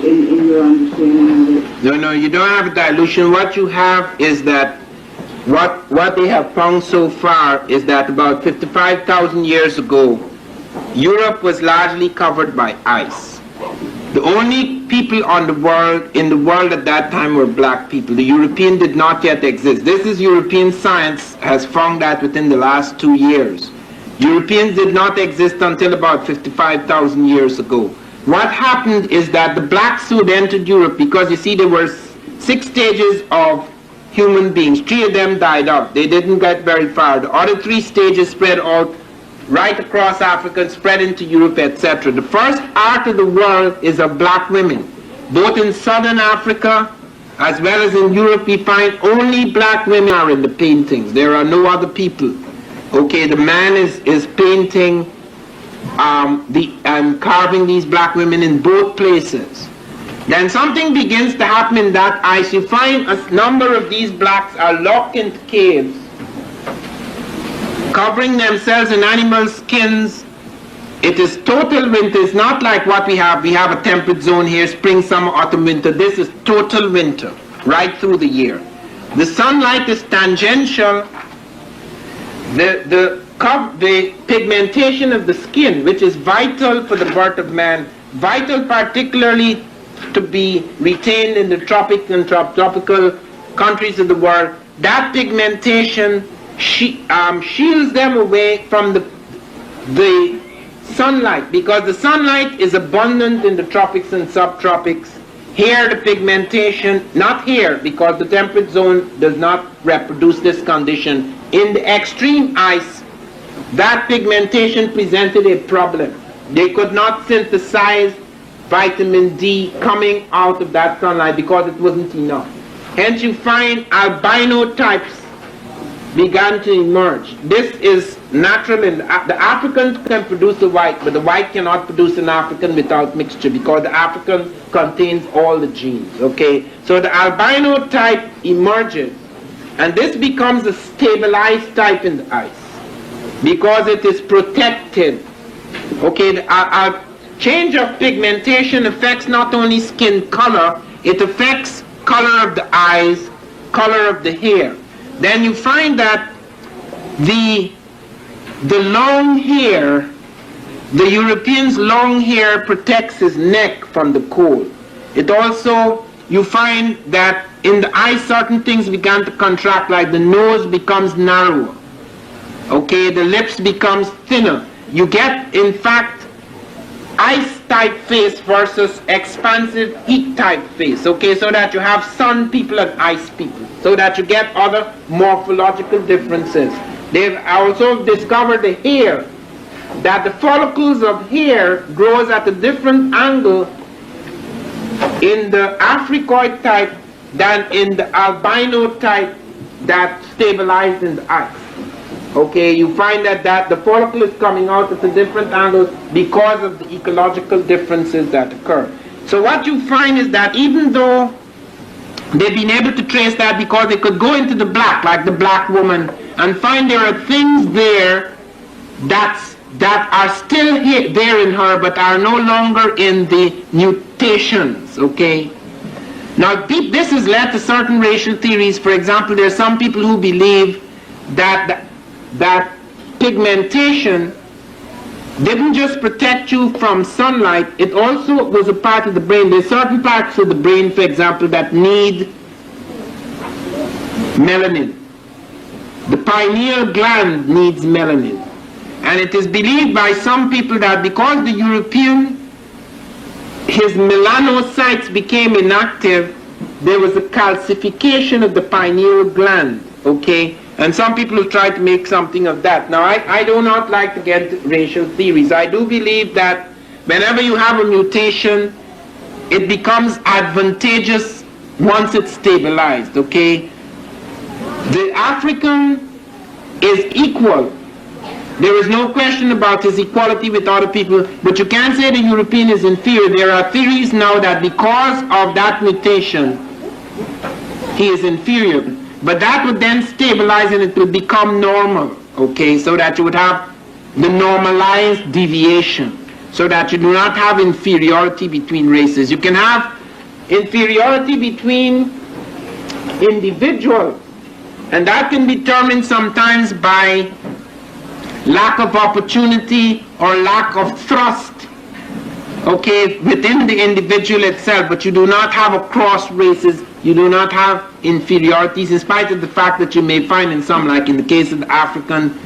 in your understanding of it? No, you don't have a dilution. What you have is that what they have found so far is that about 55,000 years ago, Europe was largely covered by ice. The only people in the world at that time were black people. The European did not yet exist. This is European science has found that within the last 2 years. Europeans did not exist until about 55,000 years ago. What happened is that the blacks who had entered Europe, because you see there were 6 stages of human beings, 3 of them died out. They didn't get very far. The other 3 stages spread out right across Africa and spread into Europe, etc. The first art of the world is of black women. both in southern Africa as well as in Europe, we find only black women are in the paintings. There are no other people. Okay, the man is painting and carving these black women in both places. Then something begins to happen in that ice. You find a number of these blacks are locked into caves, covering themselves in animal skins. It is total winter. It's not like what we have. We have a temperate zone here, spring, summer, autumn, winter. This is total winter, right through the year. The sunlight is tangential. The pigmentation of the skin, which is vital for the birth of man, vital particularly to be retained in the tropic and tropical countries of the world, that pigmentation shields them away from the sunlight, because the sunlight is abundant in the tropics and subtropics. Here the pigmentation, not here, because the temperate zone does not reproduce this condition. In the extreme ice, that pigmentation presented a problem. They could not synthesize vitamin D coming out of that sunlight because it wasn't enough. Hence you find albino types began to emerge. This is natural, and the Africans can produce the white, but the white cannot produce an African without mixture, because the African contains all the genes. Okay, so the albino type emerges, and this becomes a stabilized type in the ice because it is protected. Okay, the change of pigmentation affects not only skin color, it affects color of the eyes, color of the hair. Then you find that the long hair, the European's long hair protects his neck from the cold. It also, you find that in the eyes certain things began to contract, like the nose becomes narrower. Okay, the lips becomes thinner. You get, in fact, ice type face versus expansive heat type face. Okay, so that you have sun people and ice people, so that you get other morphological differences. They've also discovered the hair, that the follicles of hair grows at a different angle in the Africoid type than in the albino type that stabilized in the ice. Okay, you find that the follicle is coming out at a different angle because of the ecological differences that occur. So what you find is that even though they've been able to trace that, because they could go into the black, like the black woman, and find there are things there that are still there in her, but are no longer in the mutations. Okay. Now this has led to certain racial theories. For example, there are some people who believe that pigmentation didn't just protect you from sunlight, it also was a part of the brain. There's certain parts of the brain, for example, that need melanin. The pineal gland needs melanin. And it is believed by some people that because the European, his melanocytes became inactive, there was a calcification of the pineal gland. Okay? And some people have tried to make something of that. Now, I do not like to get racial theories. I do believe that whenever you have a mutation, it becomes advantageous once it's stabilized, okay? The African is equal. There is no question about his equality with other people, but you can't say the European is inferior. There are theories now that because of that mutation, he is inferior. But that would then stabilize and it would become normal, okay, so that you would have the normalized deviation, so that you do not have inferiority between races. You can have inferiority between individuals, and that can be determined sometimes by lack of opportunity or lack of thrust, okay, within the individual itself, but you do not have across races. You do not have inferiorities, in spite of the fact that you may find in some, like in the case of the African,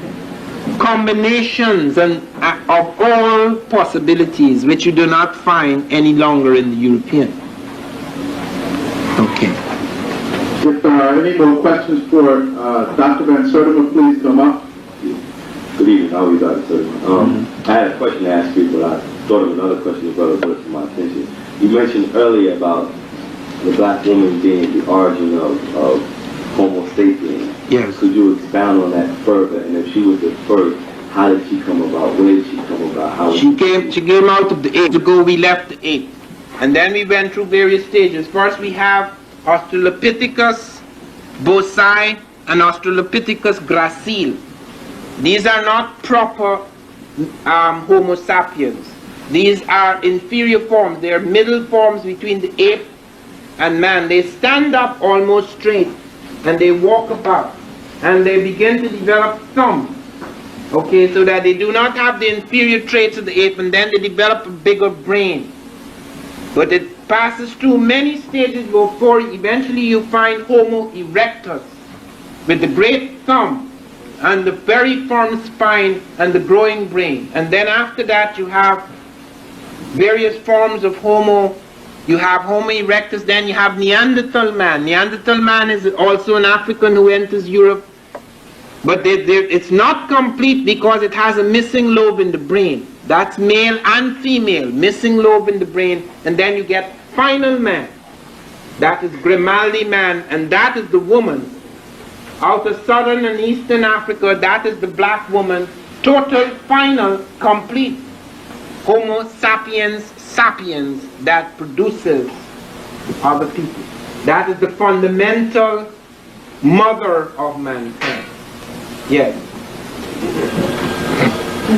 combinations of all possibilities, which you do not find any longer in the European. Okay. If there are any more questions for Dr. Van Sertima, please come up. Good evening, how are you, Dr. Sertima? I had a question to ask you, but I thought of another question as well that brought it to my attention. you mentioned earlier about the black woman being the origin of Homo sapiens. Yes. Could you expound on that further? And if she was the first, how did she come about? Where did she come about? How She came out of the ape ago. We left the ape, and then we went through various stages. First, we have Australopithecus bossai and Australopithecus gracile. These are not proper Homo sapiens. These are inferior forms. They are middle forms between the ape and man. They stand up almost straight, and they walk about, and they begin to develop thumbs. Okay, so that they do not have the inferior traits of the ape, and then they develop a bigger brain. But it passes through many stages before eventually you find Homo erectus with the great thumb and the very firm spine and the growing brain. And then after that you have various forms of Homo. You have Homo erectus, then you have Neanderthal man. Neanderthal man is also an African who enters Europe. But it's not complete because it has a missing lobe in the brain. That's male and female, missing lobe in the brain. And then you get final man. That is Grimaldi man, and that is the woman. Out of southern and eastern Africa, that is the black woman. Total, final, complete Homo sapiens sapiens that produces other people. That is the fundamental mother of mankind. Yes.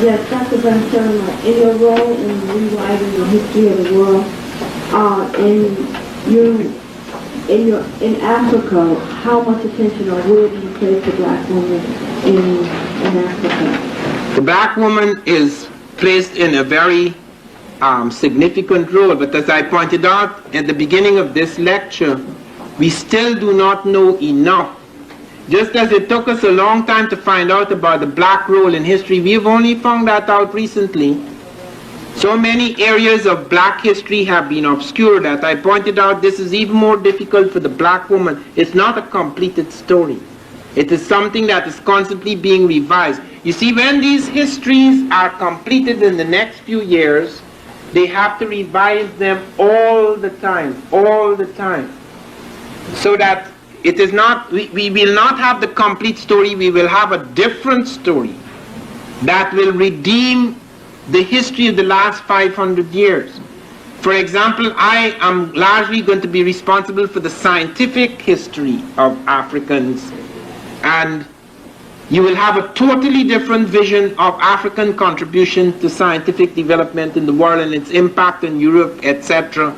Yes, Dr. Van Sertima, in your role in rewriting the history of the world, in Africa, how much attention or where do you place the black woman in Africa? The black woman is placed in a very significant role, but as I pointed out at the beginning of this lecture, we still do not know enough. Just as it took us a long time to find out about the black role in history, we have only found that out recently. So many areas of black history have been obscured that I pointed out this is even more difficult for the black woman. It's not a completed story. It is something that is constantly being revised. You see, when these histories are completed in the next few years, they have to revise them all the time, so that it is not, we will not have the complete story, we will have a different story that will redeem the history of the last 500 years. For example, I am largely going to be responsible for the scientific history of Africans, and you will have a totally different vision of African contribution to scientific development in the world and its impact on Europe, etc.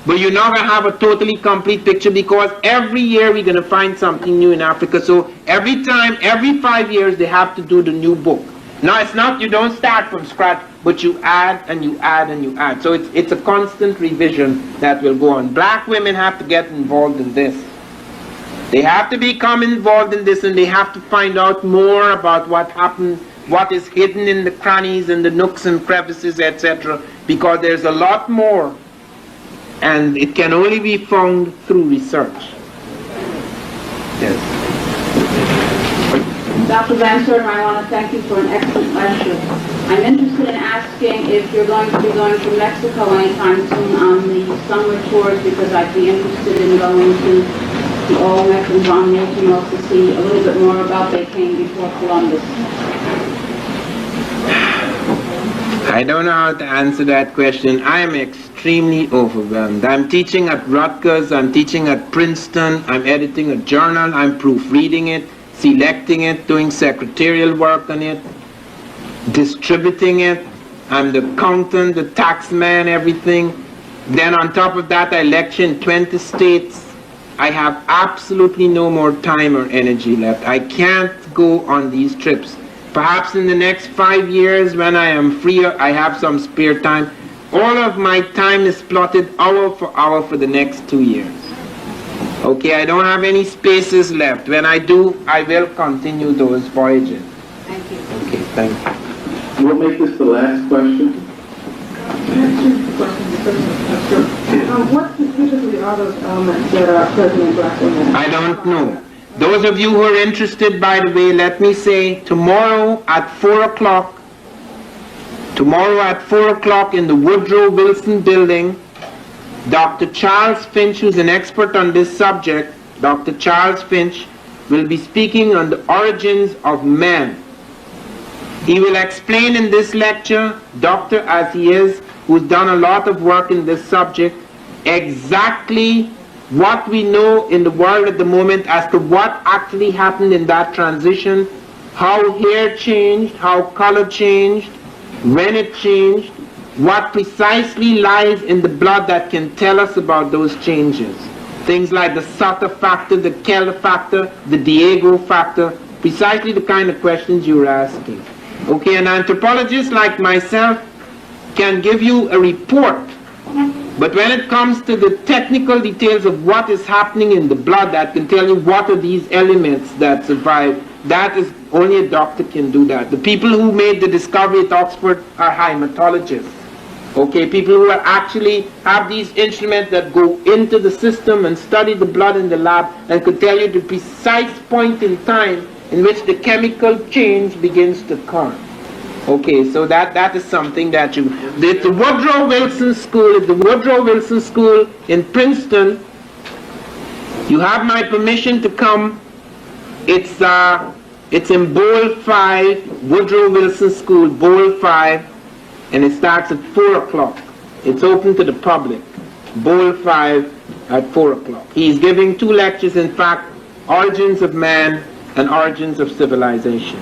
But you're not going to have a totally complete picture because every year we're going to find something new in Africa. So every time, every 5 years, they have to do the new book. Now, it's not, you don't start from scratch, but you add and you add and you add. So it's a constant revision that will go on. Black women have to get involved in this. They have to become involved in this, and they have to find out more about what happened, what is hidden in the crannies and the nooks and crevices, etc. Because there's a lot more, and it can only be found through research. Yes. Dr. Van Sertima, I want to thank you for an excellent lecture. I'm interested in asking if you're going to be going to Mexico anytime soon on the summer tours, because I'd be interested in going to the Olmecs and Von Mills to see a little bit more about they came before Columbus. I don't know how to answer that question. I am extremely overwhelmed. I'm teaching at Rutgers, I'm teaching at Princeton, I'm editing a journal, I'm proofreading it, selecting it, doing secretarial work on it, distributing it. I'm the accountant, the tax man, everything. Then on top of that, I lecture in 20 states. I have absolutely no more time or energy left. I can't go on these trips. Perhaps in the next 5 years, when I am freer, I have some spare time. All of my time is plotted hour for the next 2 years. Okay, I don't have any spaces left. When I do, I will continue those voyages. Thank you. Okay, thank you. We'll make this the last question. What specifically are those elements that are present in black women? I don't know. Those of you who are interested, by the way, let me say tomorrow at 4 o'clock in the Woodrow Wilson building, Dr. Charles Finch, who's an expert on this subject, Dr. Charles Finch, will be speaking on the origins of man. He will explain in this lecture, doctor as he is, who's done a lot of work in this subject, exactly what we know in the world at the moment as to what actually happened in that transition, how hair changed, how color changed, when it changed, what precisely lies in the blood that can tell us about those changes. Things like the Sutter factor, the Keller factor, the Diego factor, precisely the kind of questions you're asking. Okay, an anthropologist like myself can give you a report, but when it comes to the technical details of what is happening in the blood that can tell you what are these elements that survive, that is only a doctor can do that. The people who made the discovery at Oxford are hematologists. Okay, people who are actually have these instruments that go into the system and study the blood in the lab and could tell you the precise point in time in which the chemical change begins to occur. Okay, so that is something that you... The Woodrow Wilson School is the Woodrow Wilson School in Princeton. You have my permission to come. It's in Bowl 5, Woodrow Wilson School, Bowl 5, and it starts at 4 o'clock. It's open to the public. Bowl 5 at 4 o'clock. He's giving 2 lectures, in fact, Origins of Man and Origins of Civilization.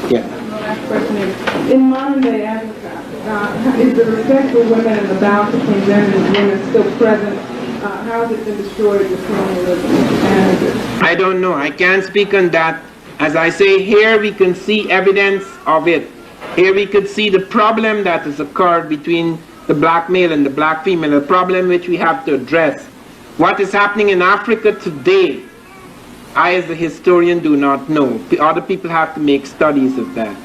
Yeah. My last question is, in modern day Africa, is the respect for women and the balance between men and women still present? How has it been destroyed with colonialism and... I don't know. I can't speak on that. As I say, here we can see evidence of it. Here we could see the problem that has occurred between the black male and the black female, a problem which we have to address. What is happening in Africa today, I as a historian do not know. Other people have to make studies of that.